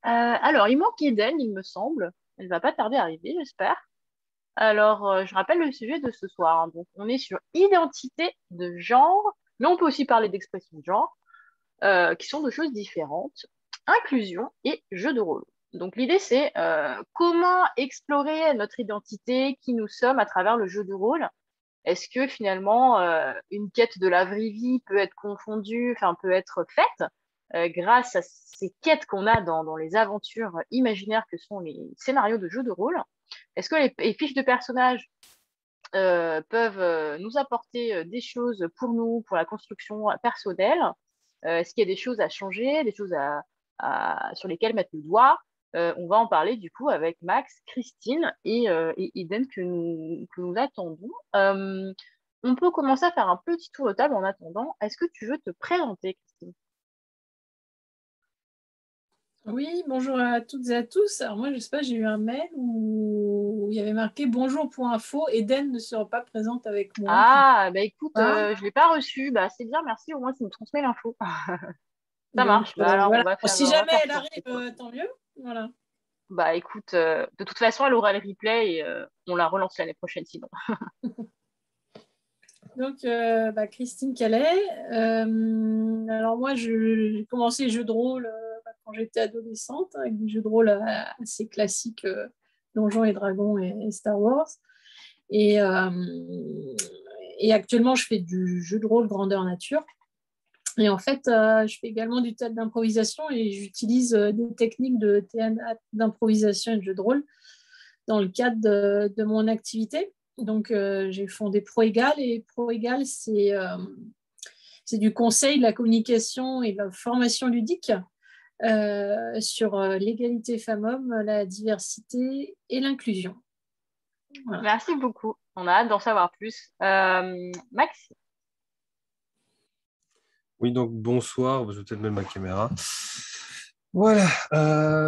Alors, il manque Eden, il me semble. Elle va pas tarder à arriver, j'espère. Alors, je rappelle le sujet de ce soir, hein. Donc, on est sur identité de genre, mais on peut aussi parler d'expression de genre, qui sont deux choses différentes. Inclusion et jeu de rôle. Donc, l'idée, c'est comment explorer notre identité, qui nous sommes à travers le jeu de rôle. Est-ce que finalement, une quête de la vraie vie peut être confondue, enfin, peut être faite grâce à ces quêtes qu'on a dans les aventures imaginaires que sont les scénarios de jeux de rôle? Est-ce que les fiches de personnages peuvent nous apporter des choses pour nous, pour la construction personnelle? Est-ce qu'il y a des choses à changer, des choses sur lesquelles mettre le doigt? On va en parler du coup avec Max, Christine et Eden que nous attendons. On peut commencer à faire un petit tour de table en attendant. Est-ce que tu veux te présenter, Christine? Oui, bonjour à toutes et à tous. Alors moi, je sais pas, j'ai eu un mail où il y avait marqué bonjour pour info, Eden ne sera pas présente avec moi. Ah, bah écoute, Voilà. je l'ai pas reçu. Bah c'est bien, merci. Au moins, tu me transmets l'info. Ça Donc marche. Bah alors, on voilà. va Bon, faire, si on va jamais faire elle ça. arrive, tant mieux. Voilà. Bah écoute, de toute façon, elle aura le replay et on la relance l'année prochaine sinon. Donc Christine Calais. Alors moi, j'ai commencé les jeux de rôle quand j'étais adolescente, avec des jeux de rôle assez classiques, Donjons et Dragons et Star Wars. Et, euh, et actuellement, je fais du jeu de rôle grandeur nature. Et en fait, je fais également du théâtre d'improvisation et j'utilise des techniques de théâtre d'improvisation et de jeu de rôle dans le cadre de mon activité. Donc, j'ai fondé ProEgal et ProEgal, c'est du conseil, de la communication et de la formation ludique sur l'égalité femmes-hommes, la diversité et l'inclusion. Voilà. Merci beaucoup. On a hâte d'en savoir plus. Max? Oui, donc bonsoir, je vais peut-être mettre ma caméra. Voilà,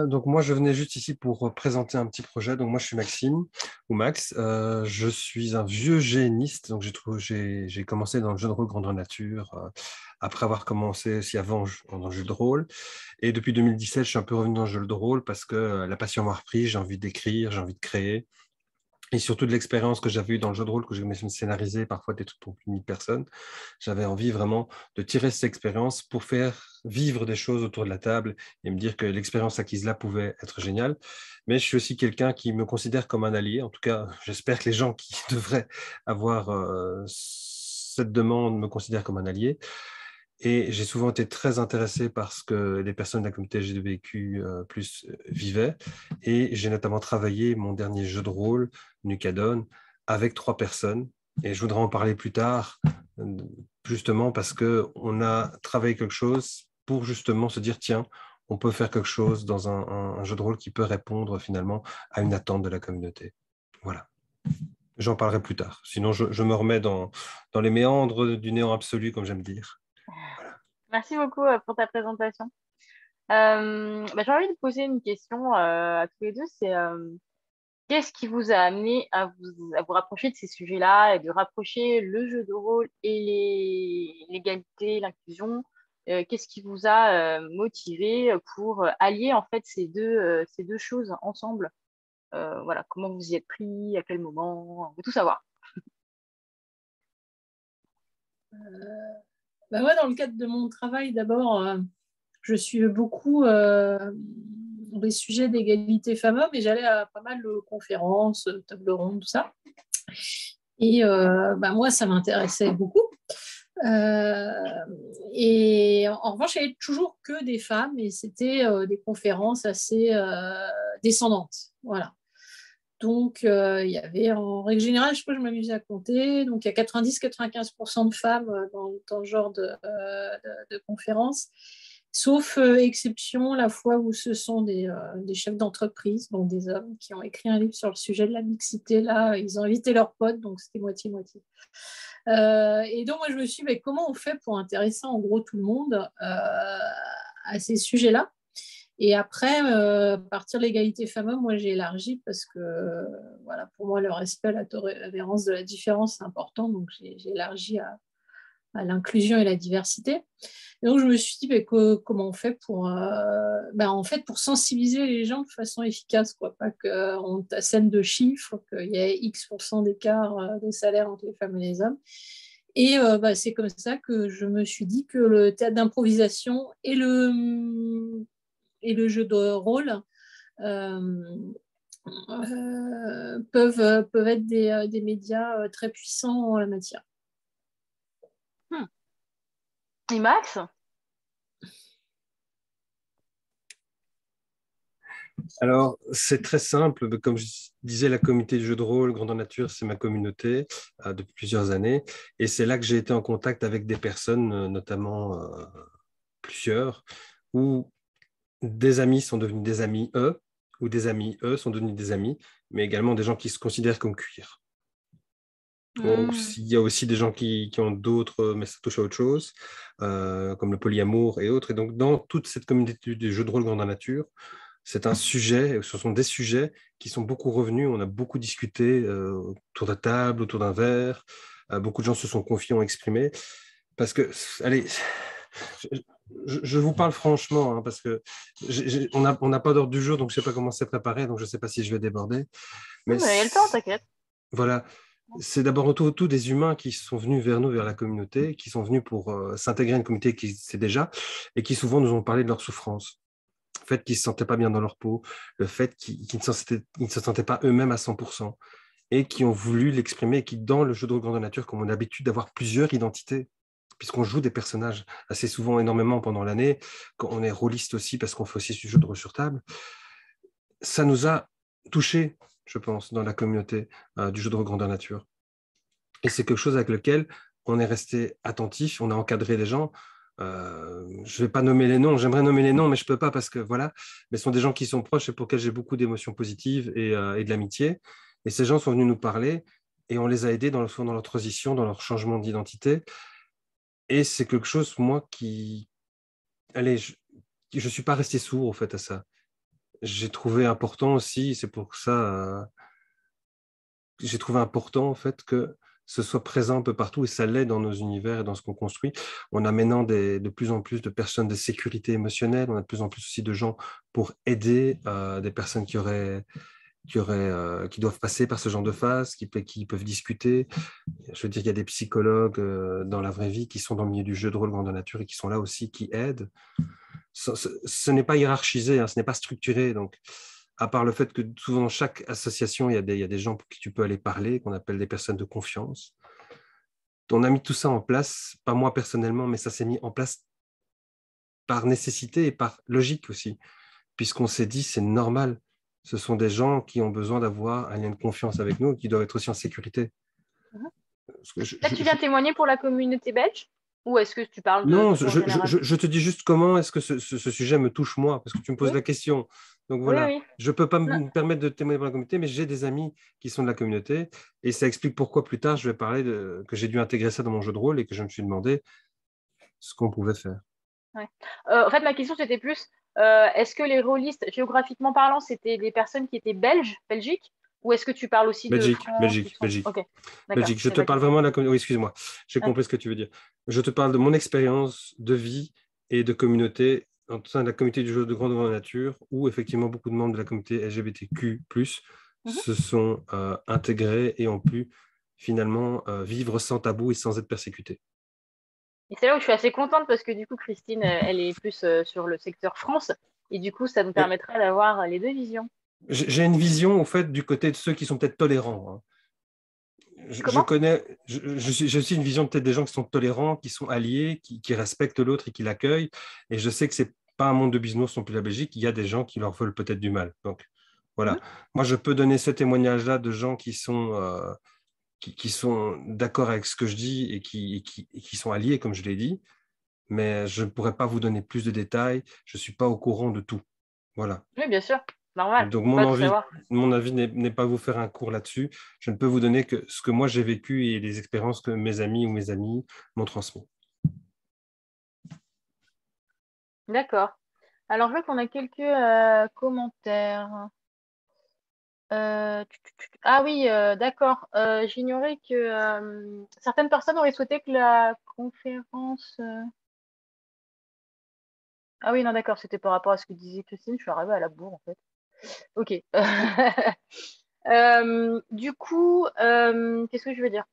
donc moi je venais juste ici pour présenter un petit projet. Donc moi je suis Maxime, ou Max, je suis un vieux géniste, donc j'ai commencé dans le jeu de rôle grandeur nature, après avoir commencé aussi avant dans le jeu de rôle. Et depuis 2017, je suis un peu revenu dans le jeu de rôle parce que la passion m'a repris, j'ai envie d'écrire, j'ai envie de créer. Et surtout de l'expérience que j'avais eue dans le jeu de rôle, que je me suis scénarisé parfois des trucs pour plus de 1000 personnes. J'avais envie vraiment de tirer cette expérience pour faire vivre des choses autour de la table et me dire que l'expérience acquise là pouvait être géniale. Mais je suis aussi quelqu'un qui me considère comme un allié. En tout cas, j'espère que les gens qui devraient avoir cette demande me considèrent comme un allié. Et j'ai souvent été très intéressé par ce que les personnes de la communauté LGBTQ vivaient. Et j'ai notamment travaillé mon dernier jeu de rôle, Nucadon, avec 3 personnes. Et je voudrais en parler plus tard, justement parce qu'on a travaillé quelque chose pour justement se dire, tiens, on peut faire quelque chose dans un jeu de rôle qui peut répondre finalement à une attente de la communauté. Voilà. J'en parlerai plus tard. Sinon, je me remets dans les méandres du néant absolu, comme j'aime dire. Merci beaucoup pour ta présentation. J'ai envie de poser une question à tous les deux. C'est qu'est-ce qui vous a amené à vous rapprocher de ces sujets-là et de rapprocher le jeu de rôle et l'égalité, l'inclusion? Qu'est-ce qui vous a motivé pour allier en fait ces deux choses ensemble? Voilà, comment vous y êtes pris, à quel moment, on veut tout savoir. Moi, dans le cadre de mon travail, d'abord, je suis beaucoup des sujets d'égalité femmes-hommes et j'allais à pas mal de conférences, tables rondes, tout ça. Et moi, ça m'intéressait beaucoup. Et en revanche, il n'y avait toujours que des femmes et c'était des conférences assez descendantes. Voilà. Donc, il y avait en règle générale, je sais pas, je m'amusais à compter. Donc, il y a 90-95% de femmes dans le genre de conférences, sauf exception, la fois où ce sont des chefs d'entreprise, donc des hommes qui ont écrit un livre sur le sujet de la mixité. Là, ils ont invité leurs potes, donc c'était moitié-moitié. Et donc, moi, je me suis dit, mais comment on fait pour intéresser en gros tout le monde à ces sujets-là? Et après, à partir de l'égalité femmes-hommes, moi j'ai élargi parce que voilà, pour moi le respect, la tolérance de la différence, c'est important. Donc j'ai élargi l'inclusion et la diversité. Et donc, je me suis dit, comment on fait en fait, pour sensibiliser les gens de façon efficace, quoi. Pas qu'on t'assène de chiffres, qu'il y ait X% d'écart de salaire entre les femmes et les hommes. Et c'est comme ça que je me suis dit que le théâtre d'improvisation et le jeu de rôle euh, peuvent être des médias très puissants en la matière. Et Max? Alors, c'est très simple. Comme je disais, la communauté du jeu de rôle Grandeur Nature, c'est ma communauté depuis plusieurs années. Et c'est là que j'ai été en contact avec des personnes, notamment plusieurs, où des amis sont devenus des amis, eux, ou des amis, eux, sont devenus des amis, mais également des gens qui se considèrent comme queer. Il y a aussi des gens qui ont d'autres, mais ça touche à autre chose, comme le polyamour et autres. Et donc, dans toute cette communauté du jeu de rôle Grandeur Nature, c'est un sujet, ce sont des sujets qui sont beaucoup revenus. On a beaucoup discuté autour de la table, autour d'un verre. Beaucoup de gens se sont confiés, ont exprimé. Parce que, allez, je vous parle franchement, hein, parce que on n'a pas d'ordre du jour, donc je ne sais pas comment c'est préparé, donc je ne sais pas si je vais déborder. Mais il y a le temps, t'inquiète. Voilà. C'est d'abord tout des humains qui sont venus vers nous, vers la communauté, qui sont venus pour s'intégrer à une communauté qui c'est déjà, et qui souvent nous ont parlé de leur souffrance. Le fait qu'ils ne se sentaient pas bien dans leur peau, le fait qu'ils ne se sentaient pas eux-mêmes à 100%, et qui ont voulu l'exprimer, et qui, dans le jeu de rôle Grandeur Nature, comme on a l'habitude d'avoir plusieurs identités, puisqu'on joue des personnages assez souvent, énormément pendant l'année, quand on est rôliste aussi, parce qu'on fait aussi ce jeu de rôle sur table, ça nous a touchés, je pense, dans la communauté du jeu de rôle Grandeur Nature. Et c'est quelque chose avec lequel on est resté attentif, on a encadré les gens. Je ne vais pas nommer les noms, j'aimerais nommer les noms, mais je ne peux pas parce que voilà, mais ce sont des gens qui sont proches et pour lesquels j'ai beaucoup d'émotions positives et de l'amitié. Et ces gens sont venus nous parler et on les a aidés dans leur transition, dans leur changement d'identité. Et c'est quelque chose, moi, allez, je ne suis pas resté sourd, au fait, à ça. J'ai trouvé important aussi, c'est pour ça, j'ai trouvé important, en fait, que ce soit présent un peu partout, et ça l'est dans nos univers et dans ce qu'on construit. On a maintenant de plus en plus de personnes de sécurité émotionnelle, on a de plus en plus aussi de gens pour aider des personnes qui doivent passer par ce genre de phase, qui peuvent discuter. Je veux dire, il y a des psychologues dans la vraie vie qui sont dans le milieu du jeu de rôle Grandeur Nature et qui sont là aussi, qui aident. Ce n'est pas hiérarchisé, hein, ce n'est pas structuré. Donc, à part le fait que souvent dans chaque association, il y a des gens pour qui tu peux aller parler, qu'on appelle des personnes de confiance. On a mis tout ça en place, pas moi personnellement, mais ça s'est mis en place par nécessité et par logique aussi, puisqu'on s'est dit c'est normal. Ce sont des gens qui ont besoin d'avoir un lien de confiance avec nous, qui doivent être aussi en sécurité. Là, tu viens témoigner pour la communauté belge? Ou est-ce que tu parles de Non, tout en général? je te dis juste comment est-ce que ce sujet me touche moi, parce que tu me poses Oui, la question. Donc oui, voilà, oui. je ne peux pas Non. me permettre de témoigner pour la communauté, mais j'ai des amis qui sont de la communauté, et ça explique pourquoi plus tard je vais parler que j'ai dû intégrer ça dans mon jeu de rôle et que je me suis demandé ce qu'on pouvait faire. Ouais. En fait, ma question, c'était plus, est-ce que les rôlistes, géographiquement parlant, c'était des personnes qui étaient belges, Belgique? Ou est-ce que tu parles aussi de Belgique, France qui Belgique, sont... Belgique. Ok, d'accord, Belgique, je c'est te ma parle question. vraiment de la communauté. Oui, excuse-moi, j'ai Ah, compris ce que tu veux dire. Je te parle de mon expérience de vie et de communauté au sein de la communauté du jeu de grande nature, où effectivement beaucoup de membres de la communauté LGBTQ+, mhm. se sont intégrés et ont pu finalement vivre sans tabou et sans être persécutés. Et c'est là où je suis assez contente parce que du coup, Christine, elle est plus sur le secteur France. Et du coup, ça nous Oui, permettrait d'avoir les deux visions. j'ai une vision au fait du côté de ceux qui sont peut-être tolérants, hein. Je Comment? connais, j'ai aussi une vision peut-être des gens qui sont tolérants, qui sont alliés, qui respectent l'autre et qui l'accueillent. Et je sais que c'est pas un monde de bisounours non plus la Belgique. Il y a des gens qui leur veulent peut-être du mal. Donc Mhm. voilà. Moi, je peux donner ce témoignage-là de gens qui sont d'accord avec ce que je dis et qui sont alliés, comme je l'ai dit. Mais je ne pourrais pas vous donner plus de détails. Je ne suis pas au courant de tout. Voilà. Oui, bien sûr, normal. Donc, On peut pas tout savoir. mon avis n'est pas vous faire un cours là-dessus. Je ne peux vous donner que ce que moi j'ai vécu et les expériences que mes amis ou mes amis m'ont transmis. D'accord. Alors, je vois qu'on a quelques commentaires. Ah oui, d'accord. J'ignorais que certaines personnes auraient souhaité que la conférence. Ah oui, non, d'accord, c'était par rapport à ce que disait Christine. Je suis arrivée à la bourre, en fait. Ok. Du coup, qu'est-ce que je veux dire?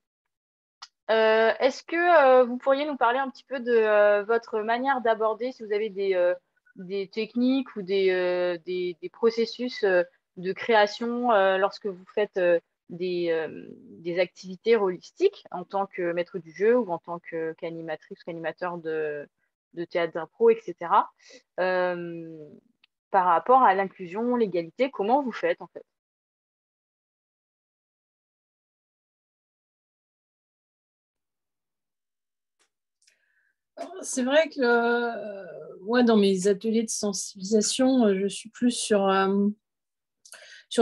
Est-ce que vous pourriez nous parler un petit peu de votre manière d'aborder, si vous avez des techniques ou des processus de création lorsque vous faites des activités holistiques en tant que maître du jeu ou en tant qu'animatrice ou qu'animateur de théâtre d'impro, etc. euh, Par rapport à l'inclusion, l'égalité, comment vous faites en fait? C'est vrai que moi, dans mes ateliers de sensibilisation, je suis plus sur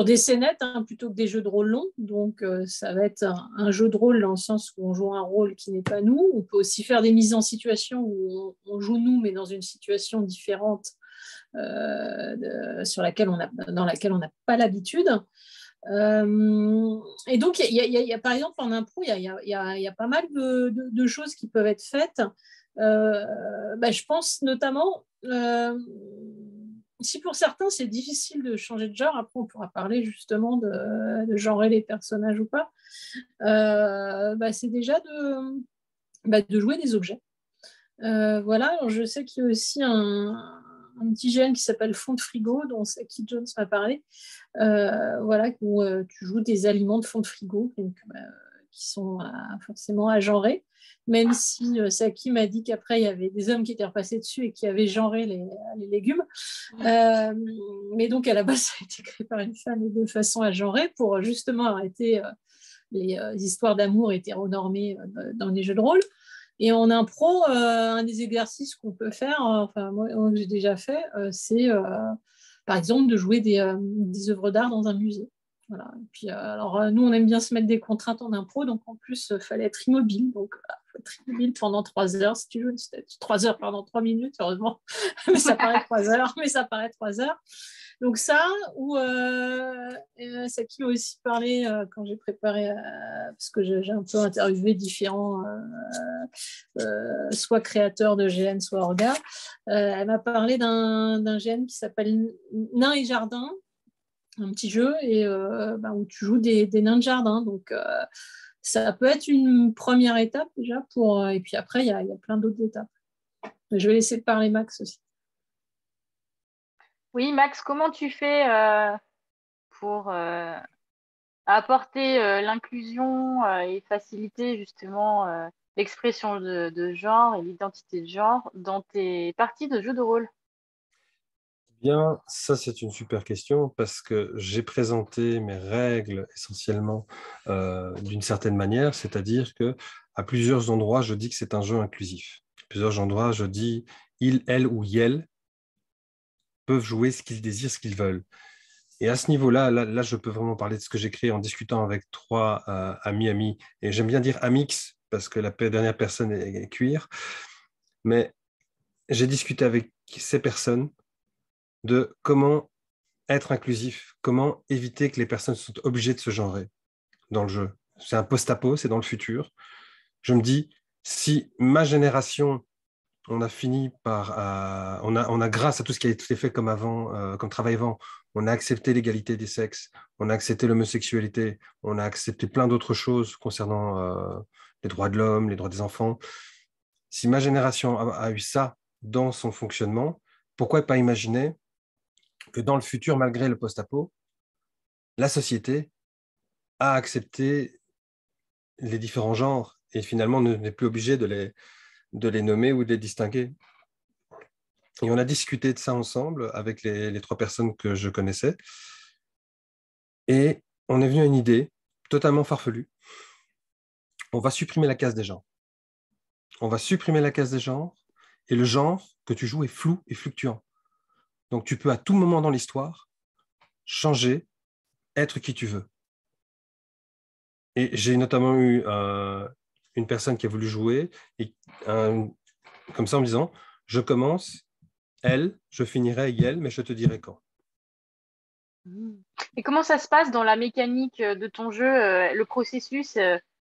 des scénettes hein, plutôt que des jeux de rôle longs. Donc, ça va être un jeu de rôle dans le sens où on joue un rôle qui n'est pas nous. On peut aussi faire des mises en situation où on joue nous, mais dans une situation différente dans laquelle on n'a pas l'habitude. Et donc, par exemple, en impro, il y a pas mal de choses qui peuvent être faites. Je pense notamment, si pour certains c'est difficile de changer de genre, après on pourra parler justement de genrer les personnages ou pas, c'est déjà de jouer des objets. Voilà, alors je sais qu'il y a aussi un petit gène qui s'appelle fond de frigo, dont Saki Jones m'a parlé. Voilà, où tu joues des aliments de fond de frigo, donc, qui sont forcément agenrés. Même si Saki m'a dit qu'après, il y avait des hommes qui étaient repassés dessus et qui avaient genré les légumes. Mais donc, à la base, ça a été créé par une femme de façon à genrer pour justement arrêter les histoires d'amour hétéronormées dans les jeux de rôle. Et en impro, un des exercices qu'on peut faire, enfin moi que j'ai déjà fait, c'est par exemple de jouer des œuvres d'art dans un musée. Voilà. Et puis, alors, nous, on aime bien se mettre des contraintes en impro, donc en plus, il fallait être immobile. Donc, il faut être immobile pendant 3 heures, si tu veux. 3 heures, pardon, 3 minutes, heureusement. Mais ça paraît 3 heures. Mais ça paraît 3 heures. Donc ça, ou ça qui m'a aussi parlé quand j'ai préparé, parce que j'ai un peu interviewé différents, soit créateurs de GN, soit orgas. Elle m'a parlé d'un GN qui s'appelle Nains et Jardins, un petit jeu et où tu joues des nains de jardin. Donc ça peut être une première étape déjà pour, et puis après il y a plein d'autres étapes. Je vais laisser parler Max aussi. Oui, Max, comment tu fais pour apporter l'inclusion et faciliter justement l'expression de genre et l'identité de genre dans tes parties de jeux de rôle? Bien, ça c'est une super question parce que j'ai présenté mes règles essentiellement d'une certaine manière, c'est-à-dire que à plusieurs endroits, je dis que c'est un jeu inclusif. À plusieurs endroits, je dis il, elle ou yel peuvent jouer ce qu'ils désirent, ce qu'ils veulent. Et à ce niveau-là, là, je peux vraiment parler de ce que j'ai créé en discutant avec trois amis, et j'aime bien dire amix parce que la dernière personne est cuir, mais j'ai discuté avec ces personnes de comment être inclusif, comment éviter que les personnes soient obligées de se genrer dans le jeu. C'est un post-apo, c'est dans le futur. Je me dis, si ma génération, on a fini par, on a grâce à tout ce qui a été fait comme avant, comme travail avant, on a accepté l'égalité des sexes, on a accepté l'homosexualité, on a accepté plein d'autres choses concernant les droits de l'homme, les droits des enfants. Si ma génération a eu ça dans son fonctionnement, pourquoi pas imaginer que dans le futur, malgré le post-apo, la société a accepté les différents genres et finalement n'est plus obligé de les nommer ou de les distinguer. Et on a discuté de ça ensemble avec les trois personnes que je connaissais. Et on est venu à une idée totalement farfelue. On va supprimer la case des genres. On va supprimer la case des genres et le genre que tu joues est flou et fluctuant. Donc tu peux à tout moment dans l'histoire changer, être qui tu veux. Et j'ai notamment eu une personne qui a voulu jouer et comme ça en me disant, je commence, elle, je finirai elle, mais je te dirai quand. Mm. Et comment ça se passe dans la mécanique de ton jeu, le processus?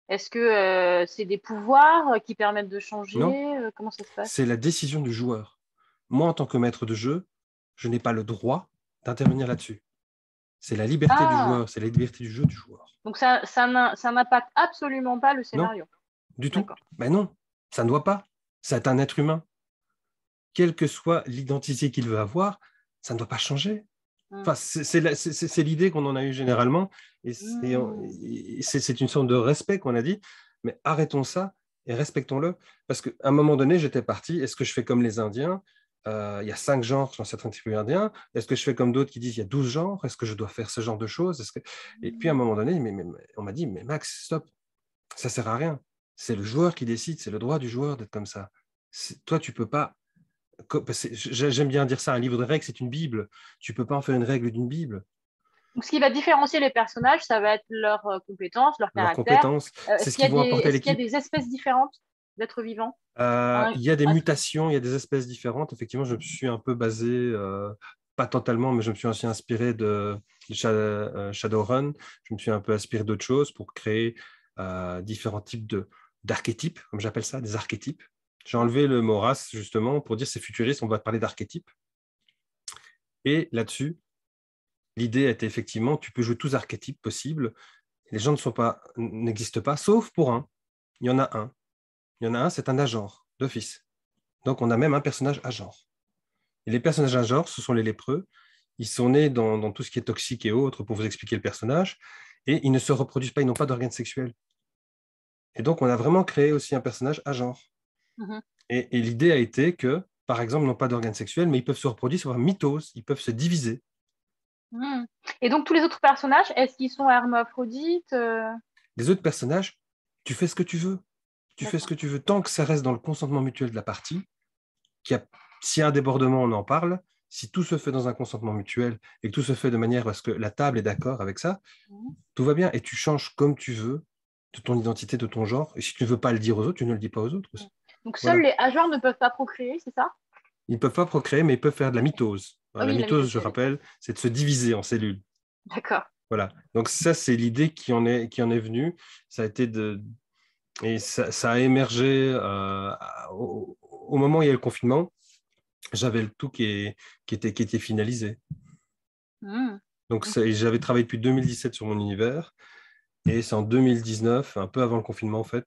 Est-ce que c'est des pouvoirs qui permettent de changer? Non, Comment ça se passe? c'est la décision du joueur. Moi, en tant que maître de jeu, je n'ai pas le droit d'intervenir là-dessus. C'est la liberté du Ah, joueur, c'est la liberté du jeu du joueur. donc ça n'impacte absolument pas le Non, scénario. du tout. D'accord. Ben non, ça ne doit pas. C'est un être humain. Quelle que soit l'identité qu'il veut avoir, ça ne doit pas changer. Mm. Enfin, c'est l'idée qu'on en a eu généralement, et Mm. c'est une sorte de respect qu'on a dit, mais arrêtons ça et respectons-le. Parce qu'à un moment donné, j'étais parti, est-ce que je fais comme les Indiens? Il y a 5 genres dans certains tribus indiens. Est-ce que je fais comme d'autres qui disent il y a 12 genres? Est-ce que je dois faire ce genre de choses? Et puis à un moment donné, on m'a dit, mais Max, stop, ça ne sert à rien. C'est le joueur qui décide, c'est le droit du joueur d'être comme ça. Toi, tu peux pas. J'aime bien dire ça, un livre de règles, c'est une Bible. Tu peux pas en faire une règle d'une Bible. Donc, ce qui va différencier les personnages, ça va être leurs compétences, leur Leurs caractère. compétences, c'est ce qu'ils vont apporter à Est-ce qu'il y a l'équipe. des espèces différentes d'êtres vivants? Il y a des Un- mutations, il y a des espèces différentes. Effectivement, je me suis un peu basé, pas totalement, mais je me suis aussi inspiré de Shadowrun. Je me suis un peu inspiré d'autres choses pour créer différents types d'archétypes, comme j'appelle ça, des archétypes. J'ai enlevé le mot race, justement, pour dire c'est futuriste, on va parler d'archétypes. Et là-dessus, l'idée était effectivement, tu peux jouer tous les archétypes possibles. Les gens n'existent pas, sauf pour un. Il y en a un. Il y en a un, c'est un agenre, d'office. Donc, on a même un personnage agenre. Et les personnages agenres, ce sont les lépreux. Ils sont nés dans tout ce qui est toxique et autres, pour vous expliquer le personnage, et ils ne se reproduisent pas, ils n'ont pas d'organes sexuels. Et donc, on a vraiment créé aussi un personnage agenre. Mhm. Et l'idée a été que, par exemple, ils n'ont pas d'organes sexuels, mais ils peuvent se reproduire sur mitose, ils peuvent se diviser. Mm. Et donc, tous les autres personnages, est-ce qu'ils sont hermaphrodites? Les autres personnages, tu fais ce que tu veux. Tu fais ce D'accord. que tu veux, tant que ça reste dans le consentement mutuel de la partie, s'il y a un débordement, on en parle. Si tout se fait dans un consentement mutuel et que tout se fait de manière à ce que la table est d'accord avec ça, Mm. tout va bien et tu changes comme tu veux de ton identité, de ton genre. Et si tu ne veux pas le dire aux autres, tu ne le dis pas aux autres Mm. aussi. Donc, seuls Voilà. les agents ne peuvent pas procréer, c'est ça? Ils ne peuvent pas procréer, mais ils peuvent faire de la mitose. Ah La oui, la mitose, mitose, je j'avais. rappelle, c'est de se diviser en cellules. D'accord. Voilà. Donc ça, c'est l'idée qui en est venue. Ça a été et ça a émergé au moment où il y a eu le confinement. J'avais le tout qui était finalisé. Mm. Donc, Ok. j'avais travaillé depuis 2017 sur mon univers. Et c'est en 2019, un peu avant le confinement, en fait,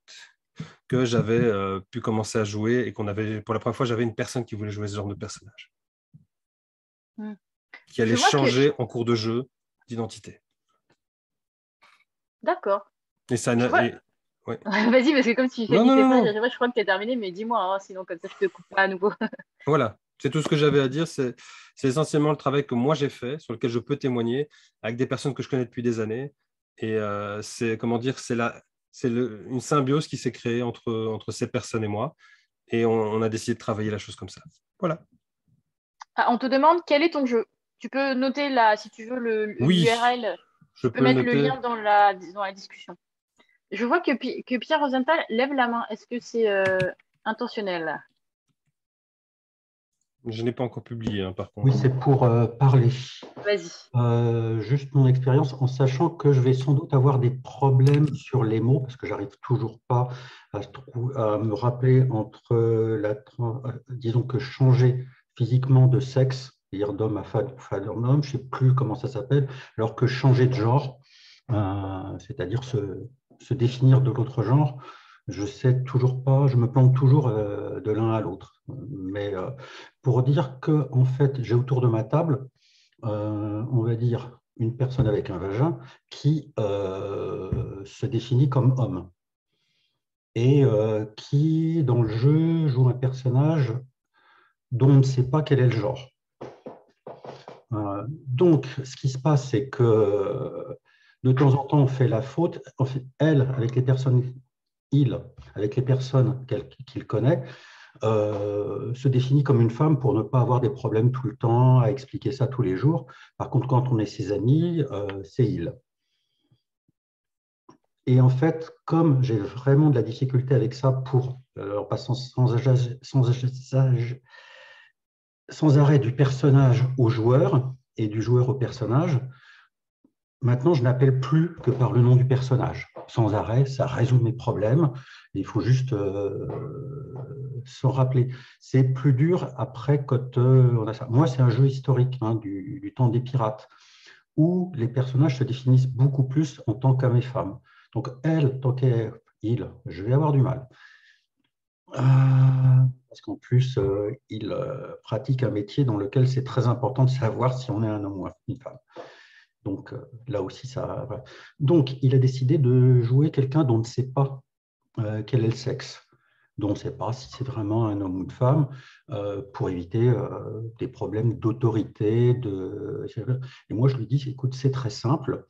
que j'avais pu commencer à jouer et pour la première fois, j'avais une personne qui voulait jouer ce genre de personnage, Mm. qui Je allait vois que... changer en cours de jeu d'identité. D'accord. Et ça Je vois... ouais. Vas-y, parce que comme tu fais Non, vite non, et non, fait, non. je crois que tu as terminé, mais dis-moi, hein, sinon comme ça je te coupe pas à nouveau. Voilà. C'est tout ce que j'avais à dire. C'est essentiellement le travail que moi j'ai fait, sur lequel je peux témoigner avec des personnes que je connais depuis des années. Et c'est, comment dire, une symbiose qui s'est créée entre ces personnes et moi. Et on a décidé de travailler la chose comme ça. Voilà. Ah, on te demande quel est ton jeu. Tu peux noter là, si tu veux, Oui, l'URL. je Tu peux peux le mettre le noter. lien dans la discussion. Je vois que Pierre Rosenthal lève la main. Est-ce que c'est intentionnel? Je n'ai pas encore publié, hein, par Oui, contre. c'est pour parler. Vas-y. Juste mon expérience, en sachant que je vais sans doute avoir des problèmes sur les mots, parce que j'arrive toujours pas à me rappeler entre disons que changer physiquement de sexe, c'est-à-dire d'homme à femme ou femme à homme, je ne sais plus comment ça s'appelle, alors que changer de genre, c'est-à-dire se définir de l'autre genre, je sais toujours pas, je me plante toujours de l'un à l'autre. Mais pour dire que en fait, j'ai autour de ma table, on va dire, une personne avec un vagin qui se définit comme homme et qui, dans le jeu, joue un personnage dont on ne sait pas quel est le genre. Donc, ce qui se passe, c'est que de temps en temps, on fait la faute. En fait, elle, avec les personnes, il, avec les personnes qu'il connaît, se définit comme une femme pour ne pas avoir des problèmes tout le temps, à expliquer ça tous les jours. Par contre, quand on est ses amis, c'est il. Et en fait, comme j'ai vraiment de la difficulté avec ça en passant sans arrêt du personnage au joueur et du joueur au personnage, maintenant, je n'appelle plus que par le nom du personnage. Sans arrêt, ça résout mes problèmes. Il faut juste s'en rappeler. C'est plus dur après quand on a ça. Moi, c'est un jeu historique du temps des pirates, où les personnages se définissent beaucoup plus en tant qu'hommes et femmes. Donc, elle, tant qu'elle, il, je vais avoir du mal. Parce qu'en plus, il pratique un métier dans lequel c'est très important de savoir si on est un homme ou une femme. Donc, là aussi, ça. Voilà. Donc, il a décidé de jouer quelqu'un dont on ne sait pas quel est le sexe, dont on ne sait pas si c'est vraiment un homme ou une femme, pour éviter des problèmes d'autorité. Et moi, je lui dis, écoute, c'est très simple.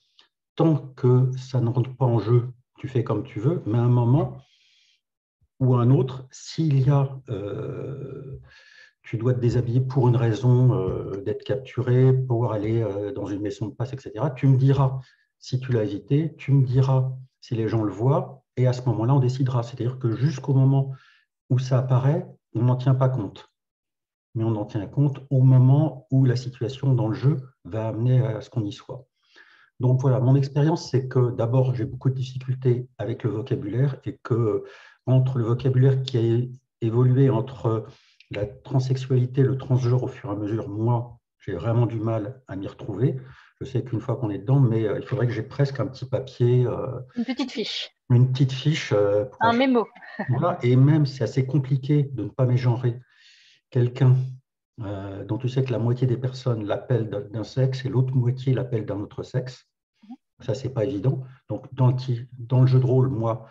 Tant que ça ne rentre pas en jeu, tu fais comme tu veux, mais à un moment ou à un autre, s'il y a, tu dois te déshabiller pour une raison d'être capturé, pour aller dans une maison de passe, etc., tu me diras si tu l'as évité, tu me diras si les gens le voient, et à ce moment-là, on décidera. C'est-à-dire que jusqu'au moment où ça apparaît, on n'en tient pas compte. Mais on en tient compte au moment où la situation dans le jeu va amener à ce qu'on y soit. Donc voilà, mon expérience, c'est que d'abord, j'ai beaucoup de difficultés avec le vocabulaire et que entre le vocabulaire qui a évolué entre la transsexualité et le transgenre au fur et à mesure, moi, j'ai vraiment du mal à m'y retrouver. Je sais qu'une fois qu'on est dedans, mais il faudrait que j'ai presque un petit papier, Une petite fiche, une petite fiche. un mémo. Voilà. Et même, c'est assez compliqué de ne pas mégenrer quelqu'un dont tu sais que la moitié des personnes l'appellent d'un sexe et l'autre moitié l'appelle d'un autre sexe. Ça, c'est pas évident. Donc, dans le jeu de rôle, moi,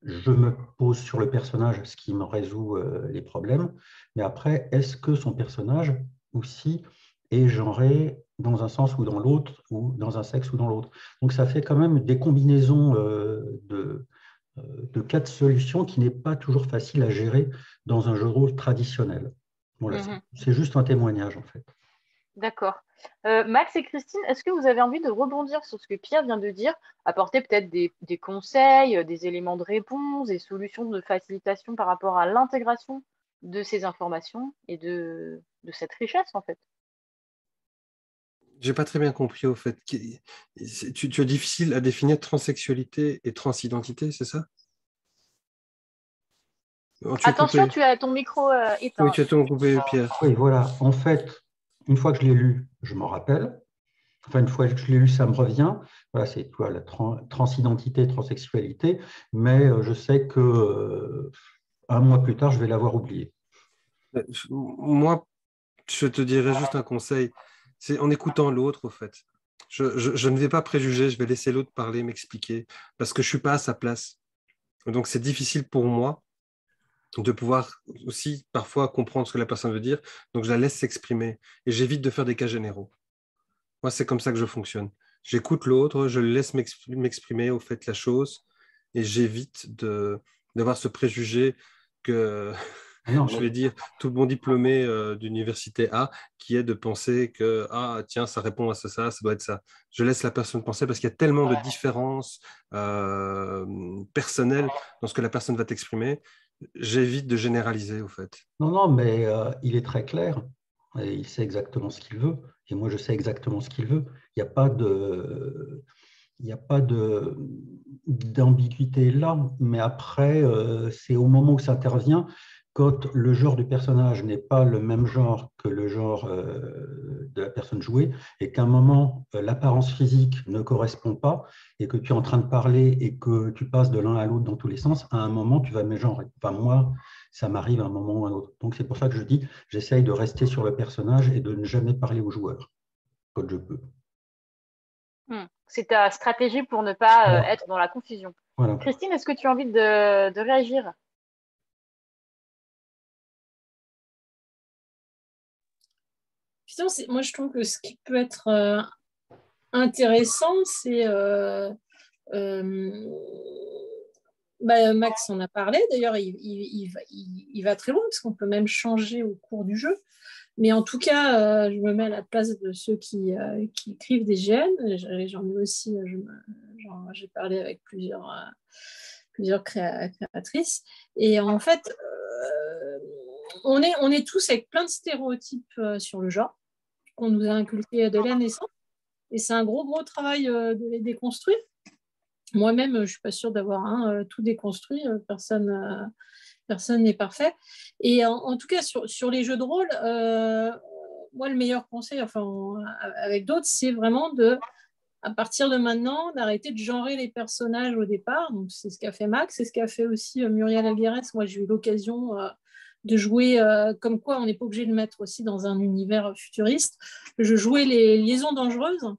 je me pose sur le personnage, ce qui me résout les problèmes. Mais après, est-ce que son personnage aussi est genré dans un sens ou dans l'autre, ou dans un sexe ou dans l'autre? Donc, ça fait quand même des combinaisons de cas de solutions qui n'est pas toujours facile à gérer dans un jeu de rôle traditionnel. Voilà, c'est juste un témoignage, en fait. D'accord. Max et Christine, est-ce que vous avez envie de rebondir sur ce que Pierre vient de dire, apporter peut-être des conseils, des éléments de réponse, des solutions de facilitation par rapport à l'intégration de ces informations et de cette richesse, en fait? J'ai pas très bien compris au fait. Tu as difficile à définir transsexualité et transidentité, c'est ça? Oh, tu es Attention, coupé. tu as ton micro Oui, éteint. tu as tout coupé, Pierre. Oui, voilà. En fait, une fois que je l'ai lu, je m'en rappelle. Enfin, une fois que je l'ai lu, ça me revient. Voilà, c'est la transidentité, transsexualité. Mais je sais que un mois plus tard, je vais l'avoir oublié. Moi, je te dirais juste un conseil. C'est en écoutant l'autre, au fait. Je ne vais pas préjuger, je vais laisser l'autre parler, m'expliquer, parce que je suis pas à sa place. Donc, c'est difficile pour moi de pouvoir aussi parfois comprendre ce que la personne veut dire. Donc, je la laisse s'exprimer et j'évite de faire des cas généraux. Moi, c'est comme ça que je fonctionne. J'écoute l'autre, je le laisse m'exprimer au fait la chose et j'évite d'avoir ce préjugé que, Non, je vais dire, tout bon diplômé d'université A qui est de penser que, ah, tiens, ça répond à ça doit être ça. Je laisse la personne penser parce qu'il y a tellement de différences personnelles dans ce que la personne va t'exprimer. J'évite de généraliser, au fait. non, mais il est très clair. Et il sait exactement ce qu'il veut. Et moi, je sais exactement ce qu'il veut. Il n'y a pas de... Il n'y a pas d'ambiguïté là, mais après, c'est au moment où ça intervient, quand le genre du personnage n'est pas le même genre que le genre de la personne jouée, et qu'à un moment, l'apparence physique ne correspond pas, et que tu es en train de parler et que tu passes de l'un à l'autre dans tous les sens, à un moment, tu vas mégenrer. Enfin, moi, ça m'arrive à un moment ou à un autre. Donc, c'est pour ça que je dis, j'essaye de rester sur le personnage et de ne jamais parler aux joueurs, quand je peux. C'est ta stratégie pour ne pas Voilà. être dans la confusion. Voilà. Christine, est-ce que tu as envie de réagir? Putain, moi, je trouve que ce qui peut être intéressant, c'est Max en a parlé. D'ailleurs, il va très loin parce qu'on peut même changer au cours du jeu. Mais en tout cas, je me mets à la place de ceux qui écrivent des GN. J'en ai aussi, j'ai parlé avec plusieurs créatrices. Et en fait, on est tous avec plein de stéréotypes sur le genre qu'on nous a inculqués de la naissance. Et c'est un gros travail de les déconstruire. Moi-même, je ne suis pas sûre d'avoir tout déconstruit. Personne n'est parfait. Et en tout cas, sur les jeux de rôle, moi, le meilleur conseil, avec d'autres, c'est vraiment à partir de maintenant, d'arrêter de genrer les personnages au départ. Donc, c'est ce qu'a fait Max, c'est ce qu'a fait aussi Muriel Alguerres. Moi, j'ai eu l'occasion de jouer, comme quoi on n'est pas obligé de mettre aussi dans un univers futuriste. Je jouais les liaisons dangereuses.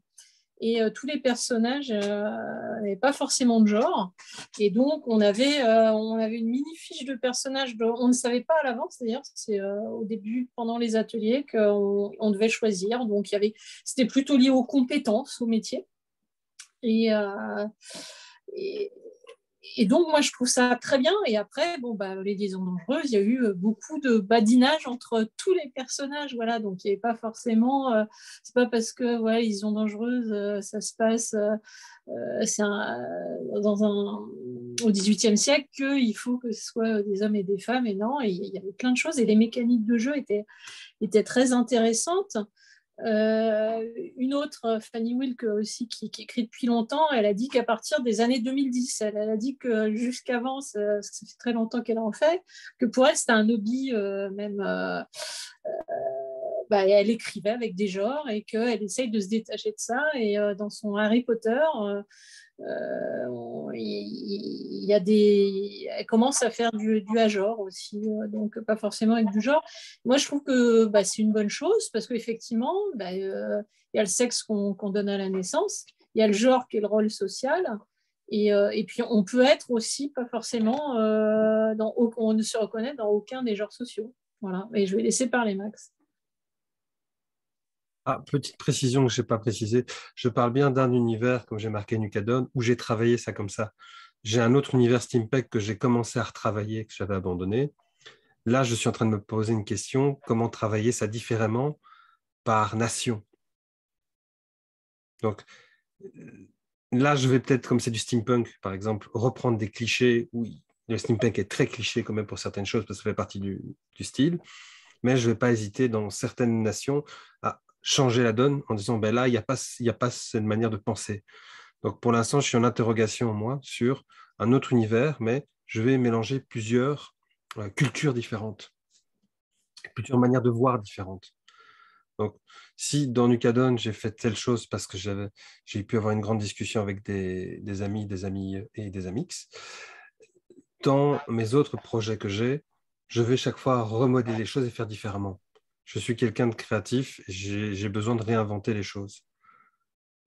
Et tous les personnages n'avaient pas forcément de genre. Et donc, on avait une mini-fiche de personnages. On ne savait pas à l'avance, d'ailleurs, c'est au début, pendant les ateliers, qu'on devait choisir. Donc, c'était plutôt lié aux compétences, au métier. Et, et donc, moi, je trouve ça très bien. Et après, les liaisons dangereuses, il y a eu beaucoup de badinage entre tous les personnages. Voilà, donc il n'y avait pas forcément. C'est pas parce que voilà, les liaisons dangereuses, ça se passe au XVIIIe siècle qu'il faut que ce soit des hommes et des femmes. Et non, il y avait plein de choses. Et les mécaniques de jeu étaient très intéressantes. Une autre, Fanny Wilk aussi, qui écrit depuis longtemps, elle a dit qu'à partir des années 2010, elle a dit que jusqu'avant, ça fait très longtemps qu'elle en fait, que pour elle, c'était un hobby elle écrivait avec des genres et qu'elle essaye de se détacher de ça. Et dans son Harry Potter, elle commence à faire du à-genre aussi, donc pas forcément avec du genre. Moi, je trouve que c'est une bonne chose parce qu'effectivement, il y a le sexe qu'on donne à la naissance, il y a le genre qui est le rôle social, et puis on peut être aussi pas forcément, on ne se reconnaît dans aucun des genres sociaux. Voilà, et je vais laisser parler Max. Ah, petite précision que je n'ai pas précisée, je parle bien d'un univers, comme j'ai marqué Nucadon, où j'ai travaillé ça comme ça. J'ai un autre univers steampunk que j'ai commencé à retravailler, que j'avais abandonné. Là, je suis en train de me poser une question, comment travailler ça différemment par nation? Donc, là, je vais peut-être, comme c'est du steampunk, par exemple, reprendre des clichés. Oui, le steampunk est très cliché quand même pour certaines choses, parce que ça fait partie du style. Mais je ne vais pas hésiter dans certaines nations à changer la donne en disant, là, il n'y a pas cette manière de penser. Donc, pour l'instant, je suis en interrogation, moi, sur un autre univers, mais je vais mélanger plusieurs cultures différentes, plusieurs manières de voir différentes. Donc, si dans Nucadon, j'ai fait telle chose parce que j'ai pu avoir une grande discussion avec des amis et des amix, dans mes autres projets que je vais chaque fois remodeler les choses et faire différemment. Je suis quelqu'un de créatif et j'ai besoin de réinventer les choses.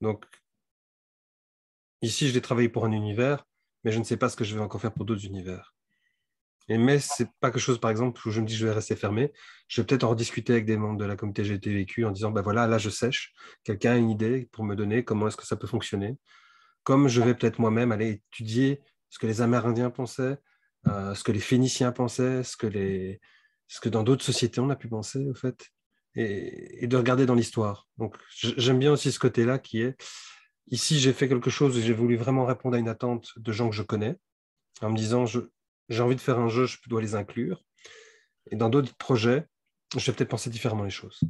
Donc, ici, je l'ai travaillé pour un univers, mais je ne sais pas ce que je vais encore faire pour d'autres univers. Mais ce n'est pas quelque chose, par exemple, où je me dis que je vais rester fermé. Je vais peut-être en rediscuter avec des membres de la communauté GTVQ en disant, voilà, là, je sèche. Quelqu'un a une idée pour me donner comment est-ce que ça peut fonctionner. Comme je vais peut-être moi-même aller étudier ce que les Amérindiens pensaient, ce que les Phéniciens pensaient, ce que dans d'autres sociétés on a pu penser, au fait, et de regarder dans l'histoire. Donc, j'aime bien aussi ce côté-là qui est, ici, j'ai fait quelque chose où j'ai voulu vraiment répondre à une attente de gens que je connais, en me disant, j'ai envie de faire un jeu, je dois les inclure. Et dans d'autres projets, je vais peut-être penser différemment les choses.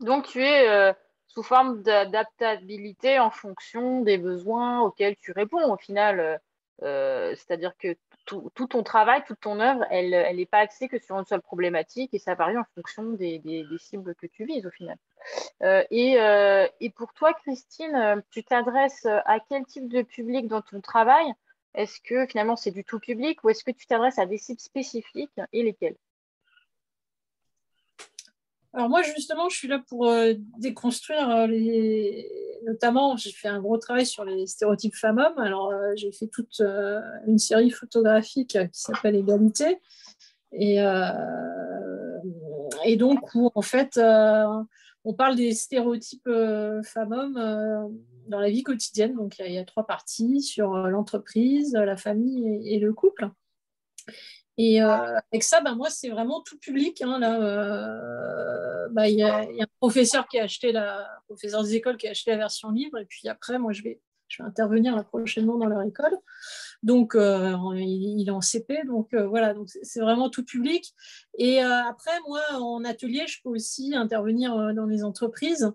Donc, tu es sous forme d'adaptabilité en fonction des besoins auxquels tu réponds. Au final, c'est-à-dire que tout ton travail, toute ton œuvre, elle n'est pas axée que sur une seule problématique et ça varie en fonction des cibles que tu vises au final. Et pour toi, Christine, tu t'adresses à quel type de public dans ton travail? Est-ce que finalement c'est du tout public ou est-ce que tu t'adresses à des cibles spécifiques et lesquelles? Alors moi, justement, je suis là pour déconstruire notamment, j'ai fait un gros travail sur les stéréotypes femmes-hommes. Alors, j'ai fait toute une série photographique qui s'appelle Égalité. Et donc, où en fait, on parle des stéréotypes femmes-hommes dans la vie quotidienne. Donc, il y a 3 parties sur l'entreprise, la famille et le couple. Et avec ça, moi, c'est vraiment tout public. Hein, là, y a un professeur professeur des écoles qui a acheté la version libre. Et puis après, moi, je vais intervenir là, prochainement dans leur école. Donc, il est en CP. Donc, voilà, donc c'est vraiment tout public. Et après, moi, en atelier, je peux aussi intervenir dans les entreprises.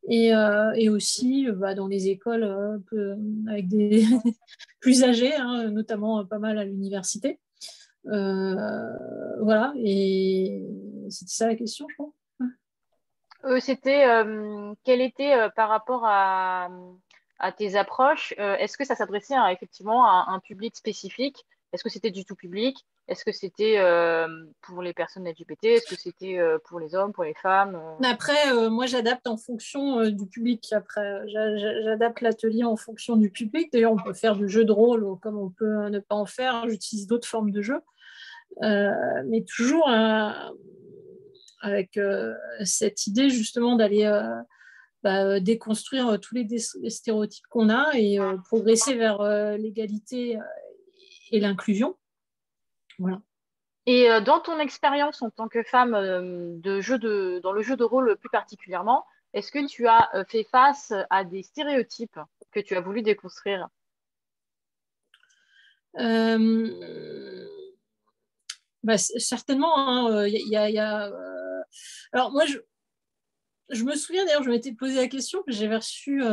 Et aussi dans les écoles avec des plus âgés, hein, notamment pas mal à l'université. Voilà, et c'était ça la question, je crois. C'était quel était par rapport à tes approches, est-ce que ça s'adressait effectivement à un public spécifique? Est-ce que c'était du tout public? Est-ce que c'était pour les personnes LGBT? Est-ce que c'était pour les hommes, pour les femmes? Après, moi, j'adapte en fonction du public. Après, j'adapte l'atelier en fonction du public. D'ailleurs, on peut faire du jeu de rôle comme on peut ne pas en faire. J'utilise d'autres formes de jeu. Mais toujours avec cette idée justement d'aller déconstruire tous les stéréotypes qu'on a et progresser vers l'égalité et l'inclusion. Voilà. Et dans ton expérience en tant que femme dans le jeu de rôle plus particulièrement, est-ce que tu as fait face à des stéréotypes que tu as voulu déconstruire? Certainement, hein, alors moi, je me souviens d'ailleurs, je m'étais posé la question, que j'avais reçu,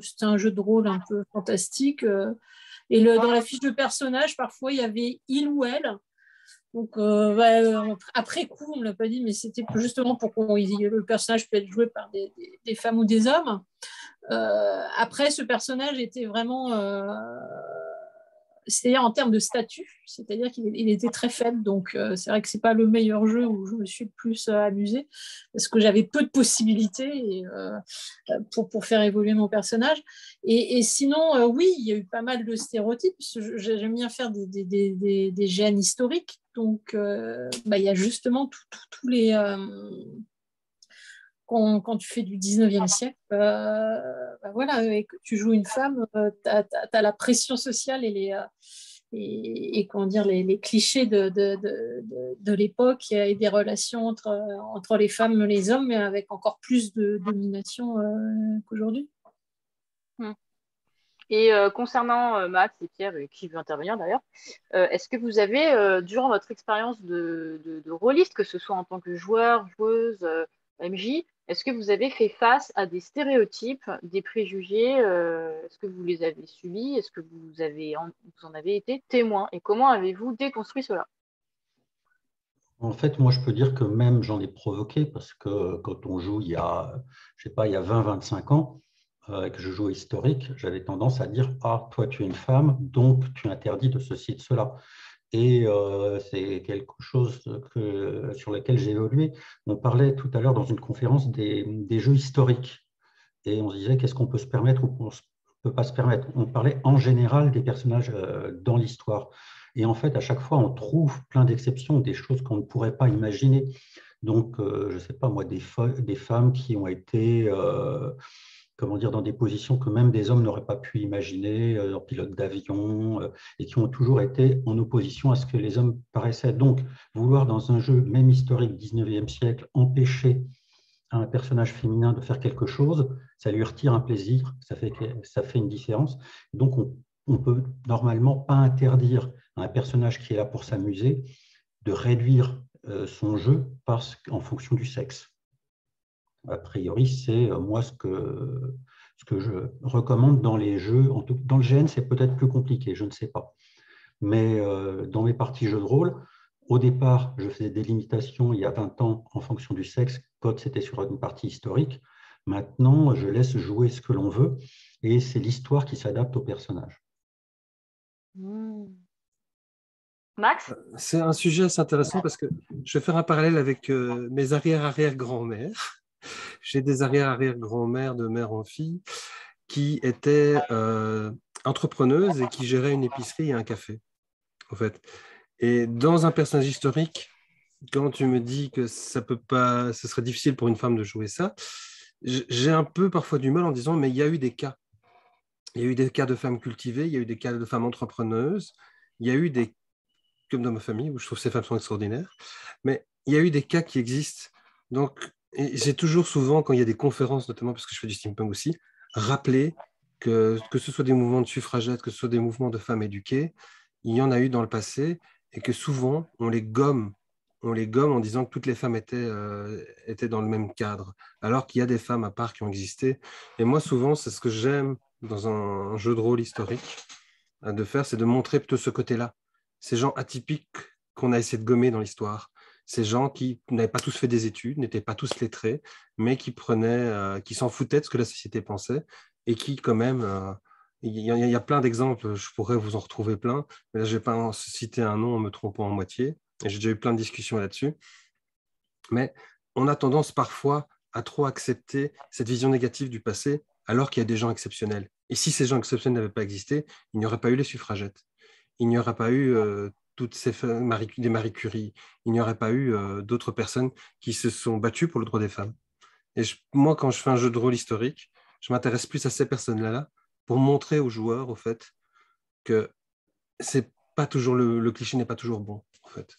c'était un jeu de rôle un peu fantastique, et dans la fiche de personnage, parfois, il y avait il ou elle. Donc, après coup, on ne l'a pas dit, mais c'était justement pour que le personnage puisse être joué par des femmes ou des hommes. Après, ce personnage était vraiment... c'est-à-dire en termes de statut, c'est-à-dire qu'il était très faible. Donc, c'est vrai que ce n'est pas le meilleur jeu où je me suis le plus amusée, parce que j'avais peu de possibilités pour faire évoluer mon personnage. Et sinon, oui, il y a eu pas mal de stéréotypes. J'aime bien faire des gènes historiques. Donc, il y a justement tous les... quand tu fais du 19e siècle, voilà, et que tu joues une femme, tu as la pression sociale et comment dire, les clichés de l'époque et des relations entre les femmes et les hommes, mais avec encore plus de domination qu'aujourd'hui. Et concernant Max et Pierre, qui veut intervenir d'ailleurs, est-ce que vous avez, durant votre expérience de rôliste, que ce soit en tant que joueur, joueuse, MJ, est-ce que vous avez fait face à des stéréotypes, des préjugés? Est-ce que vous les avez subis? Est-ce que vous en avez été témoin? Et comment avez-vous déconstruit cela? En fait, moi, je peux dire que même j'en ai provoqué parce que quand on joue je sais pas, il y a 20-25 ans, que je joue historique, j'avais tendance à dire: ah, toi, tu es une femme, donc tu interdis de ceci et de cela. Et c'est quelque chose sur lequel j'ai évolué. On parlait tout à l'heure dans une conférence des jeux historiques et on se disait qu'est-ce qu'on peut se permettre ou qu'on ne peut pas se permettre. On parlait en général des personnages dans l'histoire. Et en fait, à chaque fois, on trouve plein d'exceptions, des choses qu'on ne pourrait pas imaginer. Donc, je ne sais pas moi, des femmes qui ont été comment dire, dans des positions que même des hommes n'auraient pas pu imaginer, pilotes d'avion, et qui ont toujours été en opposition à ce que les hommes paraissaient. Donc, vouloir dans un jeu, même historique, 19e siècle, empêcher un personnage féminin de faire quelque chose, ça lui retire un plaisir, ça fait une différence. Donc, on peut normalement pas interdire à un personnage qui est là pour s'amuser de réduire son jeu en fonction du sexe. A priori, c'est moi ce que je recommande dans les jeux. Dans le GN, c'est peut-être plus compliqué, je ne sais pas. Mais dans mes parties jeux de rôle, au départ, je faisais des limitations il y a 20 ans en fonction du sexe, quand c'était sur une partie historique. Maintenant, je laisse jouer ce que l'on veut et c'est l'histoire qui s'adapte au personnage. Max? C'est un sujet assez intéressant parce que je vais faire un parallèle avec mes arrière-arrière-grand-mères. J'ai des arrière-arrière-grand-mères de mère en fille qui étaient entrepreneuses et qui géraient une épicerie et un café, en fait. Et dans un personnage historique, quand tu me dis que ce serait difficile pour une femme de jouer ça, j'ai un peu parfois du mal en disant, mais il y a eu des cas. Il y a eu des cas de femmes cultivées, il y a eu des cas de femmes entrepreneuses, il y a eu des, comme dans ma famille, où je trouve que ces femmes sont extraordinaires, mais il y a eu des cas qui existent. Donc, j'ai toujours souvent, quand il y a des conférences, notamment parce que je fais du steampunk aussi, rappelé que ce soit des mouvements de suffragettes, que ce soit des mouvements de femmes éduquées, il y en a eu dans le passé et que souvent, on les gomme on les gomme en disant que toutes les femmes étaient dans le même cadre, alors qu'il y a des femmes à part qui ont existé. Et moi, souvent, c'est ce que j'aime dans un jeu de rôle historique de faire, c'est de montrer plutôt ce côté-là. Ces gens atypiques qu'on a essayé de gommer dans l'histoire. Ces gens qui n'avaient pas tous fait des études, n'étaient pas tous lettrés, mais qui s'en foutaient de ce que la société pensait et qui, quand même, il y a plein d'exemples, je pourrais vous en retrouver plein, mais là, je ne vais pas en citer un nom en me trompant en moitié. Et j'ai déjà eu plein de discussions là-dessus. Mais on a tendance parfois à trop accepter cette vision négative du passé, alors qu'il y a des gens exceptionnels. Et si ces gens exceptionnels n'avaient pas existé, il n'y aurait pas eu les suffragettes. Il n'y aurait pas eu toutes ces des Marie Curie. Il n'y aurait pas eu d'autres personnes qui se sont battues pour le droit des femmes. Et moi, quand je fais un jeu de rôle historique, je m'intéresse plus à ces personnes-là pour montrer aux joueurs, au fait, que c'est pas toujours le cliché n'est pas toujours bon, en fait,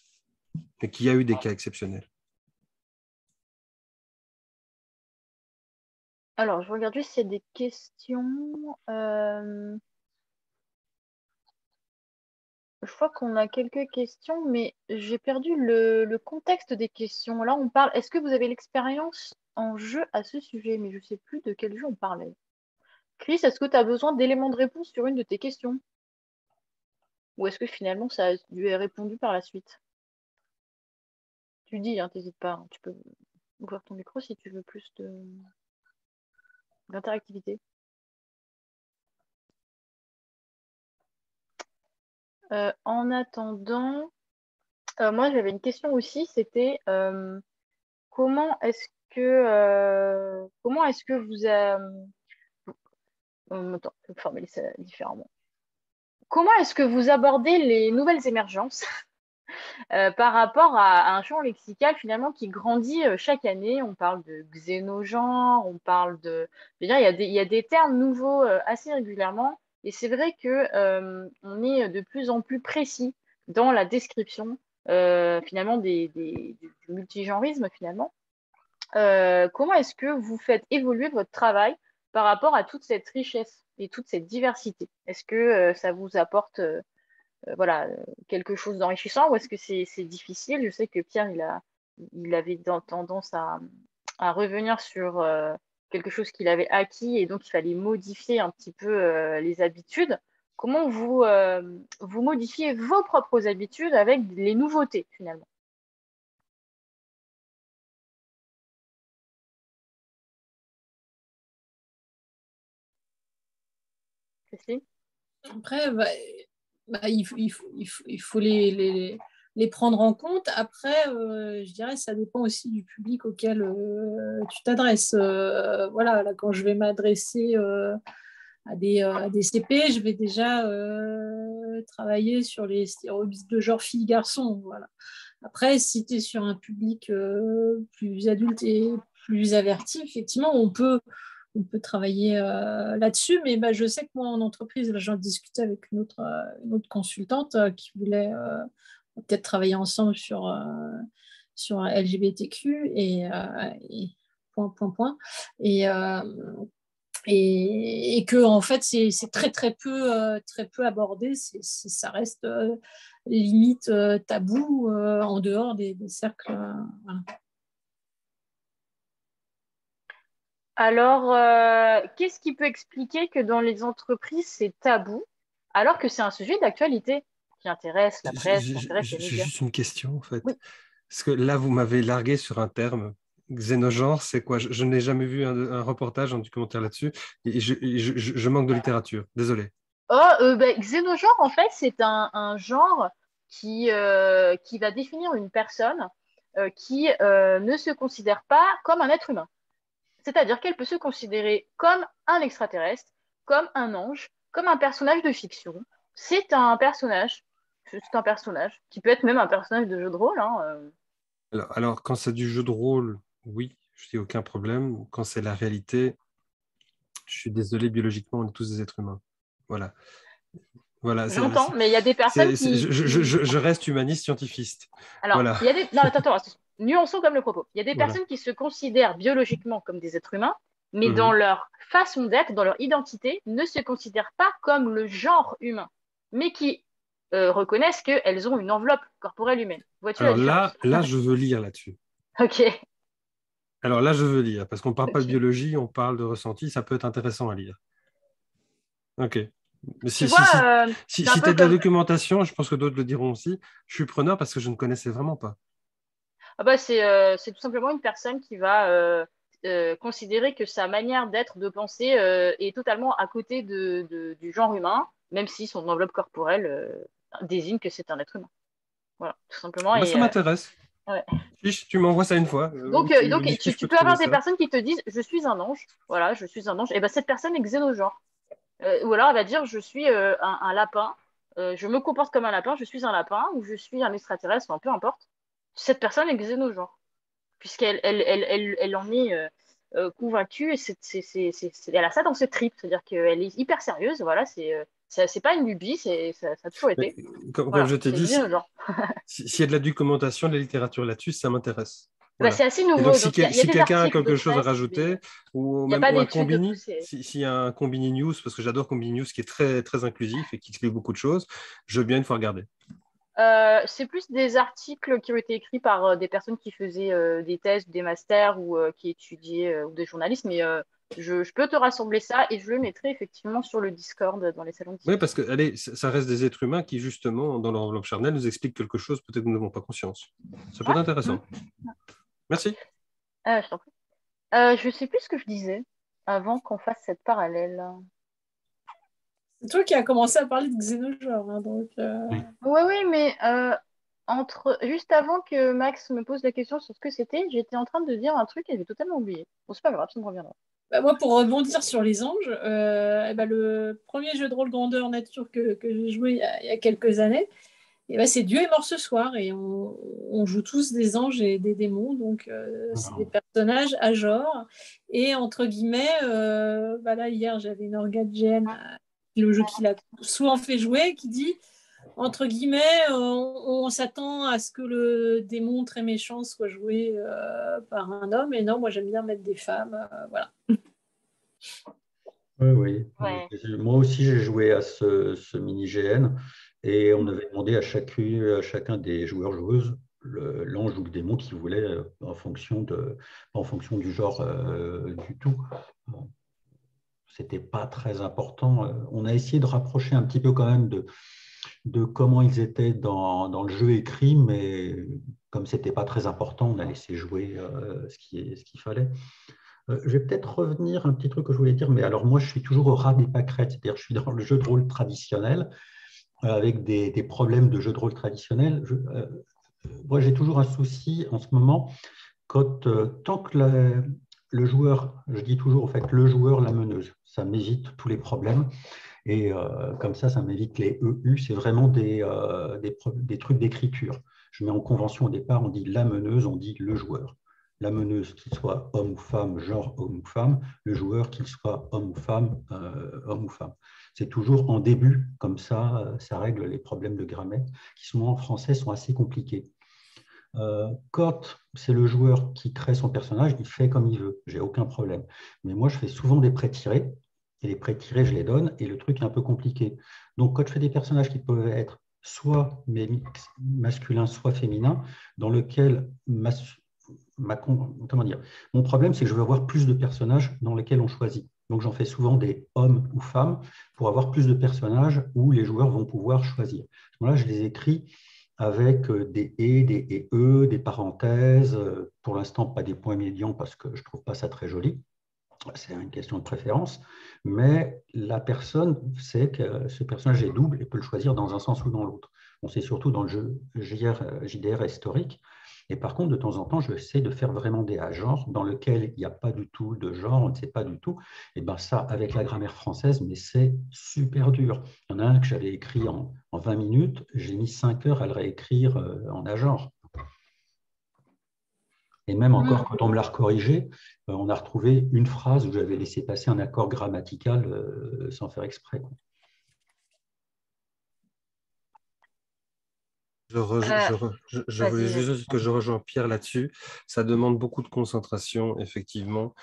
et qu'il y a eu des cas exceptionnels. Alors, je regarde juste s'il y a des questions. Je crois qu'on a quelques questions, mais j'ai perdu le contexte des questions. Là, on parle. Est-ce que vous avez l'expérience en jeu à ce sujet? Mais je ne sais plus de quel jeu on parlait. Chris, est-ce que tu as besoin d'éléments de réponse sur une de tes questions? Ou est-ce que finalement ça lui est répondu par la suite? Tu dis, hein, t'hésites pas, hein, tu peux ouvrir ton micro si tu veux plus d'interactivité. En attendant, moi j'avais une question aussi, c'était comment est-ce que vous attends, je vais formuler ça différemment. Comment est-ce que vous abordez les nouvelles émergences par rapport à un champ lexical finalement qui grandit chaque année? On parle de xénogenre, on parle de... Je veux dire, il y a des termes nouveaux assez régulièrement, et c'est vrai que on est de plus en plus précis dans la description finalement du multigenrisme finalement. Comment est-ce que vous faites évoluer votre travail par rapport à toute cette richesse et toute cette diversité? Est-ce que ça vous apporte voilà, quelque chose d'enrichissant ou est-ce que c'est difficile? Je sais que Pierre, il avait tendance à revenir sur quelque chose qu'il avait acquis et donc il fallait modifier un petit peu les habitudes. Comment vous modifiez vos propres habitudes avec les nouveautés finalement? Christine? Après, il faut les prendre en compte. Après, je dirais, ça dépend aussi du public auquel tu t'adresses. Voilà, là, quand je vais m'adresser à des CP, je vais déjà travailler sur les stéréotypes de genre fille-garçon. Voilà. Après, si tu es sur un public plus adulte et plus averti, effectivement, on peut travailler là-dessus, mais bah, je sais que moi, en entreprise, j'en discutais avec une autre consultante qui voulait peut-être travailler ensemble sur LGBTQ et point, point, point. Et que en fait c'est très peu abordé, ça reste limite tabou en dehors des cercles. Voilà. Alors, qu'est-ce qui peut expliquer que dans les entreprises, c'est tabou, alors que c'est un sujet d'actualité qui intéresse la presse, qui intéresse les J'ai médias? juste une question, en fait. Oui. Parce que là, vous m'avez largué sur un terme. Xénogenre, c'est quoi? Je n'ai jamais vu un reportage, un documentaire là-dessus, et je manque de littérature. Désolé. Xénogenre, en fait, c'est un genre qui va définir une personne qui ne se considère pas comme un être humain. C'est-à-dire qu'elle peut se considérer comme un extraterrestre, comme un ange, comme un personnage de fiction. C'est un personnage qui peut être même un personnage de jeu de rôle. Hein, Alors, quand c'est du jeu de rôle, oui, je dis aucun problème. Quand c'est la réalité, je suis désolé, biologiquement, on est tous des êtres humains. Voilà. Voilà, J'entends, mais il y a des personnes je reste humaniste scientifique. Alors, Voilà. il y a des... Non, attends, nuançons comme le propos. Il y a des Voilà. personnes qui se considèrent biologiquement comme des êtres humains, mais dans Mhm. leur façon d'être, dans leur identité, ne se considèrent pas comme le genre humain, mais qui reconnaissent qu'elles ont une enveloppe corporelle humaine. Vois-tu la Alors différence? là, je veux lire là-dessus. Ok, Alors là, je veux lire, parce qu'on ne parle pas de ok. biologie, on parle de ressenti, ça peut être intéressant à lire. Ok. Mais Tu vois, c'est un si tu as peu de la comme... documentation, je pense que d'autres le diront aussi, je suis preneur parce que je ne connaissais vraiment pas. Ah bah, c'est tout simplement une personne qui va considérer que sa manière d'être, de penser, est totalement à côté du genre humain, même si son enveloppe corporelle désigne que c'est un être humain. Voilà, tout simplement. Bah, ça m'intéresse. Ouais. Fiche, tu m'envoies ça une fois, Donc, tu me dis où je tu peux peux trouver avoir des ça. personnes qui te disent, je suis un ange. Voilà, je suis un ange. Et ben cette personne est xénogenre. Ou alors elle va dire, je suis un lapin. Je me comporte comme un lapin. Je suis un lapin ou je suis un extraterrestre, enfin, peu importe. Cette personne est xénogenre puisqu'elle elle en est convaincue et elle a ça dans ses tripes, c'est-à-dire qu'elle est hyper sérieuse, voilà, c'est pas une lubie, ça a toujours Mais, été. comme Voilà, je t'ai c'est dit, le genre. s'il y a de la documentation, de la littérature là-dessus, ça m'intéresse. Bah, Voilà. c'est assez Et donc, nouveau, donc il y a si des quelqu'un a articles de quelque chose à presse, mais rajouter, ou il n'y a même pas ou un d'études combini, poussées. s'il y a un combini news, parce que j'adore combini news qui est très, très inclusif et qui explique beaucoup de choses, je veux bien une fois regarder. C'est plus des articles qui ont été écrits par des personnes qui faisaient des thèses, des masters ou qui étudiaient, ou des journalistes, mais je peux te rassembler ça et je le mettrai effectivement sur le Discord dans les salons de Oui, discussion. parce que allez, ça reste des êtres humains qui, justement, dans leur enveloppe charnelle, nous expliquent quelque chose, peut-être que nous n'avons pas conscience. Ça peut Ouais. être Mm. intéressant. Merci. Je t'en prie. Je sais plus ce que je disais avant qu'on fasse cette parallèle. C'est toi qui as commencé à parler de xénogenre, hein, donc Oui. Oui, oui, mais juste avant que Max me pose la question sur ce que c'était, j'étais en train de dire un truc et j'ai totalement oublié. Bon, c'est pas grave, ça me reviendra. bah, moi, pour rebondir sur les anges, eh ben, le premier jeu de rôle grandeur nature que j'ai joué il y a quelques années, eh ben, c'est Dieu est mort ce soir et on joue tous des anges et des démons, donc c'est des personnages à genre. Et entre guillemets, bah là hier j'avais une orga de GN, le jeu qu'il a souvent fait jouer, qui dit entre guillemets, on s'attend à ce que le démon très méchant soit joué par un homme, et non, moi j'aime bien mettre des femmes, voilà. Oui, oui. Ouais. Moi aussi, j'ai joué à ce mini GN et on avait demandé à chacun des joueurs-joueuses l'ange ou le démon qu'ils voulaient en fonction du genre du tout. Bon, c'était pas très important. On a essayé de rapprocher un petit peu quand même de comment ils étaient dans le jeu écrit, mais comme c'était pas très important, on a laissé jouer ce qu'il fallait. Je vais peut-être revenir un petit truc que je voulais dire, mais alors moi je suis toujours au ras des pâquerettes, c'est-à-dire je suis dans le jeu de rôle traditionnel avec des problèmes de jeu de rôle traditionnel. Moi j'ai toujours un souci en ce moment tant que le joueur, je dis toujours en fait le joueur, la meneuse, ça m'évite tous les problèmes et comme ça m'évite les EU, c'est vraiment des trucs d'écriture. Je mets en convention au départ, on dit la meneuse, on dit le joueur. La meneuse, qu'il soit homme ou femme, genre homme ou femme, le joueur, qu'il soit homme ou femme, homme ou femme. C'est toujours en début, comme ça règle les problèmes de grammaire qui, souvent en français, sont assez compliqués. Quand c'est le joueur qui crée son personnage, il fait comme il veut, j'ai aucun problème. Mais moi, je fais souvent des pré-tirés, et les pré-tirés, je les donne, et le truc est un peu compliqué. Donc, quand je fais des personnages qui peuvent être soit masculins, soit féminins, dans lequel comment dire, mon problème, c'est que je veux avoir plus de personnages dans lesquels on choisit. Donc, j'en fais souvent des hommes ou femmes pour avoir plus de personnages où les joueurs vont pouvoir choisir. Là, je les écris avec des et, des e, des parenthèses. Pour l'instant, pas des points médians parce que je ne trouve pas ça très joli. C'est une question de préférence. Mais la personne sait que ce personnage est double et peut le choisir dans un sens ou dans l'autre. On sait surtout dans le jeu JDR historique. Et par contre, de temps en temps, je essaie de faire vraiment des A-genres dans lequel il n'y a pas du tout de genre, on ne sait pas du tout. Et bien ça, avec la grammaire française, mais c'est super dur. Il y en a un que j'avais écrit en 20 minutes, j'ai mis 5 heures à le réécrire en A-genre. Et même encore, quand on me l'a recorrigé, on a retrouvé une phrase où j'avais laissé passer un accord grammatical sans faire exprès. Je voulais Vas-y, juste vas-y. dire que je rejoins Pierre là-dessus. Ça demande beaucoup de concentration, effectivement.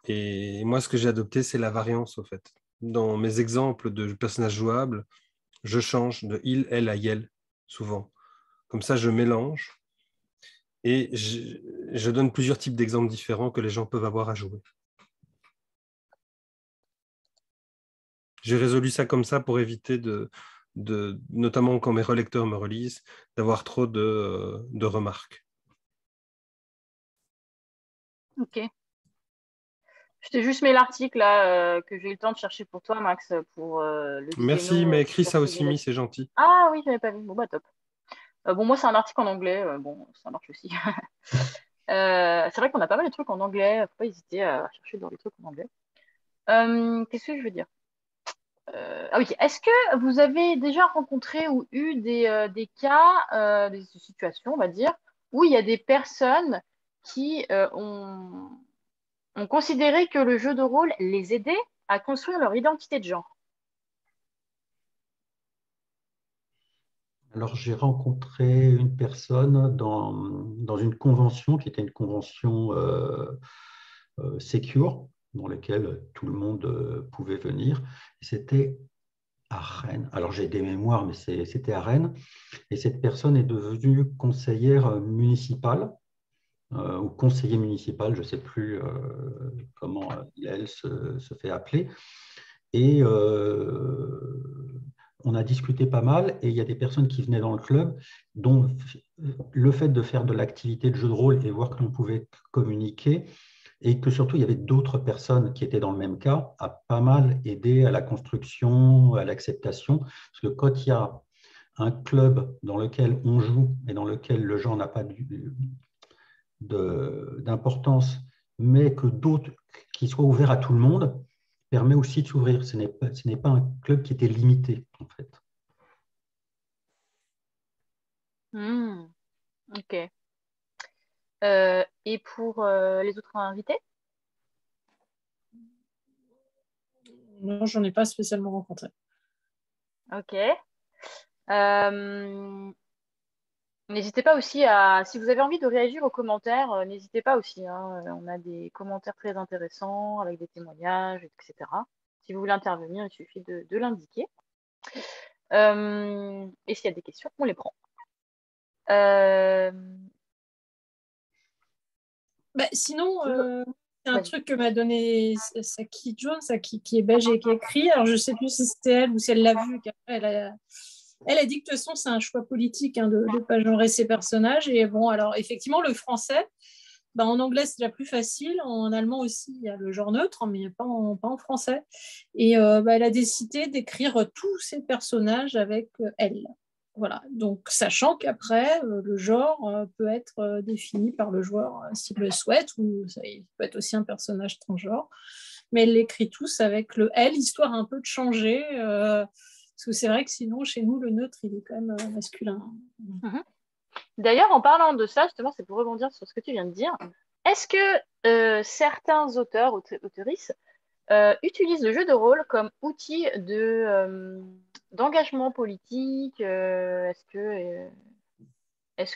Et moi, ce que j'ai adopté, c'est la variance, au fait. Dans mes exemples de personnages jouables, je change de il, elle à yel, souvent. Comme ça, je mélange et je donne plusieurs types d'exemples différents que les gens peuvent avoir à jouer. J'ai résolu ça comme ça pour éviter notamment quand mes relecteurs me relisent, d'avoir trop de remarques. Ok. Je t'ai juste mis l'article là que j'ai eu le temps de chercher pour toi, Max, pour le Merci, Zeno mais qui Chris t'a a suivi aussi mis, là-dessus. c'est gentil. Ah oui, j'avais pas vu. Bon, bah top. Bon, moi, c'est un article en anglais. Bon, ça marche aussi. C'est vrai qu'on a pas mal de trucs en anglais. Faut pas hésiter à chercher dans les trucs en anglais. Qu'est-ce que je veux dire? Ah oui, est-ce que vous avez déjà rencontré ou eu des cas, des situations, on va dire, où il y a des personnes qui ont considéré que le jeu de rôle les aidait à construire leur identité de genre? Alors, j'ai rencontré une personne dans une convention qui était une convention secure, dans laquelle tout le monde pouvait venir. C'était à Rennes. Alors, j'ai des mémoires, mais c'était à Rennes. Et cette personne est devenue conseillère municipale ou conseiller municipal, je ne sais plus comment elle se fait appeler. Et on a discuté pas mal et il y a des personnes qui venaient dans le club dont le fait de faire de l'activité de jeu de rôle et voir que l'on pouvait communiquer et que surtout il y avait d'autres personnes qui étaient dans le même cas a pas mal aidé à la construction, à l'acceptation. Parce que quand il y a un club dans lequel on joue et dans lequel le genre n'a pas d'importance, mais que d'autres qui soient ouverts à tout le monde, permet aussi de s'ouvrir. Ce n'est pas un club qui était limité, en fait. Hmm, ok. Et pour les autres invités? Non, j'en ai pas spécialement rencontré. Ok. Euh, N'hésitez pas aussi si vous avez envie de réagir aux commentaires, n'hésitez pas aussi, hein. On a des commentaires très intéressants avec des témoignages, etc. Si vous voulez intervenir, il suffit de l'indiquer. Et s'il y a des questions, on les prend. Euh, Sinon, c'est un Vas-y. truc que m'a donné Saki Jones, qui est belge et qui écrit. Alors, je ne sais plus si c'était elle ou si elle l'a vu. Elle a dit que de toute façon, c'est un choix politique, hein, de ne pas genrer ses personnages. Et bon, alors, effectivement, le français, en anglais, c'est déjà plus facile. En allemand aussi, il y a le genre neutre, mais pas en français. Et elle a décidé d'écrire tous ses personnages avec elle. Voilà, donc sachant qu'après, le genre peut être défini par le joueur s'il le souhaite, ou ça, il peut être aussi un personnage transgenre, mais elle l'écrit tous avec le elle, histoire un peu de changer, parce que c'est vrai que sinon, chez nous, le neutre, il est quand même masculin. Mhm. D'ailleurs, en parlant de ça, justement, c'est pour rebondir sur ce que tu viens de dire. Est-ce que certains auteurs, autrices, utilisent le jeu de rôle comme outil d'engagement politique? Est-ce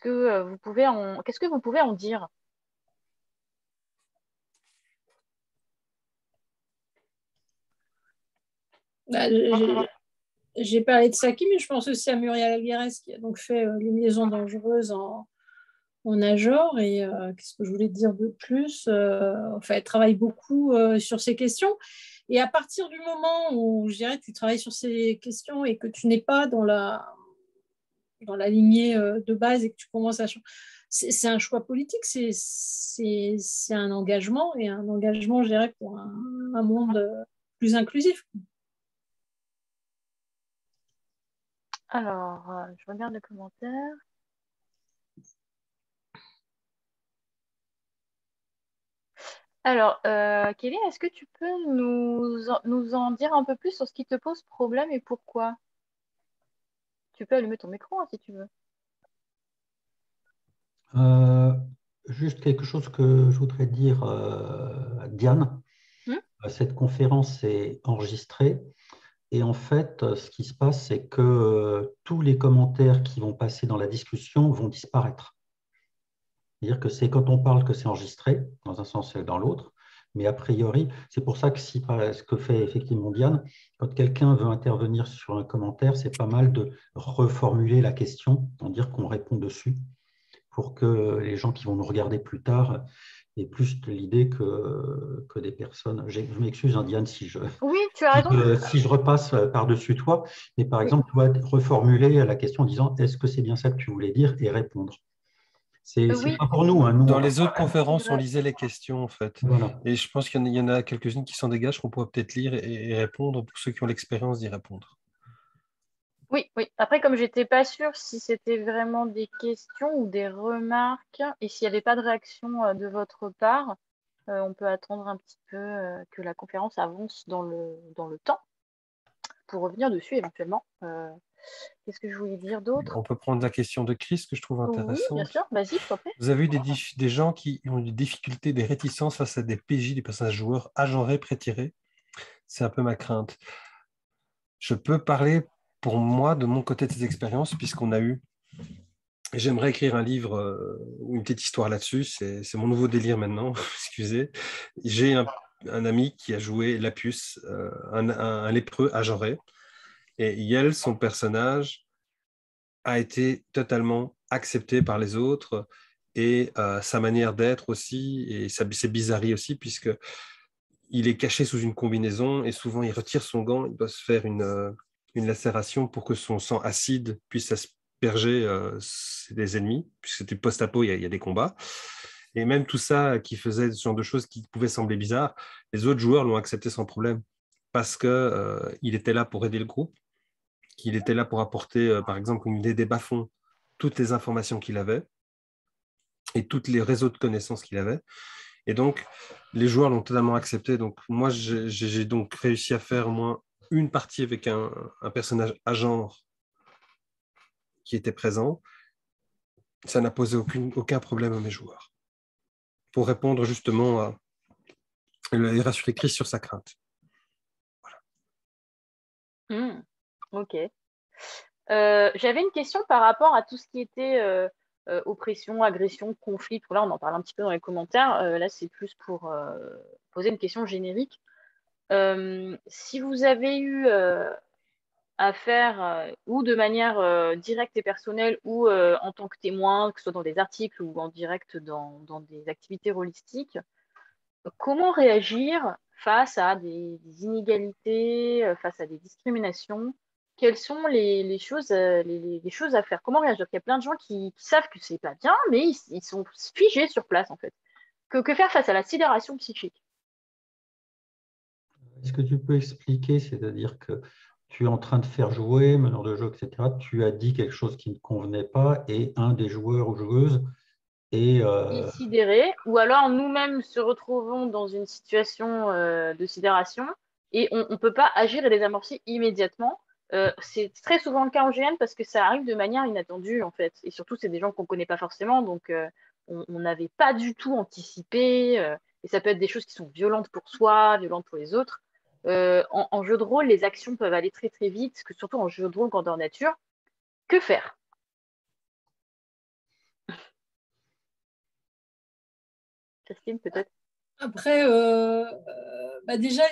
que vous pouvez qu'est-ce que vous pouvez en dire? Bah, j'ai parlé de Saki, mais je pense aussi à Muriel Aguirre qui a donc fait Les Liaisons dangereuses en Ajor. Et qu'est-ce que je voulais dire de plus? Enfin, elle travaille beaucoup sur ces questions. Et à partir du moment où, je dirais, tu travailles sur ces questions et que tu n'es pas dans la lignée de base et que tu commences à... C'est un choix politique, c'est un engagement, et un engagement, je dirais, pour un monde plus inclusif. Alors, je regarde les commentaires. Alors, Kelly, est-ce que tu peux nous en dire un peu plus sur ce qui te pose problème et pourquoi? Tu peux allumer ton micro, hein, si tu veux. Juste quelque chose que je voudrais dire à Diane. Cette conférence est enregistrée et en fait, ce qui se passe, c'est que tous les commentaires qui vont passer dans la discussion vont disparaître. C'est-à-dire que c'est quand on parle que c'est enregistré, dans un sens et dans l'autre, Mais a priori, c'est pour ça que ce que fait effectivement Diane, quand quelqu'un veut intervenir sur un commentaire, c'est pas mal de reformuler la question, en dire qu'on répond dessus, pour que les gens qui vont nous regarder plus tard aient plus de l'idée que des personnes. Je m'excuse, hein, Diane, Oui, tu as raison. si je repasse par-dessus toi, mais par Oui. exemple, tu dois reformuler la question en disant est-ce que c'est bien ça que tu voulais dire et répondre. C'est Oui. pas pour nous. Hein, nous Dans les autres conférences, C'est on vrai. lisait les questions, en fait. voilà. Et je pense qu'il y en a quelques-unes qui s'en dégagent qu'on pourrait peut-être lire et répondre pour ceux qui ont l'expérience d'y répondre. Oui, oui. Après, comme j'étais pas sûre si c'était vraiment des questions ou des remarques, et s'il n'y avait pas de réaction de votre part, on peut attendre un petit peu que la conférence avance dans le temps pour revenir dessus éventuellement. Qu'est-ce que je voulais dire d'autre? On peut prendre la question de Chris, que je trouve Oui, bien intéressante. sûr. Vas-y, s'il te plaît. Vous avez eu des gens qui ont des difficultés, des réticences face à des PJ, des personnages joueurs agenrés, prétirés. C'est un peu ma crainte. Je peux parler pour moi de mon côté de ces expériences, puisqu'on a eu. J'aimerais écrire un livre ou une petite histoire là-dessus. C'est mon nouveau délire maintenant. Excusez. J'ai un ami qui a joué Lapius, un lépreux agenré. Et Yel, son personnage, a été totalement accepté par les autres et sa manière d'être aussi, et ses bizarreries aussi, puisque il est caché sous une combinaison et souvent il retire son gant, il doit se faire une lacération pour que son sang acide puisse asperger des ennemis, puisque c'était post-apo, il y a des combats. Et même tout ça qui faisait ce genre de choses qui pouvaient sembler bizarres, les autres joueurs l'ont accepté sans problème parce que il était là pour aider le groupe, qu'il était là pour apporter, par exemple, une idée des bas-fonds, toutes les informations qu'il avait et tous les réseaux de connaissances qu'il avait. Et donc, les joueurs l'ont totalement accepté. Donc, moi, j'ai donc réussi à faire au moins une partie avec un personnage à genre qui était présent. Ça n'a posé aucun problème à mes joueurs. Pour répondre justement à et rassurer Chris sur sa crainte. Ok. J'avais une question par rapport à tout ce qui était oppression, agression, conflit. Là, on en parle un petit peu dans les commentaires. Là, c'est plus pour poser une question générique. Si vous avez eu affaire, ou de manière directe et personnelle, ou en tant que témoin, que ce soit dans des articles ou en direct dans des activités holistiques, comment réagir face à des inégalités, face à des discriminations? Quelles sont les choses, les choses à faire? Comment réagir? Il y a plein de gens qui savent que c'est pas bien, mais ils sont figés sur place, en fait. Que faire face à la sidération psychique? Est-ce que tu peux expliquer, c'est-à-dire que tu es en train de faire jouer, meneur de jeu, etc., tu as dit quelque chose qui ne convenait pas et un des joueurs ou joueuses est… Sidérés, ou alors nous-mêmes se retrouvons dans une situation de sidération et on ne peut pas agir et désamorcer immédiatement. C'est très souvent le cas en GN parce que ça arrive de manière inattendue en fait. Et surtout, c'est des gens qu'on ne connaît pas forcément, donc on n'avait pas du tout anticipé. Et ça peut être des choses qui sont violentes pour soi, violentes pour les autres. En jeu de rôle, les actions peuvent aller très très vite, que surtout en jeu de rôle grandeur nature. Que faire? Christine, peut-être? Après, déjà,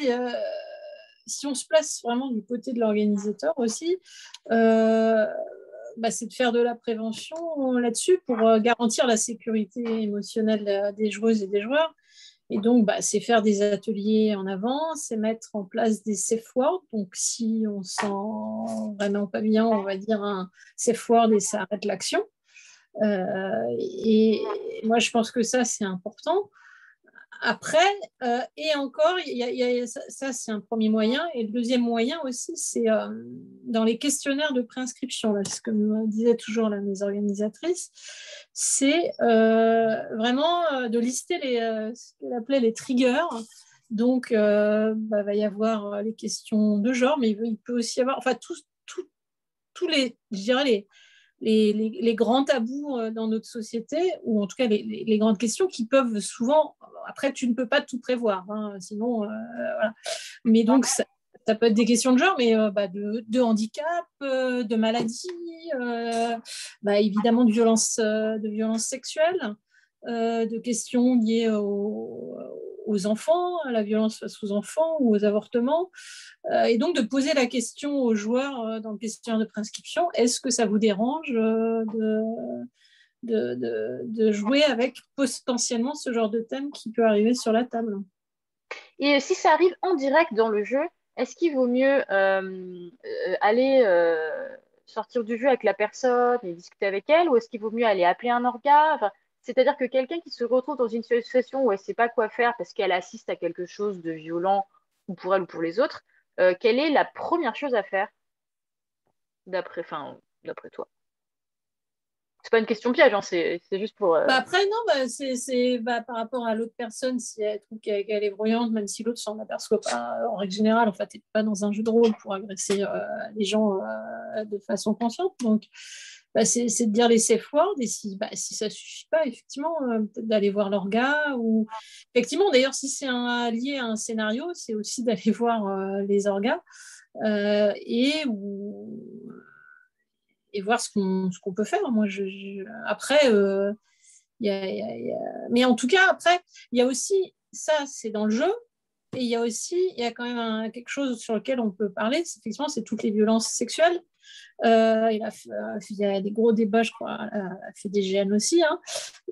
si on se place vraiment du côté de l'organisateur aussi, c'est de faire de la prévention là-dessus pour garantir la sécurité émotionnelle des joueuses et des joueurs. Et donc, c'est faire des ateliers en avant, c'est mettre en place des safe words. Donc, si on sent vraiment pas bien, on va dire un safe word et ça arrête l'action. Et moi, je pense que ça, c'est important. Après, et encore, ça c'est un premier moyen. Et le deuxième moyen aussi, c'est dans les questionnaires de préinscription, là, ce que me disaient toujours là, mes organisatrices, c'est vraiment de lister ce qu'elle appelait les triggers. Donc, va y avoir les questions de genre, mais il peut aussi y avoir, enfin, tous les, je dirais, les grands tabous dans notre société, ou en tout cas les grandes questions qui peuvent souvent, après tu ne peux pas tout prévoir, hein, sinon, voilà. Mais donc ça peut être des questions de genre, mais de handicap, de maladie, évidemment de violence sexuelle, de questions liées aux enfants, à la violence face aux enfants ou aux avortements. Et donc de poser la question aux joueurs dans le questionnaire de prescription, est-ce que ça vous dérange de jouer avec potentiellement ce genre de thème qui peut arriver sur la table? Et si ça arrive en direct dans le jeu, est-ce qu'il vaut mieux aller sortir du jeu avec la personne et discuter avec elle, ou est-ce qu'il vaut mieux aller appeler un orga? Enfin, c'est-à-dire que quelqu'un qui se retrouve dans une situation où elle ne sait pas quoi faire parce qu'elle assiste à quelque chose de violent, ou pour elle ou pour les autres, quelle est la première chose à faire d'après toi? C'est pas une question piège, hein, c'est juste pour. Après, non, c'est par rapport à l'autre personne, si elle trouve qu'elle est bruyante, même si l'autre s'en aperçoit pas, en règle générale, en fait, t'es pas dans un jeu de rôle pour agresser les gens de façon consciente. Donc, c'est de dire les safe words, et si ça suffit pas, effectivement, peut-être d'aller voir l'orga, ou effectivement, d'ailleurs, si c'est lié à un scénario, c'est aussi d'aller voir les orgas et voir ce qu'on peut faire. Moi, après, mais en tout cas, après, il y a aussi, ça, c'est dans le jeu, et il y a quand même quelque chose sur lequel on peut parler, effectivement, c'est toutes les violences sexuelles. Il y a des gros débats, je crois, à FDGN aussi. Hein.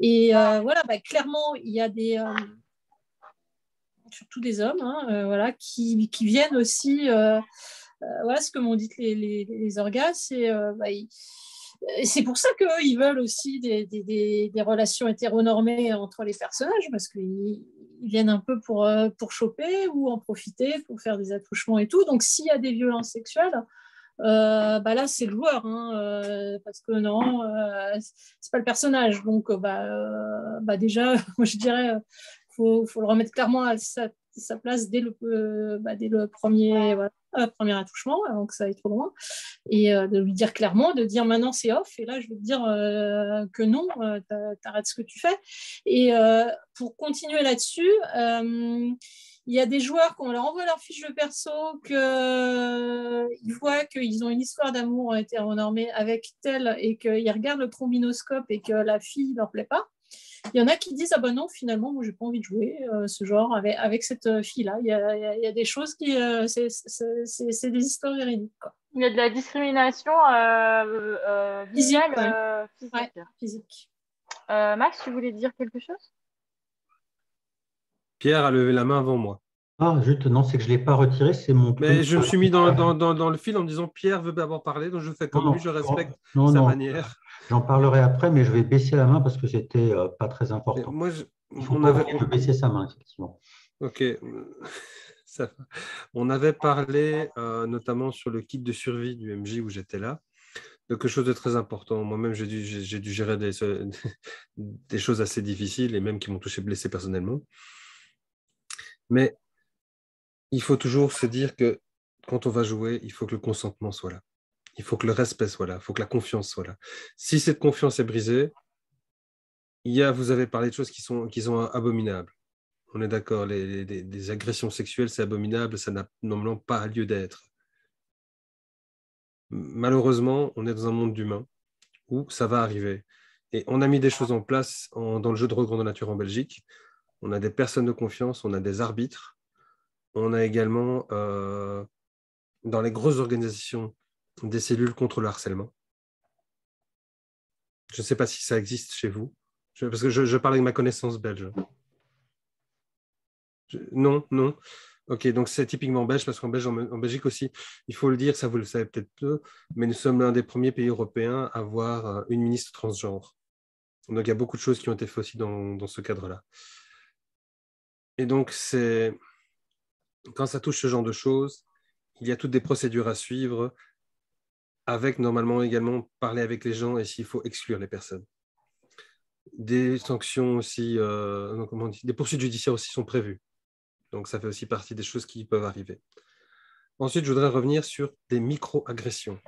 Et voilà, clairement, il y a surtout des hommes, hein, voilà, qui viennent aussi. Voilà ce que m'ont dit les orgas, c'est pour ça qu'eux, ils veulent aussi des relations hétéronormées entre les personnages, parce qu'ils viennent un peu pour choper ou en profiter pour faire des attouchements et tout. Donc, s'il y a des violences sexuelles, là, c'est le joueur, hein, parce que non, c'est pas le personnage. Donc, déjà, moi, je dirais, faut le remettre clairement à sa place dès le premier attouchement, avant que ça aille trop loin, et de lui dire clairement, de dire maintenant c'est off, et là je vais te dire que non, t'arrêtes ce que tu fais. Et pour continuer là-dessus, il y a des joueurs, quand on leur envoie leur fiche de perso, qu'ils voient qu'ils ont une histoire d'amour hétéronormée avec tel, et qu'ils regardent le trombinoscope et que la fille ne leur plaît pas. Il y en a qui disent, ah ben non, finalement, moi, j'ai pas envie de jouer ce genre avec cette fille-là. Il y a des choses qui... c'est des histoires véridiques, quoi. Il y a de la discrimination visuelle, physique. Ouais, physique. Max, tu voulais dire quelque chose? Pierre a levé la main avant moi. Ah, non, c'est que je ne l'ai pas retiré, c'est mon truc. Mais je me suis mis dans le fil en me disant Pierre veut d'abord parler, donc je fais comme lui, je respecte sa manière. J'en parlerai après, mais je vais baisser la main parce que c'était pas très important. Moi, Il faut pas baisser sa main, effectivement. Ok. On avait parlé notamment sur le kit de survie du MJ où j'étais là, de quelque chose de très important. Moi-même, j'ai dû gérer des choses assez difficiles et même qui m'ont blessé personnellement. Mais il faut toujours se dire que quand on va jouer, il faut que le consentement soit là. Il faut que le respect soit là. Il faut que la confiance soit là. Si cette confiance est brisée, vous avez parlé de choses qui sont abominables. On est d'accord, les agressions sexuelles, c'est abominable, ça n'a normalement pas lieu d'être. Malheureusement, on est dans un monde d'humains où ça va arriver. Et on a mis des choses en place dans le jeu de rôle grandeur nature en Belgique. On a des personnes de confiance, on a des arbitres. On a également, dans les grosses organisations, des cellules contre le harcèlement. Je ne sais pas si ça existe chez vous, parce que je parle avec ma connaissance belge. Non. Ok, donc c'est typiquement belge, parce qu'en Belgique aussi, il faut le dire, ça vous le savez peut-être peu, mais nous sommes l'un des premiers pays européens à avoir une ministre transgenre. Donc il y a beaucoup de choses qui ont été faites aussi dans ce cadre-là. Et donc quand ça touche ce genre de choses, il y a toutes des procédures à suivre, avec normalement également parler avec les gens et s'il faut exclure les personnes. Des sanctions aussi, des poursuites judiciaires aussi sont prévues. Donc ça fait aussi partie des choses qui peuvent arriver. Ensuite, je voudrais revenir sur des micro-agressions.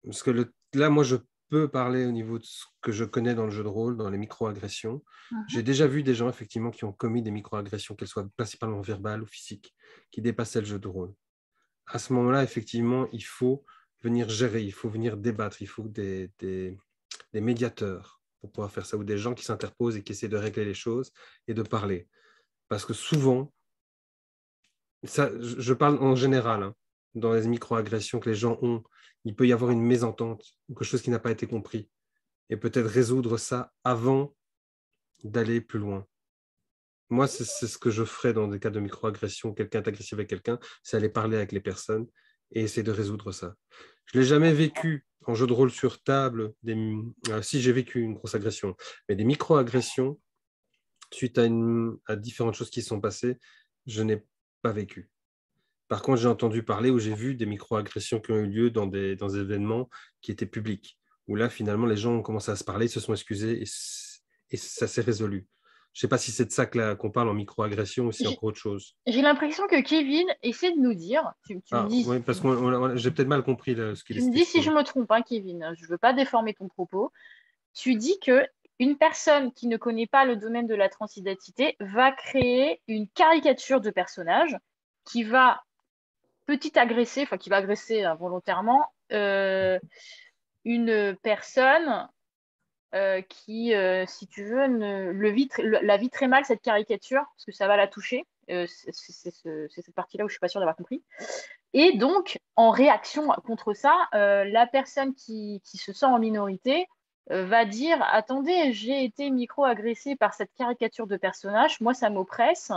Parce que là, moi, je peux parler au niveau de ce que je connais dans le jeu de rôle, dans les micro-agressions. J'ai déjà vu des gens, effectivement, qui ont commis des micro-agressions, qu'elles soient principalement verbales ou physiques, qui dépassaient le jeu de rôle. À ce moment-là, effectivement, il faut venir gérer, il faut venir débattre, il faut des médiateurs pour pouvoir faire ça, ou des gens qui s'interposent et qui essaient de régler les choses et de parler. Parce que souvent, ça, je parle en général, hein, dans les microagressions que les gens ont, il peut y avoir une mésentente ou quelque chose qui n'a pas été compris. Et peut-être résoudre ça avant d'aller plus loin. Moi, c'est ce que je ferais dans des cas de microagression. Quelqu'un est agressif avec quelqu'un, c'est aller parler avec les personnes et essayer de résoudre ça. Je ne l'ai jamais vécu en jeu de rôle sur table. Si j'ai vécu une grosse agression, mais des microagressions, suite à différentes choses qui se sont passées, je n'ai pas vécu. Par contre, j'ai entendu parler ou j'ai vu des microagressions qui ont eu lieu dans des événements qui étaient publics, où là, finalement, les gens ont commencé à se parler, ils se sont excusés et ça s'est résolu. Je ne sais pas si c'est de ça qu'on parle en microagression ou si c'est J'ai encore autre chose. j'ai l'impression que Kevin essaie de nous dire, tu me Ah, dis, oui, parce que j'ai peut-être mal compris ce qu'il tu me dis si je exprimait. me trompe, hein, Kevin, je ne veux pas déformer ton propos. Tu dis que une personne qui ne connaît pas le domaine de la transidentité va créer une caricature de personnage qui va qui va agresser involontairement une personne qui, si tu veux, la vit très mal, cette caricature, parce que ça va la toucher. C'est cette partie-là où je suis pas sûre d'avoir compris. Et donc, en réaction contre ça, la personne qui se sent en minorité va dire, attendez, j'ai été micro-agressée par cette caricature de personnage, moi ça m'oppresse,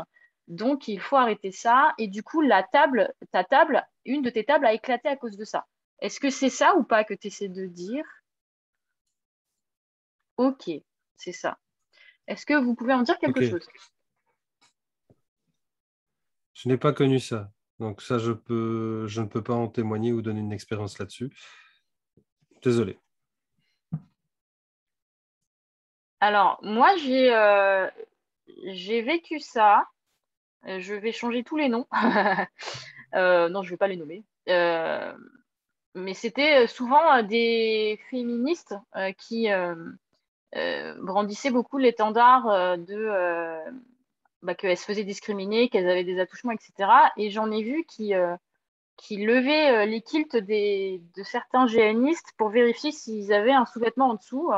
donc il faut arrêter ça. Et du coup, une de tes tables a éclaté à cause de ça. Est-ce que c'est ça ou pas que tu essaies de dire? Ok, c'est ça. Est-ce que vous pouvez en dire quelque Ok, chose? je n'ai pas connu ça. Donc ça, je ne peux pas en témoigner ou donner une expérience là-dessus. Désolé. Alors, moi, j'ai vécu ça. Je vais changer tous les noms. Non, je vais pas les nommer. Mais c'était souvent des féministes qui brandissaient beaucoup l'étendard qu'elles se faisaient discriminer, qu'elles avaient des attouchements, etc. Et j'en ai vu qui levaient les kilts de certains GNistes pour vérifier s'ils avaient un sous-vêtement en dessous.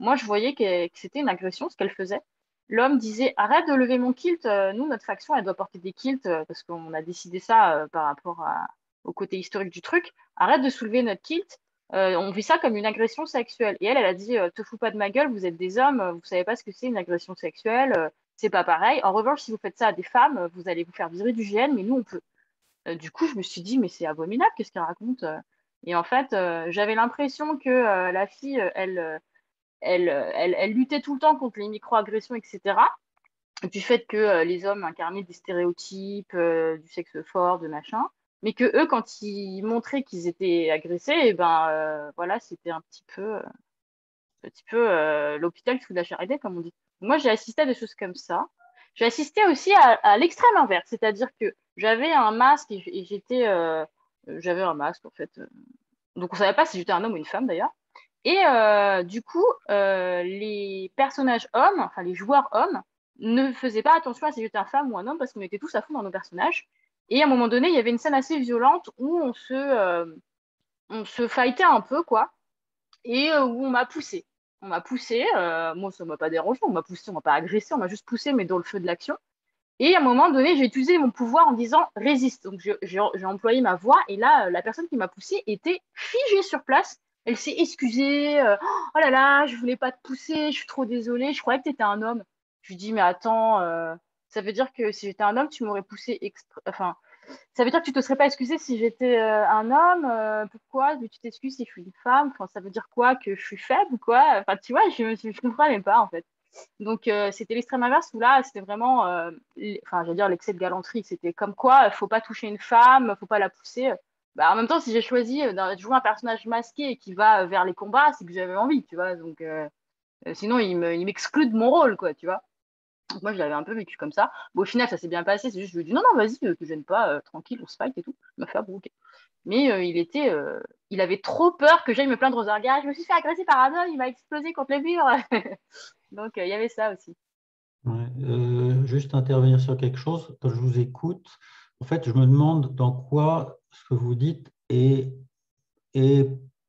Moi, je voyais que c'était une agression, ce qu'elle faisait. L'homme disait, arrête de lever mon kilt, nous, notre faction, elle doit porter des kilts parce qu'on a décidé ça par rapport au côté historique du truc. Arrête de soulever notre kilt. On vit ça comme une agression sexuelle. Et elle a dit, te fous pas de ma gueule, vous êtes des hommes, vous savez pas ce que c'est une agression sexuelle, c'est pas pareil. En revanche, si vous faites ça à des femmes, vous allez vous faire virer du GN, mais nous, on peut. Du coup, je me suis dit, mais c'est abominable, qu'est-ce qu'elle raconte? Et en fait, j'avais l'impression que la fille, elle luttait tout le temps contre les micro-agressions, etc. Du fait que les hommes incarnaient des stéréotypes, du sexe fort, de machin. Mais que eux, quand ils montraient qu'ils étaient agressés, et ben voilà, c'était un petit peu l'hôpital sous la charité, comme on dit. Moi, j'ai assisté à des choses comme ça. J'ai assisté aussi à l'extrême inverse, c'est-à-dire que j'avais un masque et j'avais un masque en fait. Donc on savait pas si j'étais un homme ou une femme d'ailleurs. Et du coup, les personnages hommes, enfin les joueurs hommes, ne faisaient pas attention à si j'étais un femme ou un homme parce qu'on était tous à fond dans nos personnages. Et à un moment donné, il y avait une scène assez violente où on se fightait un peu, quoi, et où on m'a poussé. On m'a poussé, moi ça m'a pas dérangé, on m'a poussé, on m'a pas agressé, on m'a juste poussé, mais dans le feu de l'action. Et à un moment donné, j'ai utilisé mon pouvoir en disant résiste. Donc j'ai employé ma voix, et là, la personne qui m'a poussé était figée sur place. Elle s'est excusée, oh là là, je voulais pas te pousser, je suis trop désolée, je croyais que tu étais un homme. Je lui dis, mais attends, ça veut dire que si j'étais un homme, tu m'aurais poussé enfin, ça veut dire que tu te serais pas excusé si j'étais un homme. Pourquoi tu t'excuses si je suis une femme? Enfin, ça veut dire quoi? Que je suis faible ou quoi? Enfin, tu vois, je comprenais pas en fait. Donc, c'était l'extrême inverse où là, c'était vraiment, enfin, j'allais dire l'excès de galanterie. C'était comme quoi, faut pas toucher une femme, faut pas la pousser. Bah, en même temps, si j'ai choisi de jouer un personnage masqué et qui va vers les combats, c'est que j'avais envie, tu vois. Donc, sinon, il m'exclut de mon rôle, quoi, tu vois. Donc moi, je l'avais un peu vécu comme ça. Bon, au final, ça s'est bien passé. C'est juste, je lui ai dit, non, non, vas-y, te gêne pas, tranquille, on se fight et tout. Il m'a fait abrouquer. Mais il avait trop peur que j'aille me plaindre aux organes. Je me suis fait agresser par un homme, il m'a explosé contre le mur. Donc, il y avait ça aussi. Ouais, juste intervenir sur quelque chose, quand je vous écoute, en fait, je me demande dans quoi ce que vous dites est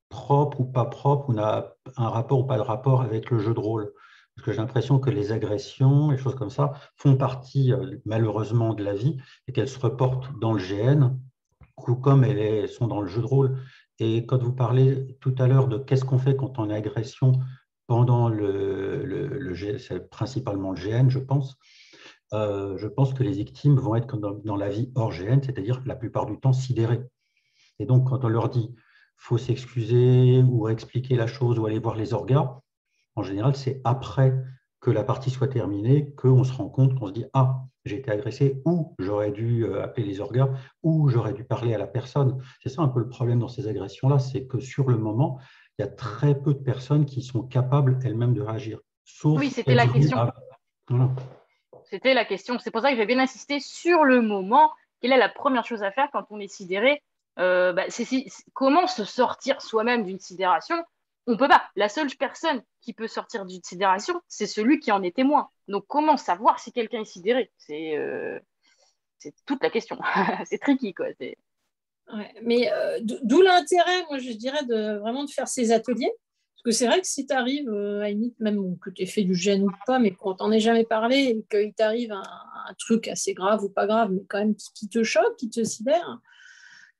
propre ou pas propre, ou n'a un rapport ou pas de rapport avec le jeu de rôle. Parce que j'ai l'impression que les agressions, les choses comme ça, font partie malheureusement de la vie et qu'elles se reportent dans le GN, ou comme elles sont dans le jeu de rôle. Et quand vous parlez tout à l'heure de qu'est-ce qu'on fait quand on a agression pendant le GN, c'est principalement le GN, je pense que les victimes vont être comme dans la vie hors GN, c'est-à-dire la plupart du temps sidérées. Et donc, quand on leur dit faut s'excuser ou expliquer la chose ou aller voir les orgas, en général, c'est après que la partie soit terminée qu'on se rend compte, qu'on se dit ah, j'ai été agressé, ou j'aurais dû appeler les orgas, ou j'aurais dû parler à la personne. C'est ça un peu le problème dans ces agressions-là, c'est que sur le moment, il y a très peu de personnes qui sont capables elles-mêmes de réagir, sauf Oui, c'était elles la ont question. Voilà. C'était la question. C'est pour ça que j'ai bien insisté sur le moment. Quelle est la première chose à faire quand on est sidéré? Comment se sortir soi-même d'une sidération? On peut pas. La seule personne qui peut sortir d'une sidération, c'est celui qui en est témoin. Donc, comment savoir si quelqu'un est sidéré? C'est toute la question. C'est tricky, quoi. Ouais, mais d'où l'intérêt, moi, je dirais, vraiment de faire ces ateliers. Parce que c'est vrai que si tu arrives, à la limite, même que tu aies fait du gène ou pas, mais qu'on t'en ait jamais parlé et qu'il t'arrive un truc assez grave ou pas grave, mais quand même qui te choque, qui te sidère,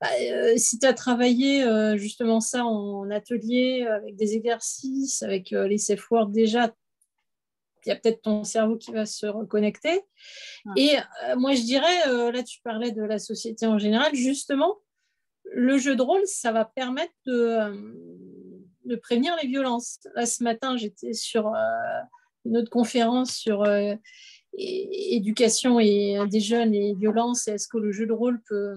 bah, si tu as travaillé justement ça en atelier, avec des exercices, avec les safe words déjà, il y a peut-être ton cerveau qui va se reconnecter. Ouais. Et moi, je dirais, là, tu parlais de la société en général, justement, le jeu de rôle, ça va permettre de prévenir les violences. Là, ce matin, j'étais sur une autre conférence sur éducation des jeunes et violences. Et est-ce que le jeu de rôle peut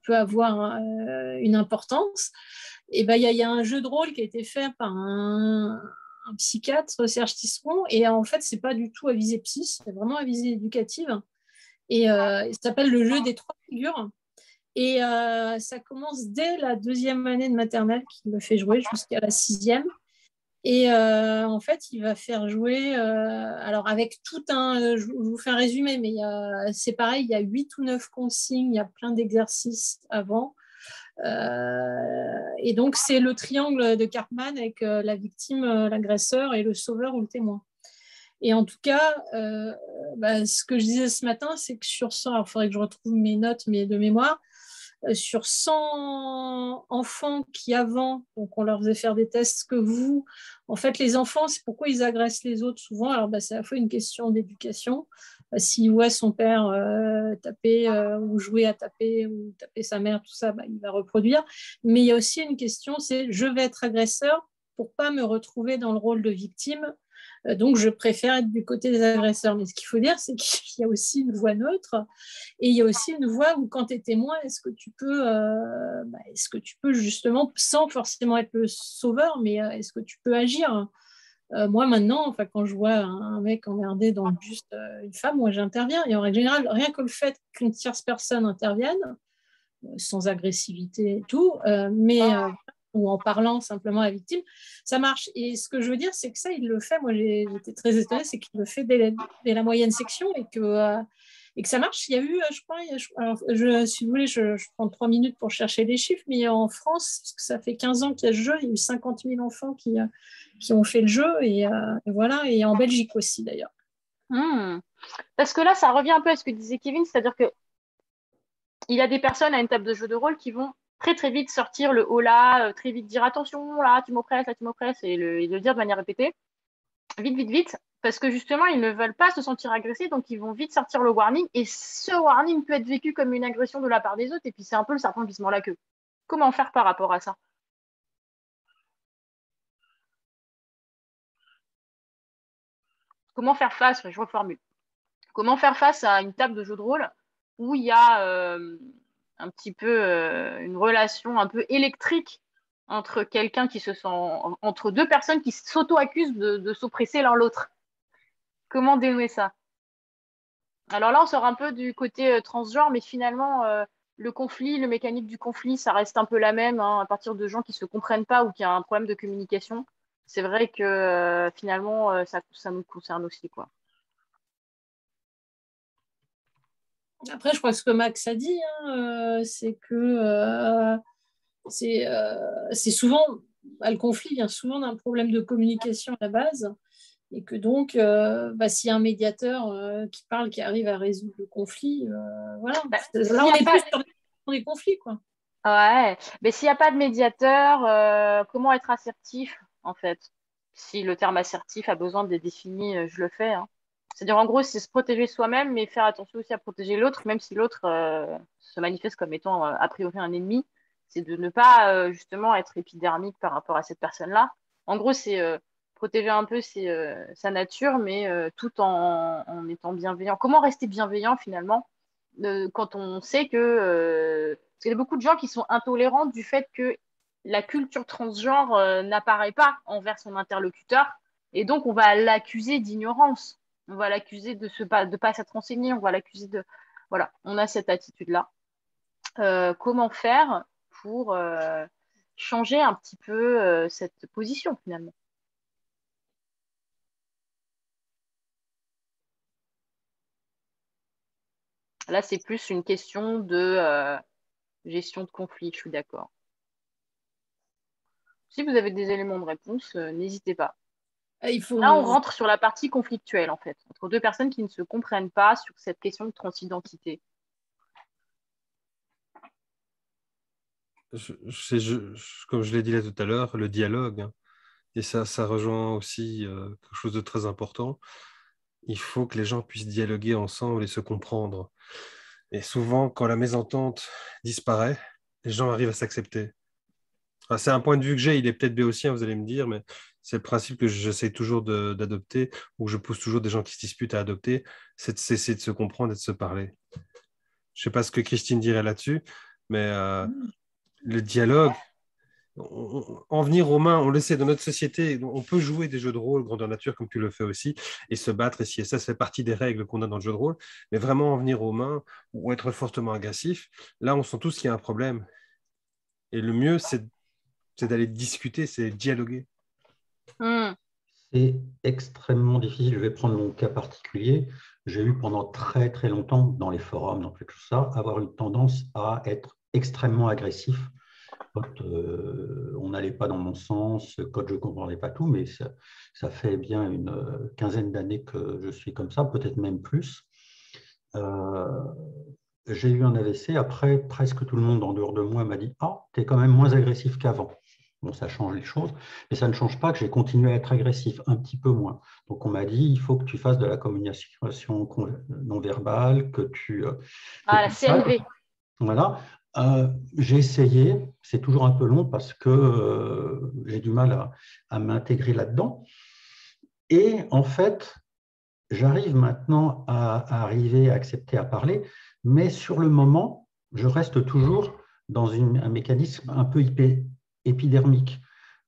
avoir une importance? Et ben, il y a un jeu de rôle qui a été fait par un psychiatre, Serge Tisseron, et en fait, c'est pas du tout à visée psy, c'est vraiment à visée éducative. Et il s'appelle le jeu des 3 figures. Et ça commence dès la 2e année de maternelle qu'il me fait jouer jusqu'à la 6e. Et en fait, il va faire jouer, alors avec tout je vous fais un résumé, mais c'est pareil, il y a 8 ou 9 consignes, il y a plein d'exercices avant. Et donc, c'est le triangle de Karpman avec la victime, l'agresseur et le sauveur ou le témoin. Et en tout cas, ce que je disais ce matin, c'est que sur 100, alors il faudrait que je retrouve mes notes de mémoire, sur 100 enfants qui avant, donc on leur faisait faire des tests que vous, en fait les enfants, c'est pourquoi ils agressent les autres souvent. Alors c'est à la fois une question d'éducation. S'il voit son père taper ou jouer à taper ou taper sa mère, tout ça, il va reproduire. Mais il y a aussi une question, c'est je vais être agresseur pour pas me retrouver dans le rôle de victime. Donc, je préfère être du côté des agresseurs. Mais ce qu'il faut dire, c'est qu'il y a aussi une voix neutre et il y a aussi une voix où, quand tu es témoin, est-ce que tu peux justement, sans forcément être le sauveur, mais est-ce que tu peux agir? Moi, maintenant, quand je vois un mec emmerdé dans le bus une femme, moi, j'interviens. Et en règle générale, rien que le fait qu'une tierce personne intervienne, sans agressivité et tout, ou en parlant simplement à la victime, ça marche. Et ce que je veux dire, c'est que ça, il le fait. Moi, j'étais très étonnée, c'est qu'il le fait dès la moyenne section et que ça marche. Il y a eu, je crois, si vous voulez, je prends 3 minutes pour chercher les chiffres, mais en France, parce que ça fait 15 ans qu'il y a ce jeu, il y a eu 50 000 enfants qui ont fait le jeu, et voilà, et en Belgique aussi d'ailleurs. Parce que là, ça revient un peu à ce que disait Kevin, c'est-à-dire que il y a des personnes à une table de jeu de rôle qui vont très très vite sortir le oh là, très vite dire attention, là tu m'oppresses, là tu m'oppresses, et le dire de manière répétée, vite, vite, vite, parce que justement ils ne veulent pas se sentir agressés, donc ils vont vite sortir le warning, et ce warning peut être vécu comme une agression de la part des autres, et puis c'est un peu le serpent qui se mord la queue. Comment faire par rapport à ça? Comment faire face, je reformule, comment faire face à une table de jeu de rôle où il y a un petit peu une relation un peu électrique entre quelqu'un qui se sent, entre deux personnes qui s'auto-accusent de s'oppresser l'un l'autre. Comment dénouer ça? Alors là, on sort un peu du côté transgenre, mais finalement, le conflit, le mécanique du conflit, ça reste un peu la même, hein, à partir de gens qui ne se comprennent pas ou qui ont un problème de communication. C'est vrai que finalement, ça nous concerne aussi, quoi. Après, je crois que ce que Max a dit, c'est que c'est souvent, le conflit vient souvent d'un problème de communication à la base, et que donc, s'il y a un médiateur qui parle, qui arrive à résoudre le conflit, voilà. Bah, Là, on est plus sur des conflits, quoi. Ouais, mais s'il n'y a pas de médiateur, comment être assertif, en fait? Si le terme assertif a besoin d'être défini, je le fais, hein. C'est-à-dire, en gros, c'est se protéger soi-même, mais faire attention aussi à protéger l'autre, même si l'autre se manifeste comme étant a priori un ennemi. C'est de ne pas, justement, être épidermique par rapport à cette personne-là. En gros, c'est protéger un peu sa nature, mais tout en étant bienveillant. Comment rester bienveillant, finalement, quand on sait que parce qu'il y a beaucoup de gens qui sont intolérants du fait que la culture transgenre n'apparaît pas envers son interlocuteur, et donc on va l'accuser d'ignorance, on va l'accuser de pas s'être renseigné, on va l'accuser de voilà, on a cette attitude-là. Comment faire pour changer un petit peu cette position finalement? Là, c'est plus une question de gestion de conflit, je suis d'accord. Si vous avez des éléments de réponse, n'hésitez pas. Il faut... Là, on rentre sur la partie conflictuelle, en fait, entre deux personnes qui ne se comprennent pas sur cette question de transidentité. Comme je l'ai dit là tout à l'heure, le dialogue, hein, et ça rejoint aussi quelque chose de très important. Il faut que les gens puissent dialoguer ensemble et se comprendre. Et souvent, quand la mésentente disparaît, les gens arrivent à s'accepter. Enfin, c'est un point de vue que j'ai, il est peut-être béotien, vous allez me dire, mais c'est le principe que j'essaie toujours d'adopter, ou que je pousse toujours des gens qui se disputent à adopter, c'est de cesser de se comprendre et de se parler. Je ne sais pas ce que Christine dirait là-dessus, mais le dialogue, en venir aux mains, on le sait, dans notre société, on peut jouer des jeux de rôle grandeur nature comme tu le fais aussi, et se battre, et si et ça fait partie des règles qu'on a dans le jeu de rôle, mais vraiment en venir aux mains ou être fortement agressif, là on sent tous qu'il y a un problème. Et le mieux, c'est d'aller discuter, c'est dialoguer. Mm. C'est extrêmement difficile. Je vais prendre mon cas particulier. J'ai eu pendant très très longtemps dans les forums, dans tout ça, avoir une tendance à être extrêmement agressif quand on n'allait pas dans mon sens, quand je ne comprenais pas tout, mais ça fait bien une quinzaine d'années que je suis comme ça, peut-être même plus. J'ai eu un AVC. Après, presque tout le monde en dehors de moi m'a dit « Ah, tu es quand même moins agressif qu'avant ». Bon, ça change les choses, mais ça ne change pas que j'ai continué à être agressif, un petit peu moins. Donc, on m'a dit, il faut que tu fasses de la communication non verbale, que tu Ah, la CNV. Voilà. J'ai essayé, c'est toujours un peu long parce que j'ai du mal à m'intégrer là-dedans. Et en fait, j'arrive maintenant à arriver à accepter à parler, mais sur le moment, je reste toujours dans un mécanisme un peu épidermique.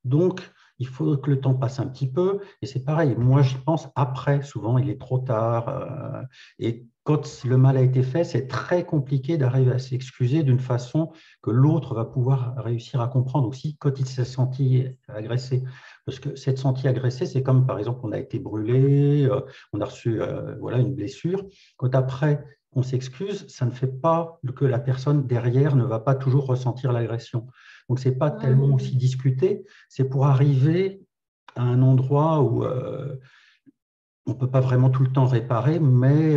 Donc, il faut que le temps passe un petit peu. Et c'est pareil, moi, j'y pense après, souvent, il est trop tard. Et quand le mal a été fait, c'est très compliqué d'arriver à s'excuser d'une façon que l'autre va pouvoir réussir à comprendre aussi quand il s'est senti agressé. Parce que s'être senti agressé, c'est comme, par exemple, on a été brûlé, on a reçu voilà, une blessure. Quand après, on s'excuse, ça ne fait pas que la personne derrière ne va pas toujours ressentir l'agression. Donc, ce n'est pas tellement aussi discuter, c'est pour arriver à un endroit où on ne peut pas vraiment tout le temps réparer, mais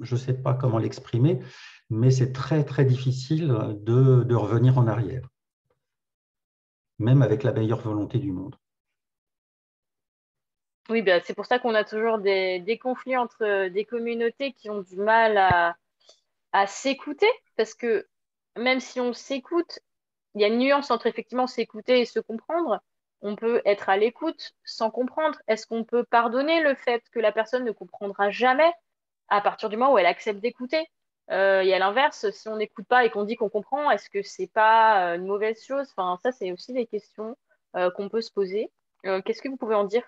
je ne sais pas comment l'exprimer, mais c'est très, très difficile de revenir en arrière, même avec la meilleure volonté du monde. Oui, bah, c'est pour ça qu'on a toujours des conflits entre des communautés qui ont du mal à s'écouter, parce que même si on s'écoute, il y a une nuance entre effectivement s'écouter et se comprendre. On peut être à l'écoute sans comprendre. Est-ce qu'on peut pardonner le fait que la personne ne comprendra jamais à partir du moment où elle accepte d'écouter? Et à l'inverse, si on n'écoute pas et qu'on dit qu'on comprend, est-ce que c'est pas une mauvaise chose? Enfin, ça, c'est aussi des questions qu'on peut se poser. Qu'est-ce que vous pouvez en dire?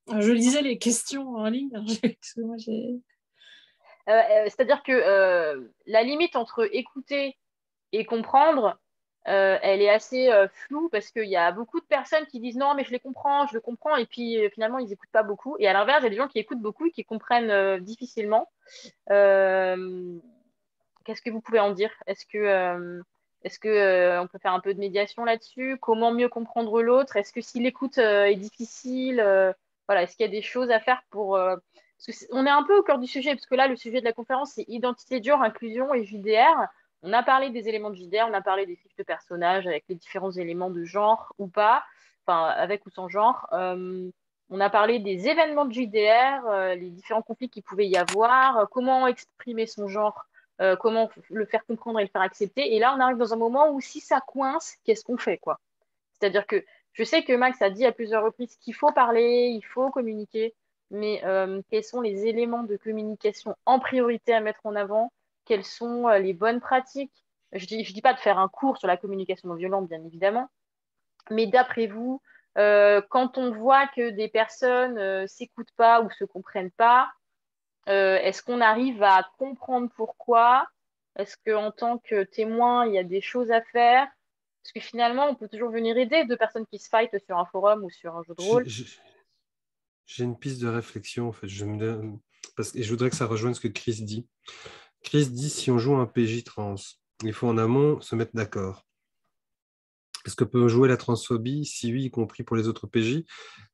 Je lisais les questions en ligne. C'est-à-dire que la limite entre écouter et comprendre, elle est assez floue parce qu'il y a beaucoup de personnes qui disent non, mais je le comprends, et puis finalement, ils n'écoutent pas beaucoup. Et à l'inverse, il y a des gens qui écoutent beaucoup et qui comprennent difficilement. Euh, qu'est-ce que vous pouvez en dire? Est-ce que on peut faire un peu de médiation là-dessus? Comment mieux comprendre l'autre? Est-ce que si l'écoute est difficile, voilà, est-ce qu'il y a des choses à faire pour parce que on est un peu au cœur du sujet, parce que là, le sujet de la conférence, c'est identité de genre, inclusion et JDR. On a parlé des éléments de JDR, on a parlé des fiches de personnages avec les différents éléments de genre ou pas, enfin, avec ou sans genre. On a parlé des événements de JDR, les différents conflits qu'il pouvait y avoir, comment exprimer son genre, comment le faire comprendre et le faire accepter. Et là, on arrive dans un moment où si ça coince, qu'est-ce qu'on fait, quoi? C'est-à-dire que je sais que Max a dit à plusieurs reprises qu'il faut parler, il faut communiquer, mais quels sont les éléments de communication en priorité à mettre en avant? Quelles sont les bonnes pratiques? Je dis pas de faire un cours sur la communication non violente, bien évidemment, mais d'après vous, quand on voit que des personnes s'écoutent pas ou se comprennent pas, est-ce qu'on arrive à comprendre pourquoi? Est-ce qu'en tant que témoin, il y a des choses à faire? Parce que finalement, on peut toujours venir aider deux personnes qui se fightent sur un forum ou sur un jeu de rôle. J'ai une piste de réflexion, en fait. Et je voudrais que ça rejoigne ce que Chris dit. Chris dit, si on joue un PJ trans, il faut en amont se mettre d'accord. Est-ce que peut jouer la transphobie? Si oui, y compris pour les autres PJ.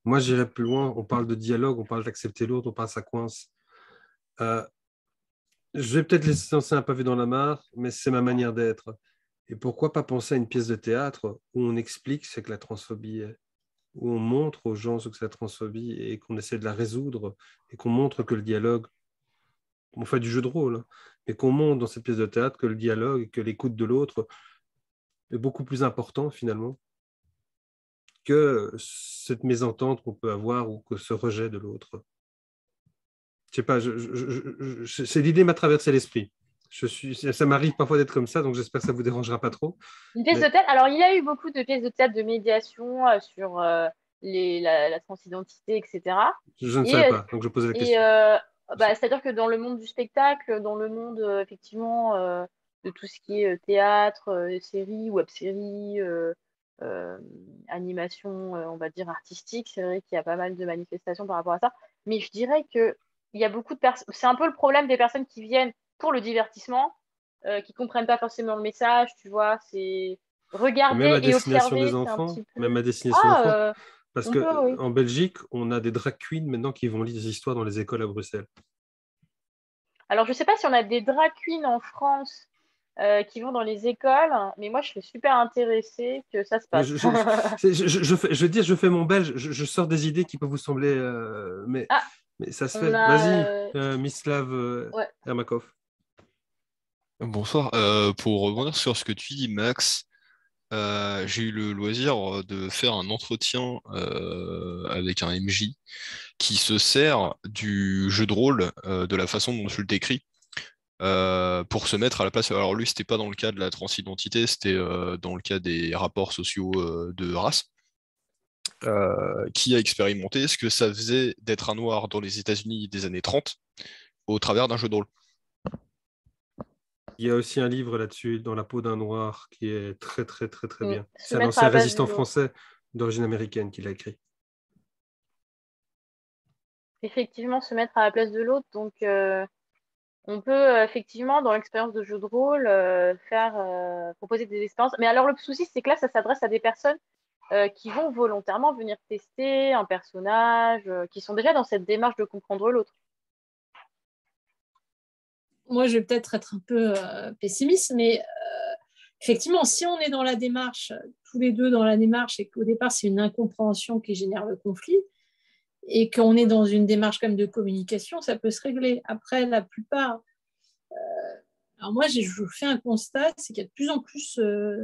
Moi, j'irais plus loin. On parle de dialogue, on parle d'accepter l'autre, on parle ça coince. Je vais peut-être laisser lancer un pavé dans la mare, mais c'est ma manière d'être. Et pourquoi pas penser à une pièce de théâtre où on explique ce que la transphobie est, où on montre aux gens ce que c'est la transphobie et qu'on essaie de la résoudre et qu'on montre que le dialogue, on fait du jeu de rôle, hein, mais qu'on montre dans cette pièce de théâtre que le dialogue et que l'écoute de l'autre est beaucoup plus important finalement que cette mésentente qu'on peut avoir ou que ce rejet de l'autre. Je sais pas, c'est l'idée m'a traversé l'esprit. Ça m'arrive parfois d'être comme ça, donc j'espère que ça vous dérangera pas trop. Une pièce de théâtre. Alors, il y a eu beaucoup de pièces de théâtre de médiation sur la transidentité, etc. Je ne Et, savais pas, donc je posais la et question. c'est-à-dire que dans le monde du spectacle, dans le monde effectivement de tout ce qui est théâtre, séries, web-séries, euh, animation, on va dire artistique, c'est vrai qu'il y a pas mal de manifestations par rapport à ça. Mais je dirais que il y a beaucoup de personnes. C'est un peu le problème des personnes qui viennent pour le divertissement, qui comprennent pas forcément le message, tu vois. C'est Même regarder à et destination des observer, c'est un enfants, petit même à peu. destination des Ah, enfants, parce on peut, oui. qu'en Belgique, on a des drag queens maintenant qui vont lire des histoires dans les écoles à Bruxelles. Alors, je sais pas si on a des drag queens en France qui vont dans les écoles, mais moi, je serais super intéressée que ça se Mais passe. je fais mon belge, je sors des idées qui peuvent vous sembler, Ah, mais ça se on fait. a. Vas-y, Mislav Ouais. Ermakov. Bonsoir. Pour rebondir sur ce que tu dis, Max, j'ai eu le loisir de faire un entretien avec un MJ qui se sert du jeu de rôle de la façon dont tu le décris pour se mettre à la place. Alors lui, c'était pas dans le cas de la transidentité, c'était dans le cas des rapports sociaux de race. Qui a expérimenté ce que ça faisait d'être un noir dans les États-Unis des années 30 au travers d'un jeu de rôle. Il y a aussi un livre là-dessus, Dans la peau d'un noir, qui est très, très, très, très bien. Se C'est un mettre à ancien la place de résistant l'autre. français d'origine américaine qui l'a écrit. Effectivement, se mettre à la place de l'autre. Donc, on peut effectivement, dans l'expérience de jeu de rôle, proposer des expériences. Mais alors, le souci, c'est que là, ça s'adresse à des personnes qui vont volontairement venir tester un personnage, qui sont déjà dans cette démarche de comprendre l'autre. Moi, je vais peut-être être un peu pessimiste, mais effectivement, si on est dans la démarche, tous les deux dans la démarche, et qu'au départ, c'est une incompréhension qui génère le conflit, et qu'on est dans une démarche quand même de communication, ça peut se régler. Après, la plupart... alors moi, je fais un constat, c'est qu'il y a de plus en plus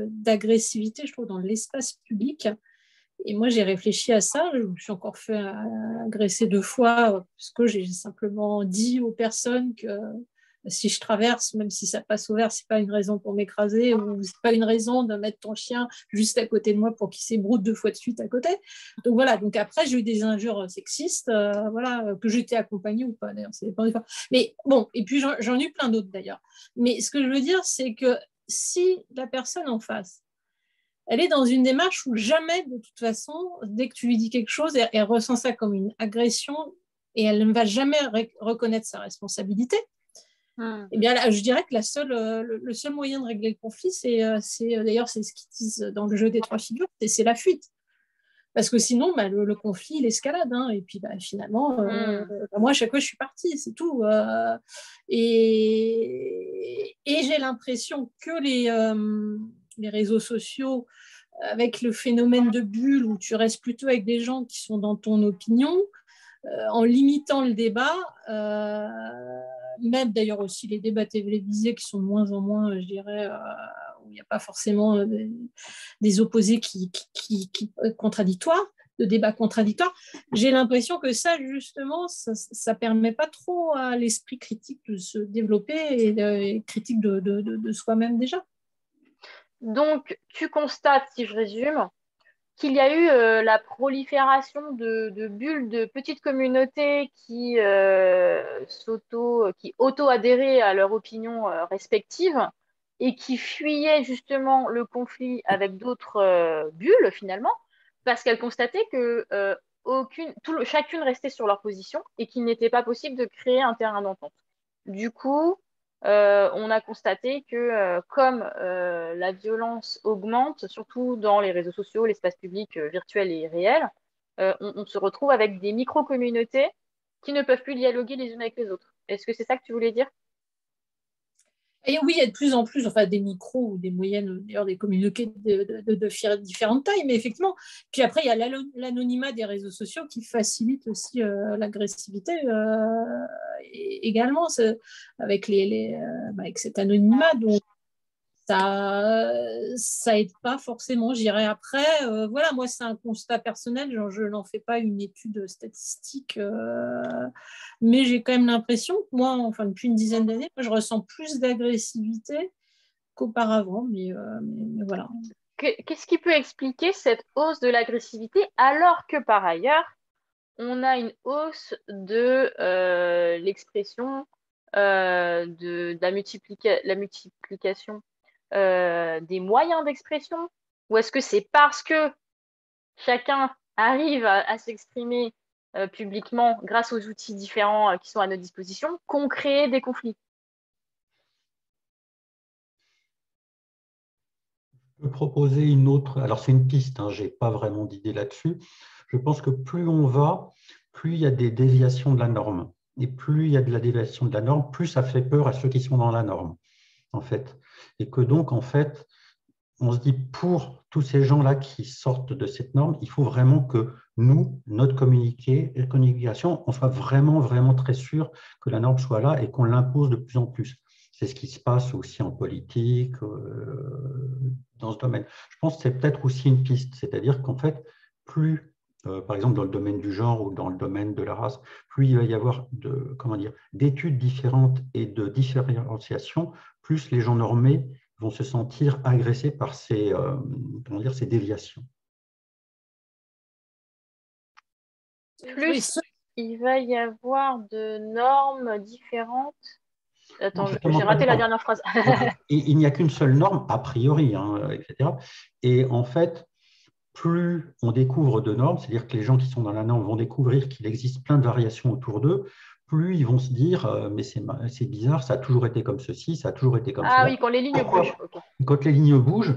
d'agressivité, je trouve, dans l'espace public. Et moi, j'ai réfléchi à ça. Je me suis encore fait agresser 2 fois parce que j'ai simplement dit aux personnes que si je traverse, même si ça passe au vert, c'est pas une raison pour m'écraser ou c'est pas une raison de mettre ton chien juste à côté de moi pour qu'il s'ébroute 2 fois de suite à côté. Donc voilà. Donc après, j'ai eu des injures sexistes, voilà, que j'étais accompagnée ou pas. D'ailleurs, ça dépend des fois. Mais bon, et puis j'en ai eu plein d'autres d'ailleurs. Mais ce que je veux dire, c'est que si la personne en face elle est dans une démarche où jamais, de toute façon, dès que tu lui dis quelque chose, elle ressent ça comme une agression et elle ne va jamais reconnaître sa responsabilité. Eh bien, là, je dirais que le seul moyen de régler le conflit, d'ailleurs, c'est ce qu'ils disent dans le jeu des trois figures, c'est la fuite. Parce que sinon, le conflit, il escalade. Hein, et puis, finalement, moi, à chaque fois, je suis partie, c'est tout. Et j'ai l'impression que les réseaux sociaux, avec le phénomène de bulle, où tu restes plutôt avec des gens qui sont dans ton opinion, en limitant le débat, même d'ailleurs aussi les débats télévisés qui sont de moins en moins, je dirais, où il n'y a pas forcément des opposés contradictoires, de débats contradictoires. J'ai l'impression que ça, justement, ça ne permet pas trop à l'esprit critique de se développer et critique de soi-même déjà. Donc, tu constates, si je résume, qu'il y a eu la prolifération de bulles de petites communautés qui auto-adhéraient à leur opinion respective et qui fuyaient justement le conflit avec d'autres bulles finalement, parce qu'elles constataient que chacune restait sur leur position et qu'il n'était pas possible de créer un terrain d'entente. Du coup, on a constaté que comme la violence augmente, surtout dans les réseaux sociaux, l'espace public virtuel et réel, on se retrouve avec des micro-communautés qui ne peuvent plus dialoguer les unes avec les autres. Est-ce que c'est ça que tu voulais dire? Et oui, il y a de plus en plus, enfin des micros ou des moyennes, d'ailleurs des communautés de différentes tailles, mais effectivement. Puis après, il y a l'anonymat des réseaux sociaux qui facilite aussi l'agressivité également, avec avec cet anonymat. Donc, ça aide pas forcément, j'irai après. Voilà, moi, c'est un constat personnel, genre, je n'en fais pas une étude statistique, mais j'ai quand même l'impression que moi, enfin, depuis une dizaine d'années, je ressens plus d'agressivité qu'auparavant, mais voilà. Qu'est-ce qui peut expliquer cette hausse de l'agressivité alors que par ailleurs, on a une hausse de l'expression, de la multiplication des moyens d'expression? Ou est-ce que c'est parce que chacun arrive à s'exprimer publiquement grâce aux outils différents qui sont à notre disposition qu'on crée des conflits? Je peux proposer une autre. Alors, c'est une piste, hein, je n'ai pas vraiment d'idée là-dessus. Je pense que plus on va, plus il y a des déviations de la norme. Et plus il y a de la déviation de la norme, plus ça fait peur à ceux qui sont dans la norme, en fait. Et que donc, en fait, on se dit, pour tous ces gens-là qui sortent de cette norme, il faut vraiment que nous, notre communication, on soit vraiment, vraiment très sûr que la norme soit là et qu'on l'impose de plus en plus. C'est ce qui se passe aussi en politique, dans ce domaine. Je pense que c'est peut-être aussi une piste, c'est-à-dire qu'en fait, plus, par exemple dans le domaine du genre ou dans le domaine de la race, plus il va y avoir d'études différentes et de différenciation, plus les gens normés vont se sentir agressés par ces déviations. Plus il va y avoir de normes différentes. Attends, j'ai raté la dernière phrase. Il n'y a qu'une seule norme, a priori, hein, etc. Et en fait, plus on découvre de normes, c'est-à-dire que les gens qui sont dans la norme vont découvrir qu'il existe plein de variations autour d'eux, plus ils vont se dire mais c'est bizarre, ça a toujours été comme ceci, ça a toujours été comme ça. Ah oui, quand les lignes bougent. Okay. Quand les lignes bougent,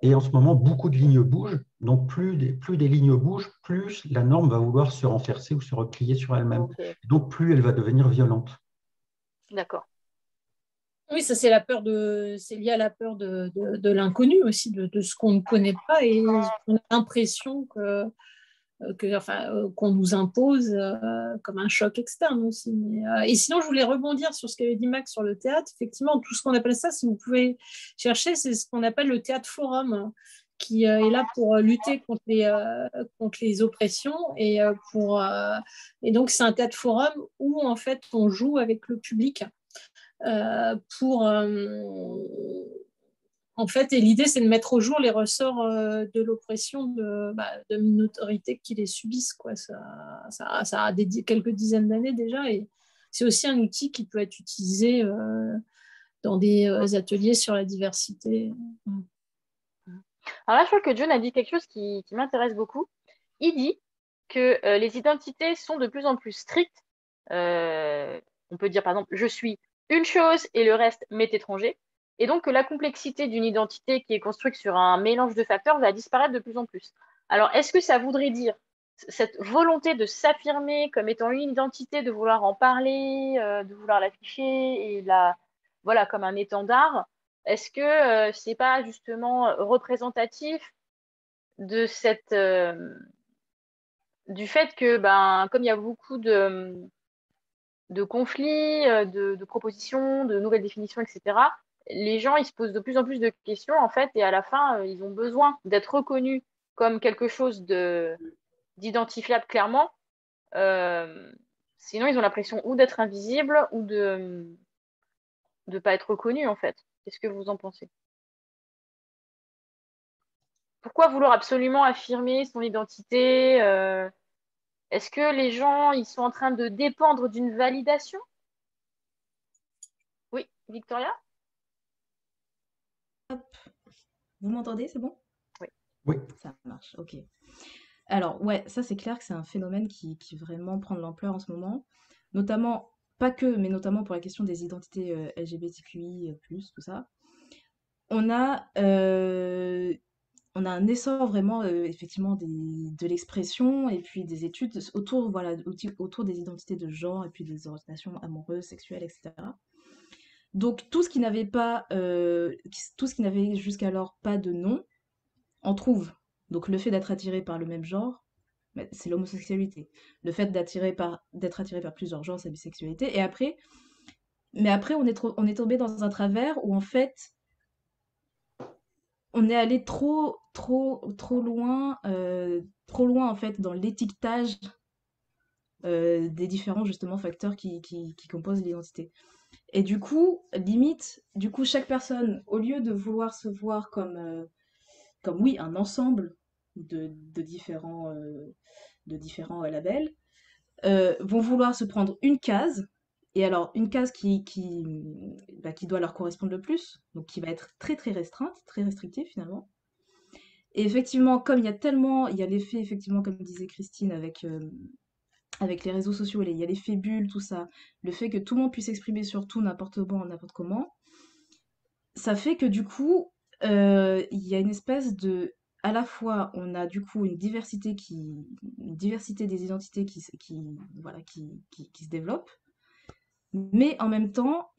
et en ce moment, beaucoup de lignes bougent, donc plus des lignes bougent, plus la norme va vouloir se renverser ou se replier sur elle-même. Okay. Donc plus elle va devenir violente. D'accord. Oui, ça c'est lié à la peur de l'inconnu aussi, de ce qu'on ne connaît pas, et on a l'impression qu'on nous impose comme un choc externe aussi. Et sinon, je voulais rebondir sur ce qu'avait dit Max sur le théâtre. Effectivement, tout ce qu'on appelle ça, si vous pouvez chercher, c'est ce qu'on appelle le théâtre forum, qui est là pour lutter contre les oppressions. Et donc, c'est un théâtre forum où, en fait, on joue avec le public. En fait, et l'idée, c'est de mettre au jour les ressorts de l'oppression de minorités qui les subissent, quoi. Ça a quelques dizaines d'années déjà, et c'est aussi un outil qui peut être utilisé dans des ateliers sur la diversité. Alors là, je crois que John a dit quelque chose qui m'intéresse beaucoup. Il dit que les identités sont de plus en plus strictes. On peut dire, par exemple, je suis une chose et le reste m'est étranger. Et donc que la complexité d'une identité qui est construite sur un mélange de facteurs va disparaître de plus en plus. Alors, est-ce que ça voudrait dire cette volonté de s'affirmer comme étant une identité, de vouloir en parler, de vouloir l'afficher et voilà, comme un étendard? Est-ce que c'est pas justement représentatif de du fait que, comme il y a beaucoup de conflits, de propositions, de nouvelles définitions, etc., les gens, ils se posent de plus en plus de questions, en fait, et à la fin, ils ont besoin d'être reconnus comme quelque chose d'identifiable clairement. Sinon, ils ont l'impression ou d'être invisibles ou de ne pas être reconnus, en fait. Qu'est-ce que vous en pensez? Pourquoi vouloir absolument affirmer son identité? Est-ce que les gens, ils sont en train de dépendre d'une validation? Oui, Victoria? Vous m'entendez, c'est bon? Oui. Oui. Ça marche, ok. Alors, ouais, ça c'est clair que c'est un phénomène qui vraiment prend de l'ampleur en ce moment, notamment, pas que, mais notamment pour la question des identités LGBTQI+, tout ça. On a, euh, on a un essor vraiment, effectivement, de l'expression et puis des études autour, voilà, autour des identités de genre et puis des orientations amoureuses, sexuelles, etc. Donc tout ce qui n'avait jusqu'alors pas de nom, on trouve. Donc le fait d'être attiré par le même genre, c'est l'homosexualité. Le fait d'être attiré par plusieurs genres, c'est la bisexualité. Mais après, on est tombé dans un travers où en fait, on est allé trop loin en fait dans l'étiquetage des différents justement facteurs qui composent l'identité. Et du coup, limite, chaque personne, au lieu de vouloir se voir comme oui, un ensemble de différents labels, vont vouloir se prendre une case, et alors une case qui doit leur correspondre le plus, donc qui va être très très restreinte, très restrictive finalement. Et effectivement, comme il y a l'effet, effectivement, comme disait Christine, avec les réseaux sociaux, il y a l'effet bulle, tout ça, le fait que tout le monde puisse s'exprimer sur tout, n'importe comment, n'importe comment, ça fait que du coup, il y a une espèce de... À la fois, on a du coup une diversité des identités voilà, qui se développe, mais en même temps,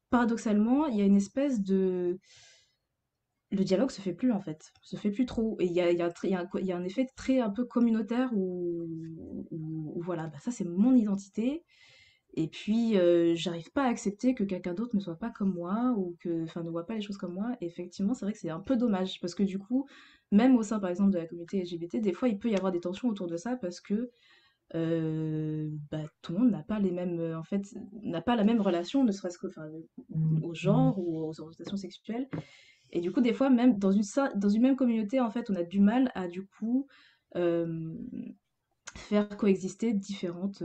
paradoxalement, il y a une espèce de... Le dialogue se fait plus en fait, se fait plus trop. Et il y a un effet très un peu communautaire où voilà, ça c'est mon identité. Et puis, j'arrive pas à accepter que quelqu'un d'autre ne soit pas comme moi ou enfin, ne voit pas les choses comme moi. Et effectivement, c'est vrai que c'est un peu dommage parce que du coup, même au sein, par exemple, de la communauté LGBT, des fois, il peut y avoir des tensions autour de ça parce que tout le monde n'a pas les mêmes, en fait, n'a pas la même relation, ne serait-ce que, enfin, au genre ou aux orientations sexuelles. Et du coup, des fois, même dans une même communauté, en fait, on a du mal à, du coup, euh, faire coexister différentes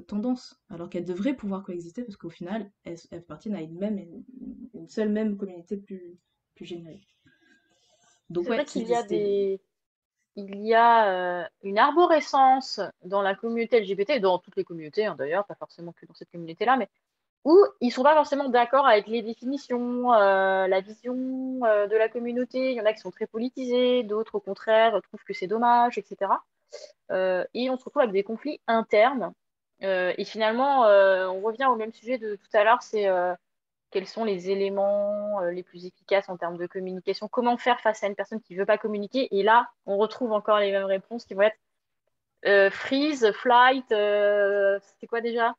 tendances, alors qu'elles devraient pouvoir coexister parce qu'au final, elles appartiennent à une seule même communauté plus générique. Donc C'est ouais, vrai il y a une arborescence dans la communauté LGBT, dans toutes les communautés hein, d'ailleurs, pas forcément que dans cette communauté-là, mais où ils sont pas forcément d'accord avec les définitions, la vision de la communauté. Il y en a qui sont très politisés, d'autres au contraire trouvent que c'est dommage, etc. Et on se retrouve avec des conflits internes. Et finalement, on revient au même sujet de tout à l'heure, c'est quels sont les éléments les plus efficaces en termes de communication, comment faire face à une personne qui ne veut pas communiquer. Et là, on retrouve encore les mêmes réponses qui vont être freeze, flight, c'était quoi déjà?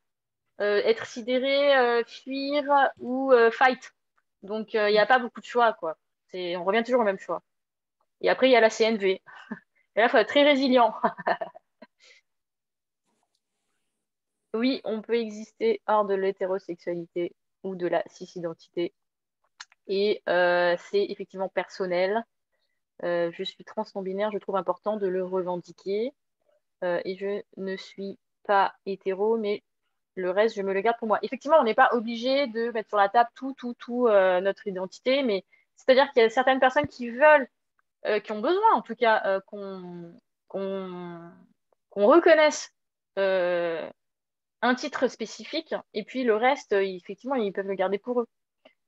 Être sidéré, fuir ou fight. Donc, il n'y a pas beaucoup de choix, quoi. On revient toujours au même choix. Et après, il y a la CNV. Et là, il faut être très résilient. Oui, on peut exister hors de l'hétérosexualité ou de la cis-identité. Et c'est effectivement personnel. Je suis trans non-binaire, je trouve important de le revendiquer. Et je ne suis pas hétéro, mais le reste, je me le garde pour moi. Effectivement, on n'est pas obligé de mettre sur la table tout notre identité, mais c'est-à-dire qu'il y a certaines personnes qui veulent, qui ont besoin en tout cas, qu'on qu'on reconnaisse euh, un titre spécifique, et puis le reste, effectivement, ils peuvent le garder pour eux.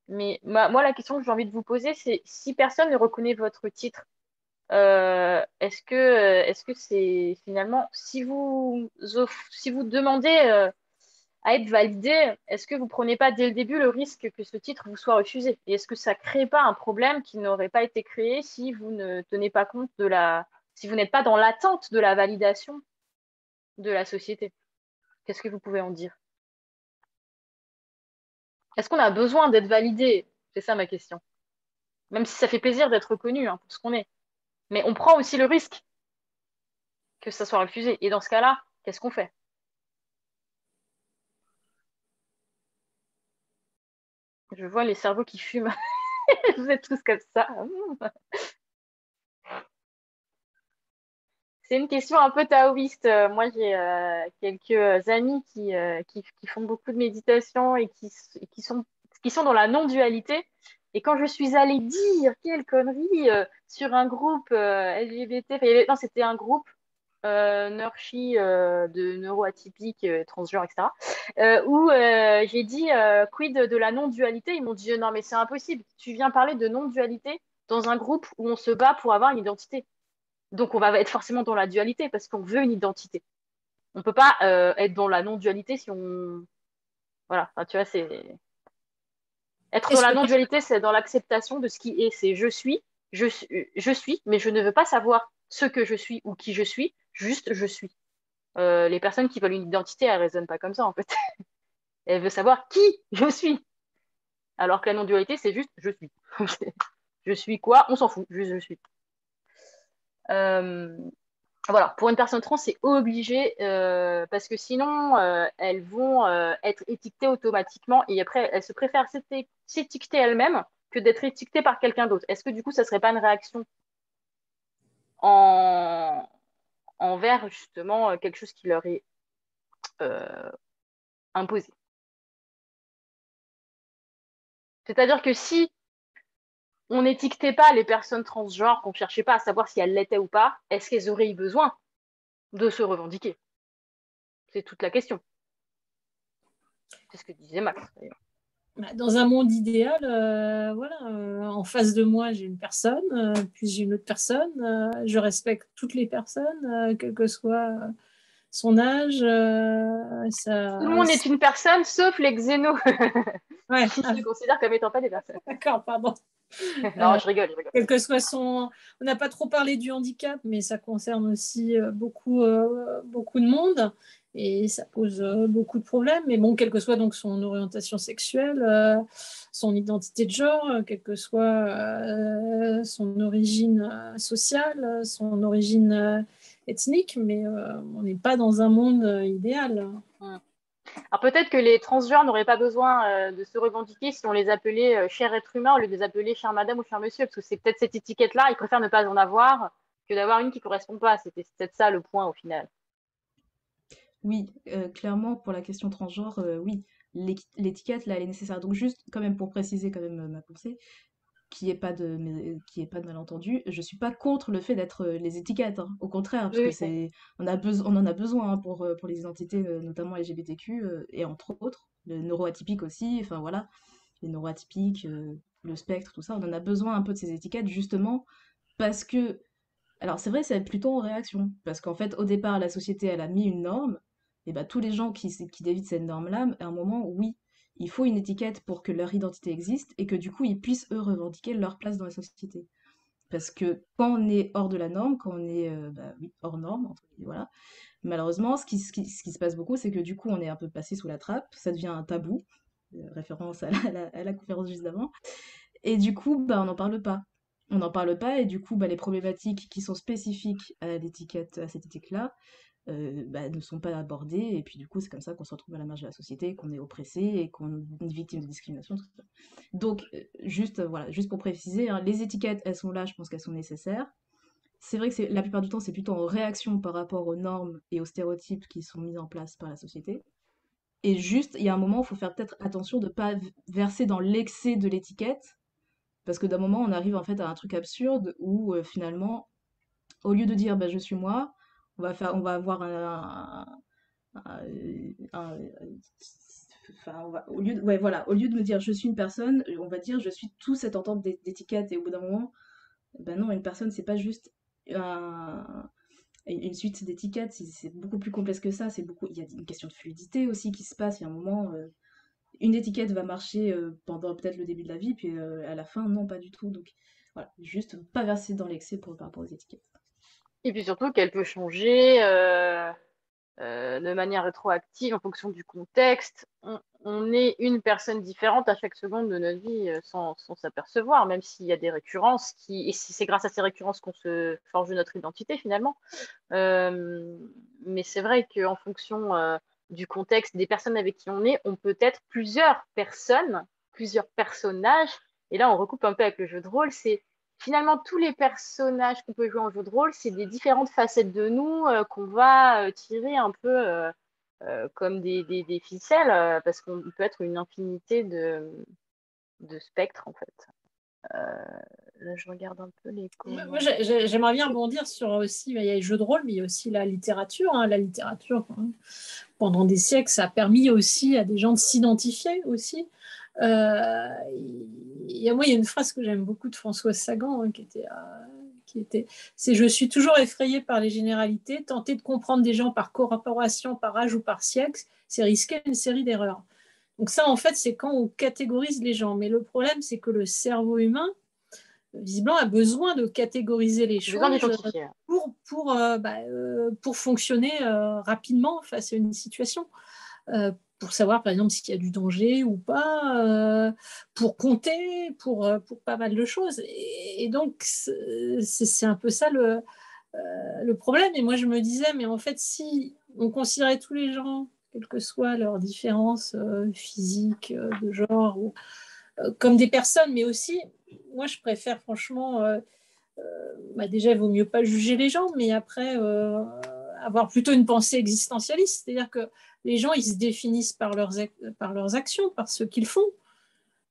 Mais moi, la question que j'ai envie de vous poser, c'est si personne ne reconnaît votre titre, est-ce que c'est finalement, si vous demandez à être validé, est-ce que vous prenez pas dès le début le risque que ce titre vous soit refusé? Et est-ce que ça crée pas un problème qui n'aurait pas été créé si vous ne tenez pas compte si vous n'êtes pas dans l'attente de la validation de la société? Qu'est-ce que vous pouvez en dire? Est-ce qu'on a besoin d'être validé? C'est ça ma question. Même si ça fait plaisir d'être reconnu hein, pour ce qu'on est. Mais on prend aussi le risque que ça soit refusé. Et dans ce cas-là, qu'est-ce qu'on fait? Je vois les cerveaux qui fument. Vous êtes tous comme ça. C'est une question un peu taoïste. Moi, j'ai quelques amis qui font beaucoup de méditation et qui sont dans la non-dualité. Et quand je suis allée dire quelle connerie sur un groupe LGBT, enfin, non, c'était un groupe Nurshi de neuroatypiques, transgenres, etc. Où j'ai dit quid de la non-dualité. Ils m'ont dit non, mais c'est impossible. Tu viens parler de non-dualité dans un groupe où on se bat pour avoir une identité. Donc, on va être forcément dans la dualité parce qu'on veut une identité. On peut pas être dans la non-dualité si on. Voilà, enfin, tu vois, c'est. Être dans Est-ce la que non-dualité, c'est dans l'acceptation de ce qui est. C'est je suis, mais je ne veux pas savoir ce que je suis ou qui je suis, juste je suis. Les personnes qui veulent une identité, elles raisonnent pas comme ça, en fait. Elles veulent savoir qui je suis. Alors que la non-dualité, c'est juste je suis. Je suis quoi? On s'en fout, juste je suis. Euh, Voilà, pour une personne trans, c'est obligé parce que sinon, elles vont être étiquetées automatiquement et après, elles se préfèrent s'étiqueter elles-mêmes que d'être étiquetées par quelqu'un d'autre. Est-ce que du coup, ça serait pas une réaction en... envers justement quelque chose qui leur est euh, imposé? C'est-à-dire que si on n'étiquetait pas les personnes transgenres, qu'on ne cherchait pas à savoir si elles l'étaient ou pas, est-ce qu'elles auraient eu besoin de se revendiquer? C'est toute la question. C'est ce que disait Max, d'ailleurs. dans un monde idéal, voilà, en face de moi, j'ai une personne, puis j'ai une autre personne. Je respecte toutes les personnes, quel que soit son âge. Tout le monde est une personne, sauf les xénos, Ouais, qui se considèrent comme étant pas des personnes. d'accord, pardon. Non, je rigole, je rigole. Quel que soit son. On n'a pas trop parlé du handicap, mais ça concerne aussi beaucoup de monde et ça pose beaucoup de problèmes. Mais bon, quelle que soit donc son orientation sexuelle, son identité de genre, quelle que soit son origine sociale, son origine ethnique, mais on n'est pas dans un monde idéal. Hmm. Alors peut-être que les transgenres n'auraient pas besoin de se revendiquer si on les appelait cher être humain au lieu de les appeler cher madame ou cher monsieur, parce que c'est peut-être cette étiquette-là, ils préfèrent ne pas en avoir que d'avoir une qui ne correspond pas. C'était peut-être ça le point au final. Oui, clairement, pour la question transgenre, oui, l'étiquette, là, elle est nécessaire. Donc juste, quand même, pour préciser quand même ma pensée, qu'il y ait pas de malentendu, je suis pas contre le fait d'être les étiquettes, hein. Au contraire, parce Oui, que oui, c'est- on en a besoin hein, pour les identités, notamment LGBTQ, et entre autres, le neuroatypique aussi, enfin voilà, les neuroatypiques, le spectre, tout ça, on en a besoin un peu de ces étiquettes, justement, parce que alors c'est vrai, c'est plutôt en réaction, parce qu'en fait, au départ, la société, elle a mis une norme, et bah tous les gens qui dévient cette norme-là, à un moment, oui, il faut une étiquette pour que leur identité existe, et que du coup, ils puissent, eux, revendiquer leur place dans la société. Parce que quand on est hors de la norme, quand on est bah, oui, hors norme, voilà, malheureusement, ce qui se passe beaucoup, c'est que du coup, on est un peu passé sous la trappe, ça devient un tabou, référence à la conférence juste d'avant, et du coup, bah, on n'en parle pas. On n'en parle pas et du coup, bah, les problématiques qui sont spécifiques à l'étiquette, à cette étiquette-là, bah, ne sont pas abordées et puis du coup, c'est comme ça qu'on se retrouve à la marge de la société, qu'on est oppressé et qu'on est victime de discrimination, tout ça. Donc, juste, voilà, juste pour préciser, hein, les étiquettes, elles sont là, je pense qu'elles sont nécessaires. C'est vrai que la plupart du temps, c'est plutôt en réaction par rapport aux normes et aux stéréotypes qui sont mis en place par la société. Et juste, il y a un moment où il faut faire peut-être attention de ne pas verser dans l'excès de l'étiquette parce que d'un moment, on arrive en fait à un truc absurde où finalement, au lieu de dire bah, je suis moi, on va avoir enfin, au lieu de, ouais, voilà, au lieu de me dire je suis une personne, on va dire je suis tout cet ensemble d'étiquettes et au bout d'un moment, ben non, une personne c'est pas juste une suite d'étiquettes, c'est beaucoup plus complexe que ça. Il y a une question de fluidité aussi qui se passe. Il y a un moment, une étiquette va marcher pendant peut-être le début de la vie, puis à la fin, non, pas du tout. Donc voilà, juste pas verser dans l'excès par rapport aux étiquettes. Et puis surtout qu'elle peut changer de manière rétroactive en fonction du contexte. On est une personne différente à chaque seconde de notre vie sans s'apercevoir, même s'il y a des récurrences et c'est grâce à ces récurrences qu'on se forge notre identité finalement. Mais c'est vrai qu'en fonction du contexte, des personnes avec qui on peut être plusieurs personnes, plusieurs personnages. Et là, on recoupe un peu avec le jeu de rôle. C'est finalement tous les personnages qu'on peut jouer en jeu de rôle, c'est des différentes facettes de nous qu'on va tirer un peu comme des ficelles, parce qu'on peut être une infinité de spectres en fait. Là, je regarde un peu les Moi, commentaires. j'aimerais bien rebondir sur aussi, il y a les jeux de rôle, mais il y a aussi la littérature. La littérature, pendant des siècles, ça a permis aussi à des gens de s'identifier aussi. Il y a une phrase que j'aime beaucoup de Françoise Sagan qui était c'est « Je suis toujours effrayée par les généralités. Tenter de comprendre des gens par corporation, par âge ou par siècle, c'est risquer une série d'erreurs. » Donc ça, en fait, c'est quand on catégorise les gens. Mais le problème, c'est que le cerveau humain, visiblement, a besoin de catégoriser les Besoin choses d'identifier. pour fonctionner rapidement face à une situation. Pour savoir, par exemple, s'il y a du danger ou pas, pour compter, pour pas mal de choses. Et donc, c'est un peu ça le problème. Et moi, je me disais, mais en fait, si on considérait tous les gens, quelles que soient leurs différences physiques, de genre, comme des personnes, mais aussi, moi, je préfère franchement, déjà, il vaut mieux pas juger les gens, mais après, avoir plutôt une pensée existentialiste, c'est-à-dire que les gens, ils se définissent par leurs actions, par ce qu'ils font.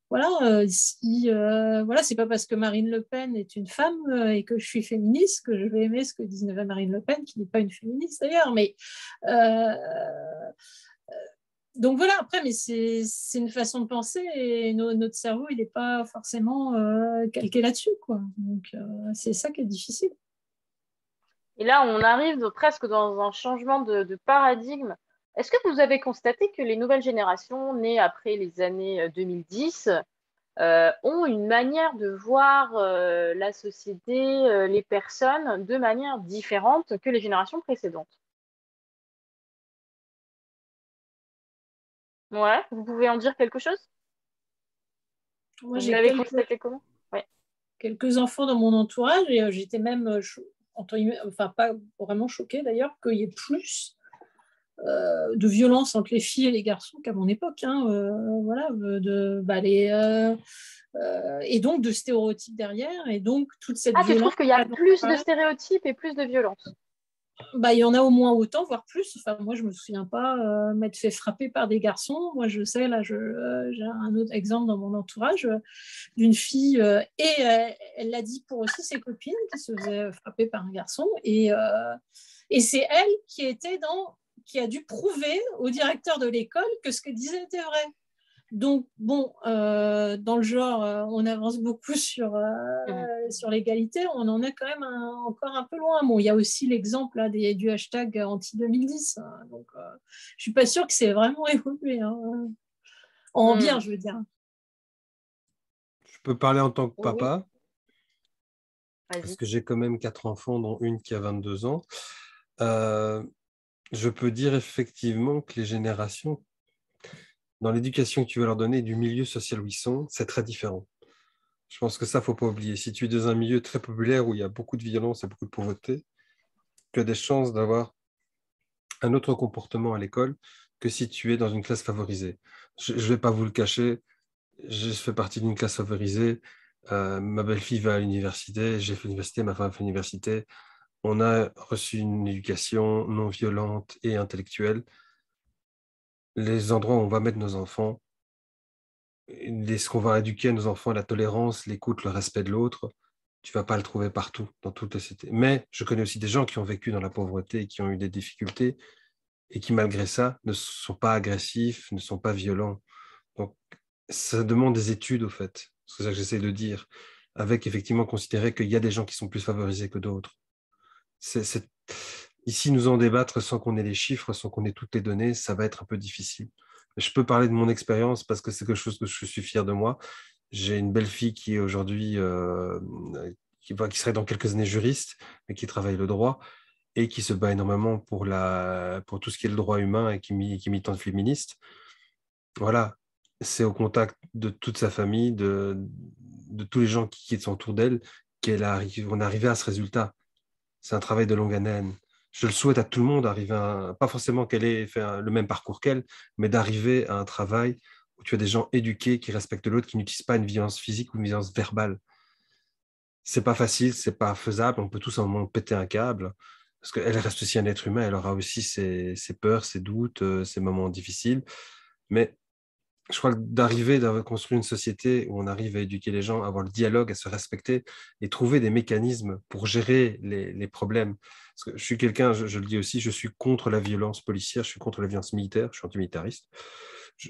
Voilà, voilà, c'est pas parce que Marine Le Pen est une femme et que je suis féministe que je vais aimer ce que disait Marine Le Pen, qui n'est pas une féministe d'ailleurs, mais donc voilà, après, mais c'est une façon de penser et notre cerveau, il n'est pas forcément calqué là-dessus, quoi. Donc c'est ça qui est difficile. Et là, on arrive presque dans un changement de paradigme. Est-ce que vous avez constaté que les nouvelles générations nées après les années 2010 ont une manière de voir la société, les personnes, de manière différente que les générations précédentes? Ouais, vous pouvez en dire quelque chose? Moi, Vous j'ai l'avez constaté comment? Ouais. quelques enfants dans mon entourage et j'étais même, enfin pas vraiment choquée d'ailleurs, qu'il y ait plus de violence entre les filles et les garçons qu'à mon époque. Voilà, et donc de stéréotypes derrière, et donc toute cette Ah, tu violence. trouves qu'il y a plus de stéréotypes et plus de violence? Il y en a au moins autant, voire plus. Enfin, moi, je me souviens pas m'être fait frapper par des garçons. Moi, je sais, là, j'ai un autre exemple dans mon entourage d'une fille, elle l'a dit pour aussi ses copines qui se faisaient frapper par un garçon. Et c'est elle qui a dû prouver au directeur de l'école que ce qu'elle disait était vrai. Donc, bon, dans le genre, on avance beaucoup sur l'égalité, on en est quand même encore un peu loin. Bon, il y a aussi l'exemple là, du hashtag anti-2010. Donc, je ne suis pas sûre que c'est vraiment évolué. En bien, je veux dire. Je peux parler en tant que Oui, papa, parce vas-y. que j'ai quand même 4 enfants, dont une qui a 22 ans. Euh, je peux dire effectivement que les générations, dans l'éducation que tu veux leur donner, du milieu social où ils sont, c'est très différent. Je pense que ça, il ne faut pas oublier. Si tu es dans un milieu très populaire où il y a beaucoup de violence et beaucoup de pauvreté, tu as des chances d'avoir un autre comportement à l'école que si tu es dans une classe favorisée. Je ne vais pas vous le cacher, je fais partie d'une classe favorisée. Ma belle-fille va à l'université, j'ai fait l'université, ma femme a fait l'université. On a reçu une éducation non violente et intellectuelle. Les endroits où on va mettre nos enfants, ce qu'on va éduquer à nos enfants, la tolérance, l'écoute, le respect de l'autre, tu ne vas pas le trouver partout, dans toute la société. Mais je connais aussi des gens qui ont vécu dans la pauvreté et qui ont eu des difficultés et qui, malgré ça, ne sont pas agressifs, ne sont pas violents. Donc, ça demande des études, au fait. C'est ça que j'essaie de dire, avec effectivement considérer qu'il y a des gens qui sont plus favorisés que d'autres. Ici, nous en débattre sans qu'on ait les chiffres, sans qu'on ait toutes les données, ça va être un peu difficile. Je peux parler de mon expérience parce que c'est quelque chose que je suis fier de moi. J'ai une belle-fille qui est aujourd'hui, qui serait dans quelques années juriste, mais qui travaille le droit et qui se bat énormément pour tout ce qui est le droit humain et qui est militante féministe. Voilà, c'est au contact de toute sa famille, de tous les gens qui sont autour d'elle, qu'on est arrivé à ce résultat. C'est un travail de longue haleine. Je le souhaite à tout le monde, pas forcément qu'elle ait fait le même parcours qu'elle, mais d'arriver à un travail où tu as des gens éduqués qui respectent l'autre, qui n'utilisent pas une violence physique ou une violence verbale. C'est pas facile, c'est pas faisable, on peut tous à un moment péter un câble, parce qu'elle reste aussi un être humain, elle aura aussi ses peurs, ses doutes, ses moments difficiles, mais je crois que d'arriver à construire une société où on arrive à éduquer les gens, à avoir le dialogue, à se respecter et trouver des mécanismes pour gérer les problèmes. Parce que je suis quelqu'un, je le dis aussi, je suis contre la violence policière, je suis contre la violence militaire, je suis antimilitariste.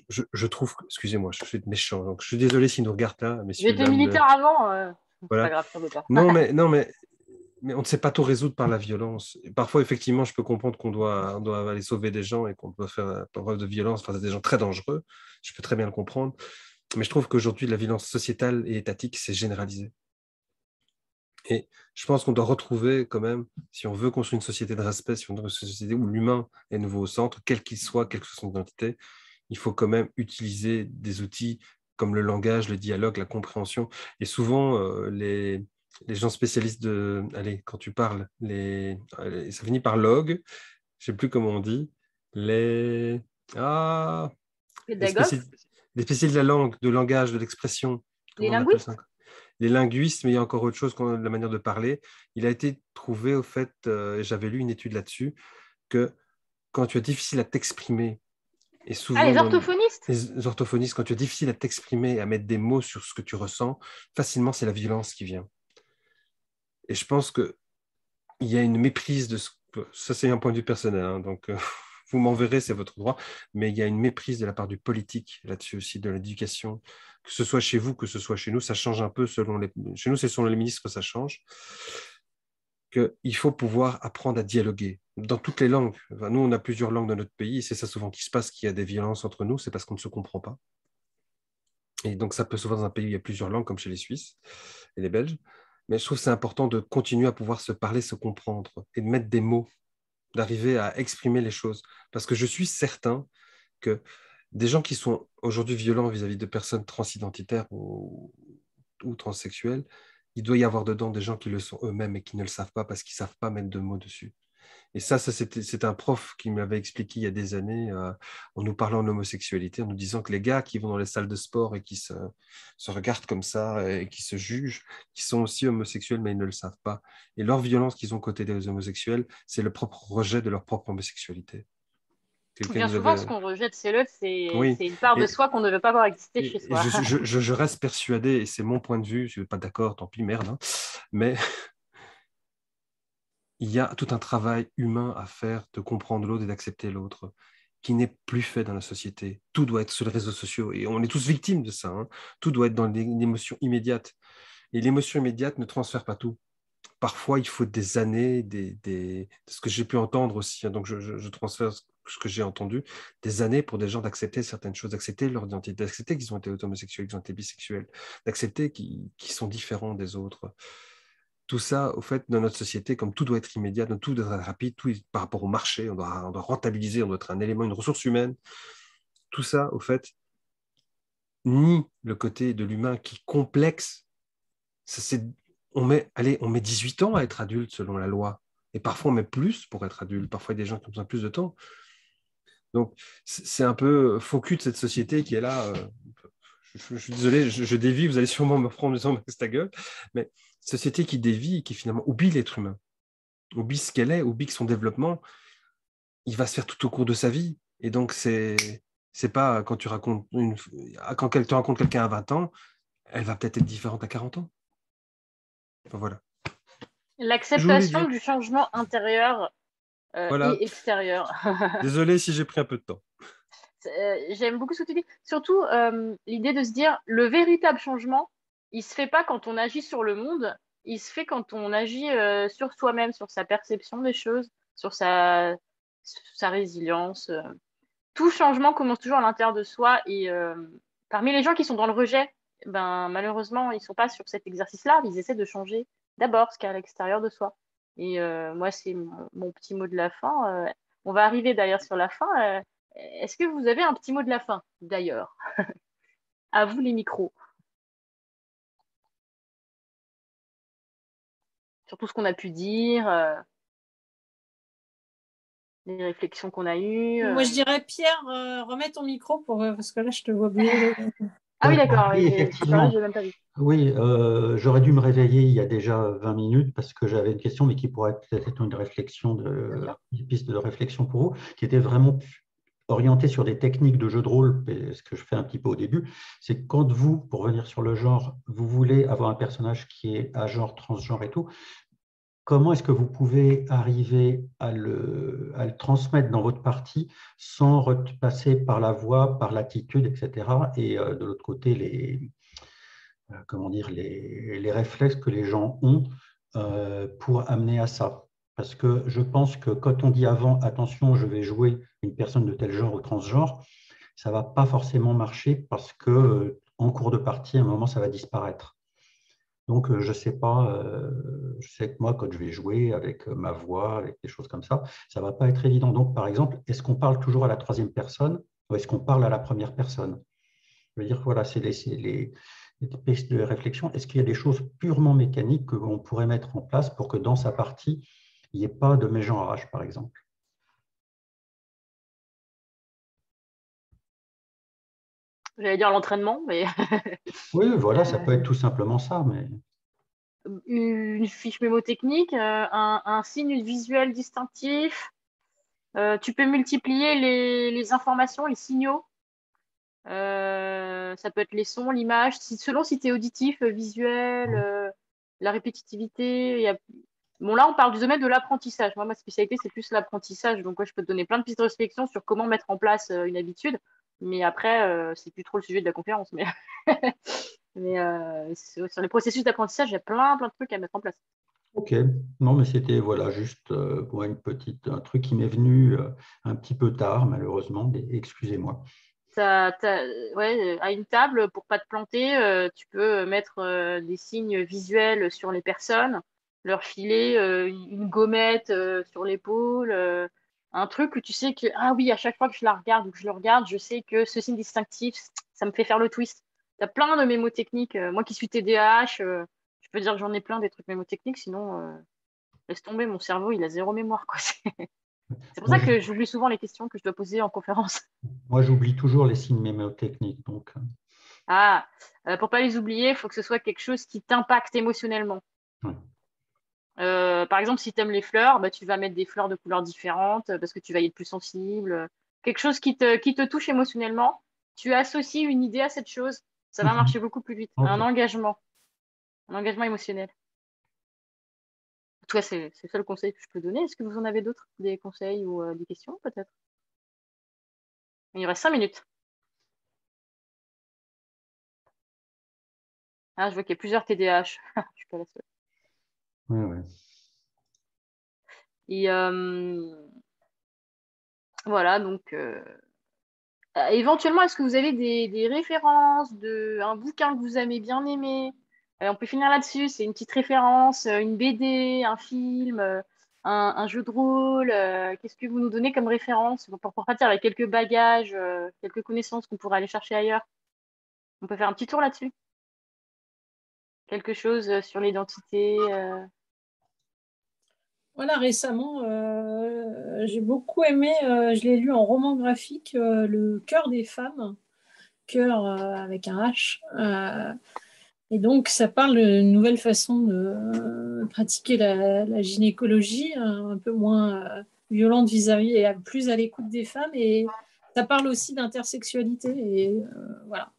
Je trouve, excusez-moi, je suis méchant, donc je suis désolé s'ils nous regardent là, messieurs, J'étais dames. militaire avant, c'est Voilà. pas grave, ça veut pas. Non, mais on ne sait pas tout résoudre par la violence. Et parfois, effectivement, je peux comprendre qu'on doit aller sauver des gens et qu'on doit faire preuve de violence face à des gens très dangereux. Je peux très bien le comprendre. Mais je trouve qu'aujourd'hui, la violence sociétale et étatique, c'est généralisé. Et je pense qu'on doit retrouver quand même, si on veut construire une société de respect, si on veut construire une société où l'humain est nouveau au centre, quel qu'il soit, quelle que soit son identité, il faut quand même utiliser des outils comme le langage, le dialogue, la compréhension. Et souvent, les gens spécialistes allez, quand tu parles, ça finit par log, je ne sais plus comment on dit, les Pédagogue, spécialistes de la langue, de langage, de l'expression, les comment on appelle ça? linguistes. Les linguistes, mais il y a encore autre chose que la manière de parler. Il a été trouvé, au fait, j'avais lu une étude là-dessus, que quand tu es difficile à t'exprimer, et souvent Les orthophonistes. les orthophonistes, quand tu es difficile à t'exprimer et à mettre des mots sur ce que tu ressens, facilement, c'est la violence qui vient. Et je pense qu'il y a une méprise de ça, c'est un point de vue personnel, hein, donc vous m'enverrez, c'est votre droit, mais il y a une méprise de la part du politique là-dessus aussi, de l'éducation, que ce soit chez vous, que ce soit chez nous, ça change un peu chez nous, c'est selon les ministres que ça change, qu'il faut pouvoir apprendre à dialoguer dans toutes les langues. Enfin, nous, on a plusieurs langues dans notre pays, et c'est ça souvent qui se passe, qu'il y a des violences entre nous, c'est parce qu'on ne se comprend pas. Et donc, ça peut souvent dans un pays où il y a plusieurs langues, comme chez les Suisses et les Belges, mais je trouve que c'est important de continuer à pouvoir se parler, se comprendre, et de mettre des mots, d'arriver à exprimer les choses. Parce que je suis certain que des gens qui sont aujourd'hui violents vis-à-vis de personnes transidentitaires ou transsexuelles, il doit y avoir dedans des gens qui le sont eux-mêmes et qui ne le savent pas parce qu'ils ne savent pas mettre de mots dessus. Et ça c'est un prof qui m'avait expliqué il y a des années, en nous parlant de l'homosexualité, en nous disant que les gars qui vont dans les salles de sport et qui se regardent comme ça et qui se jugent, qui sont aussi homosexuels, mais ils ne le savent pas. Et leur violence qu'ils ont côté des homosexuels, c'est le propre rejet de leur propre homosexualité. Bien souvent, ce qu'on rejette, c'est l'autre, Oui. c'est une part de soi qu'on ne veut pas voir exister chez soi. Je reste persuadé, et c'est mon point de vue, je ne suis pas d'accord, tant pis, merde, hein, mais il y a tout un travail humain à faire de comprendre l'autre et d'accepter l'autre, qui n'est plus fait dans la société. Tout doit être sur les réseaux sociaux, et on est tous victimes de ça. Hein. Tout doit être dans l'émotion immédiate. Et l'émotion immédiate ne transfère pas tout. Parfois, il faut des années, ce que j'ai pu entendre aussi, hein, donc je transfère ce que j'ai entendu, des années pour des gens d'accepter certaines choses, d'accepter leur identité, d'accepter qu'ils ont été homosexuels, qu'ils ont été bisexuels, d'accepter qu'ils sont différents des autres. Tout ça, au fait, dans notre société, comme tout doit être immédiat, tout doit être rapide, tout par rapport au marché, on doit rentabiliser, on doit être un élément, une ressource humaine. Tout ça, au fait, nie le côté de l'humain qui est complexe. On met 18 ans à être adulte selon la loi. Et parfois, on met plus pour être adulte. Parfois, il y a des gens qui ont besoin de plus de temps. Donc, c'est un peu faux cul de cette société qui est là. Je suis désolé, je dévie, vous allez sûrement me prendre en disant Max ta gueule, mais société qui dévie et qui finalement oublie l'être humain, oublie ce qu'elle est, oublie que son développement, il va se faire tout au cours de sa vie. Et donc, c'est pas quand tu racontes quand tu rencontres quelqu'un à 20 ans, elle va peut-être être différente à 40 ans. Enfin, voilà. L'acceptation du changement intérieur Voilà. et extérieur. Désolé si j'ai pris un peu de temps. J'aime beaucoup ce que tu dis. Surtout, l'idée de se dire, le véritable changement, il se fait pas quand on agit sur le monde, il se fait quand on agit sur soi-même, sur sa perception des choses, sur sa résilience. Tout changement commence toujours à l'intérieur de soi. Et parmi les gens qui sont dans le rejet, ben, malheureusement, ils sont pas sur cet exercice-là. Ils essaient de changer d'abord ce qu'il y a à l'extérieur de soi. Et moi, c'est mon petit mot de la fin. On va arriver d'ailleurs sur la fin. Est-ce que vous avez un petit mot de la fin, d'ailleurs? À vous les micros. Sur tout ce qu'on a pu dire, les réflexions qu'on a eues. Moi, je dirais, Pierre, remets ton micro parce que là, je te vois brûler. Ah oui, d'accord. Oui, Et super, je effectivement. l'ai même pas vu. Oui, j'aurais dû me réveiller il y a déjà 20 minutes parce que j'avais une question, mais qui pourrait peut-être être une réflexion, Bien sûr. une piste de réflexion pour vous, qui était vraiment orientée sur des techniques de jeu de rôle, et ce que je fais un petit peu au début. C'est que quand vous, pour revenir sur le genre, vous voulez avoir un personnage qui est à genre, transgenre et tout, comment est-ce que vous pouvez arriver à le transmettre dans votre partie sans repasser par la voix, par l'attitude, etc. Et de l'autre côté, comment dire, les réflexes que les gens ont pour amener à ça. Parce que je pense que quand on dit avant, attention, je vais jouer une personne de tel genre ou transgenre, ça ne va pas forcément marcher parce que en cours de partie, à un moment, ça va disparaître. Donc, je sais pas, je sais que moi, quand je vais jouer avec ma voix, avec des choses comme ça ne va pas être évident. Donc, par exemple, est-ce qu'on parle toujours à la troisième personne ou est-ce qu'on parle à la première personne? Je veux dire, voilà, c'est les pistes de réflexion. Est-ce qu'il y a des choses purement mécaniques que l'on pourrait mettre en place pour que dans sa partie, il n'y ait pas de mégenrage, par exemple? J'allais dire l'entraînement, mais Oui, voilà, ça peut être tout simplement ça, mais une fiche mémotechnique, un signe visuel distinctif. Tu peux multiplier les informations, les signaux. Ça peut être les sons, l'image, selon si tu es auditif, visuel, la répétitivité. Bon, là, on parle du domaine de l'apprentissage. Moi, ma spécialité, c'est plus l'apprentissage. Donc, je peux te donner plein de pistes de réflexion sur comment mettre en place une habitude. Mais après, c'est plus trop le sujet de la conférence. Mais, sur les processus d'apprentissage, il y a plein de trucs à mettre en place. ok. Non, mais c'était voilà, juste pour un truc qui m'est venu un petit peu tard, malheureusement, excusez-moi. Ouais, à une table, pour pas te planter, tu peux mettre des signes visuels sur les personnes, leur filer une gommette sur l'épaule, un truc où tu sais que, ah oui, à chaque fois que je la regarde ou que je le regarde, je sais que ce signe distinctif, ça me fait faire le twist. Tu as plein de mémotechniques. Moi qui suis TDAH, je peux dire que j'en ai plein des trucs mémotechniques, sinon, laisse tomber, mon cerveau, il a zéro mémoire, quoi. C'est pour Moi, ça que j'oublie souvent les questions que je dois poser en conférence. moi, j'oublie toujours les signes mémotechniques. Donc, Ah, pour pas les oublier, il faut que ce soit quelque chose qui t'impacte émotionnellement. ouais. Par exemple, si tu aimes les fleurs, bah, tu vas mettre des fleurs de couleurs différentes parce que tu vas y être plus sensible. Quelque chose qui te touche émotionnellement, tu associes une idée à cette chose, ça va marcher beaucoup plus vite. Ok. Un engagement émotionnel. Toi, c'est le seul conseil que je peux donner. Est-ce que vous en avez d'autres, des conseils ou des questions peut-être? Il reste 5 minutes. Ah, je vois qu'il y a plusieurs TDAH. Je suis pas la seule. Ouais, ouais. Et voilà, donc éventuellement, est-ce que vous avez des références un bouquin que vous avez bien aimé? On peut finir là-dessus, c'est une petite référence, une BD, un film, un jeu de rôle. Qu'est-ce que vous nous donnez comme référence pour partir avec quelques bagages, quelques connaissances qu'on pourrait aller chercher ailleurs? On peut faire un petit tour là-dessus. Quelque chose sur l'identité. Voilà, récemment, j'ai beaucoup aimé, je l'ai lu en roman graphique, Le cœur des femmes, cœur avec un H. Et donc, ça parle d'une nouvelle façon de pratiquer la gynécologie, un peu moins violente vis-à-vis et plus à l'écoute des femmes. Et ça parle aussi d'intersexualité. Et voilà.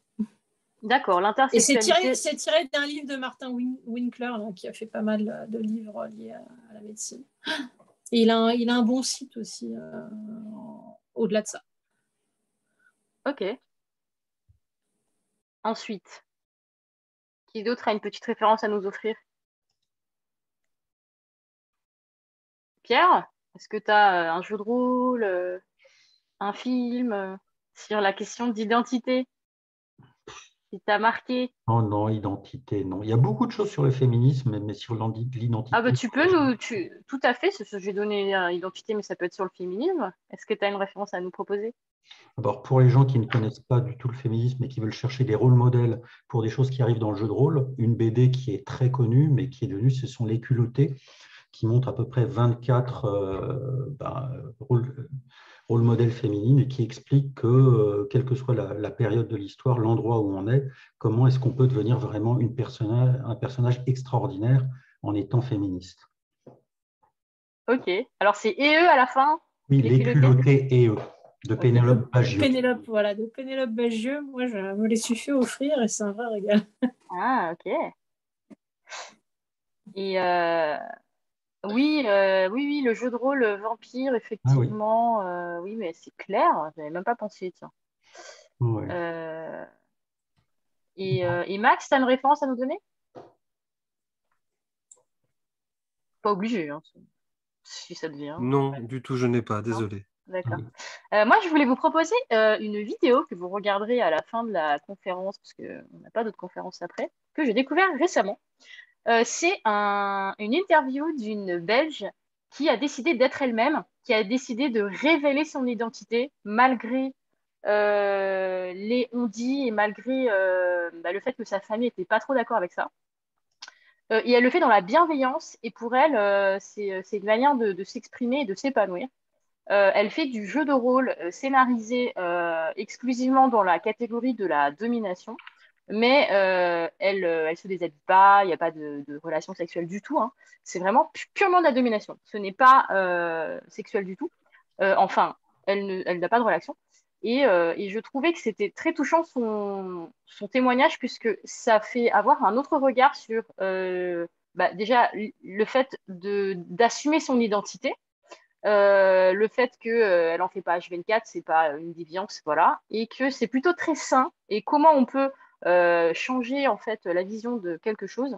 D'accord, Et c'est l'intersexualité. tiré d'un livre de Martin Winkler, là, qui a fait pas mal de livres liés à la médecine. Et il a un bon site aussi, au-delà de ça. Ok. Ensuite, qui d'autre a une petite référence à nous offrir? Pierre, est-ce que tu as un jeu de rôle, un film sur la question d'identité qui t'a marqué? Oh non, identité, non. Il y a beaucoup de choses sur le féminisme, mais sur Ah bah l'identité. tu peux tout à fait, j'ai donné identité, mais ça peut être sur le féminisme. Est-ce que tu as une référence à nous proposer? Alors, pour les gens qui ne connaissent pas du tout le féminisme et qui veulent chercher des rôles modèles pour des choses qui arrivent dans le jeu de rôle, une BD qui est très connue, mais qui est devenue, ce sont Les Culottés, qui montre à peu près 24 rôles modèles féminines et qui expliquent que, quelle que soit la période de l'histoire, l'endroit où on est, comment est-ce qu'on peut devenir vraiment un personnage extraordinaire en étant féministe. Ok. Alors c'est et eux à la fin, Oui, les Les culottés? Culottés et eux, de Ok. Pénélope Bagieux. De Pénélope Bagieux, moi, je me les suis fait offrir et c'est un vrai régal. Ah, ok. Et oui, oui, le jeu de rôle vampire, Ah oui, effectivement. Oui, mais c'est clair, j'avais même pas pensé, tiens. ouais. Euh, et Max, t'as une référence à nous donner? Pas obligé, hein, si ça devient. Non, du tout, je n'ai pas, Non? désolé. D'accord. Moi, je voulais vous proposer une vidéo que vous regarderez à la fin de la conférence, parce qu'on n'a pas d'autres conférences après, que j'ai découvert récemment. C'est une interview d'une Belge qui a décidé d'être elle-même, qui a décidé de révéler son identité malgré les on-dit et malgré le fait que sa famille n'était pas trop d'accord avec ça. Et elle le fait dans la bienveillance et pour elle, c'est une manière de s'exprimer et de s'épanouir. Elle fait du jeu de rôle scénarisé exclusivement dans la catégorie de la domination, mais elle se déshabille pas, il n'y a pas de relation sexuelle du tout, hein. C'est vraiment purement de la domination. Ce n'est pas sexuel du tout. Enfin, elle n'a pas de relation. Et je trouvais que c'était très touchant son témoignage, puisque ça fait avoir un autre regard sur déjà le fait d'assumer son identité, le fait qu'elle en fait pas H24, c'est pas une déviance, voilà, et que c'est plutôt très sain, et comment on peut changer en fait la vision de quelque chose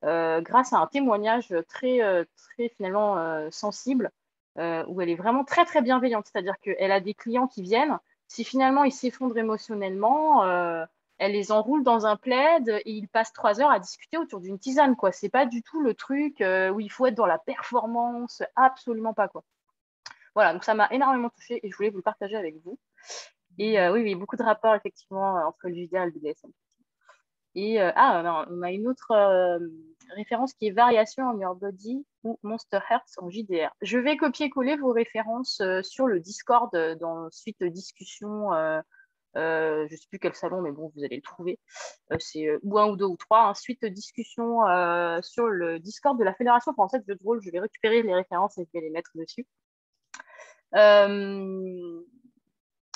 grâce à un témoignage très finalement sensible, où elle est vraiment très très bienveillante, c'est-à-dire qu'elle a des clients qui viennent, si finalement ils s'effondrent émotionnellement, elle les enroule dans un plaid et ils passent 3 heures à discuter autour d'une tisane, quoi. C'est pas du tout le truc où il faut être dans la performance, absolument pas, quoi. Voilà, donc ça m'a énormément touchée et je voulais vous le partager avec vous. Et oui, beaucoup de rapports effectivement entre le JDR et le BDSM. Et non, on a une autre référence qui est Variation on Your Body ou Monster Hearts en JDR. Je vais copier-coller vos références sur le Discord dans suite discussion. Je ne sais plus quel salon, mais bon, vous allez le trouver. C'est ou un ou deux ou trois. Suite discussion sur le Discord de la Fédération française de jeux de rôle. Je vais récupérer les références et je vais les mettre dessus.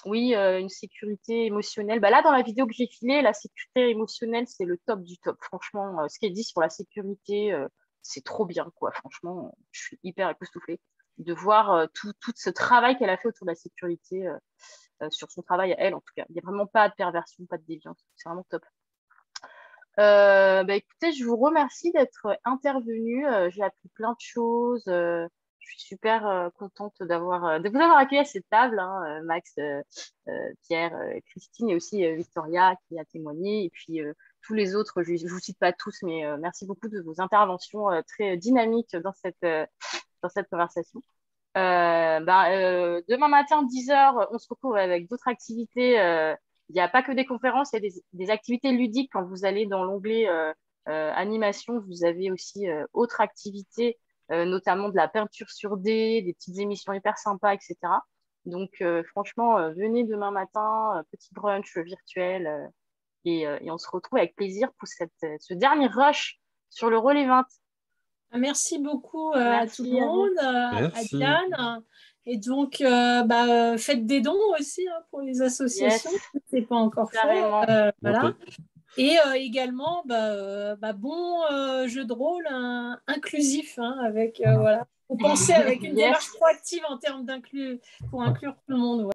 Oui, une sécurité émotionnelle. Là, dans la vidéo que j'ai filée, la sécurité émotionnelle, c'est le top du top. Franchement, ce qui est dit sur la sécurité, c'est trop bien, quoi. Franchement, je suis hyper époustouflée de voir tout ce travail qu'elle a fait autour de la sécurité, sur son travail à elle, en tout cas. Il n'y a vraiment pas de perversion, pas de déviance. C'est vraiment top. Écoutez, je vous remercie d'être intervenu. J'ai appris plein de choses. Je suis super contente de vous avoir accueilli à cette table, hein, Max, Pierre, Christine et aussi Victoria qui a témoigné. Et puis tous les autres, je ne vous cite pas tous, mais merci beaucoup de vos interventions très dynamiques dans cette conversation. Demain matin, 10h, on se retrouve avec d'autres activités. Il n'y a pas que des conférences, il y a des activités ludiques. Quand vous allez dans l'onglet animation, vous avez aussi autres activités, notamment de la peinture sur dés, des petites émissions hyper sympas, etc. Donc, franchement, venez demain matin, petit brunch virtuel, et on se retrouve avec plaisir pour ce dernier rush sur le Relais 20. Merci beaucoup à tout le Merci à vous. monde, à Merci. Diane. Et donc, faites des dons aussi pour les associations. Yes. Ce n'est pas encore Carrément. fait. Voilà. Ok. Et également, bon jeu de rôle inclusif, avec voilà, Faut penser avec une Yes. démarche proactive en termes pour inclure tout le monde. Ouais.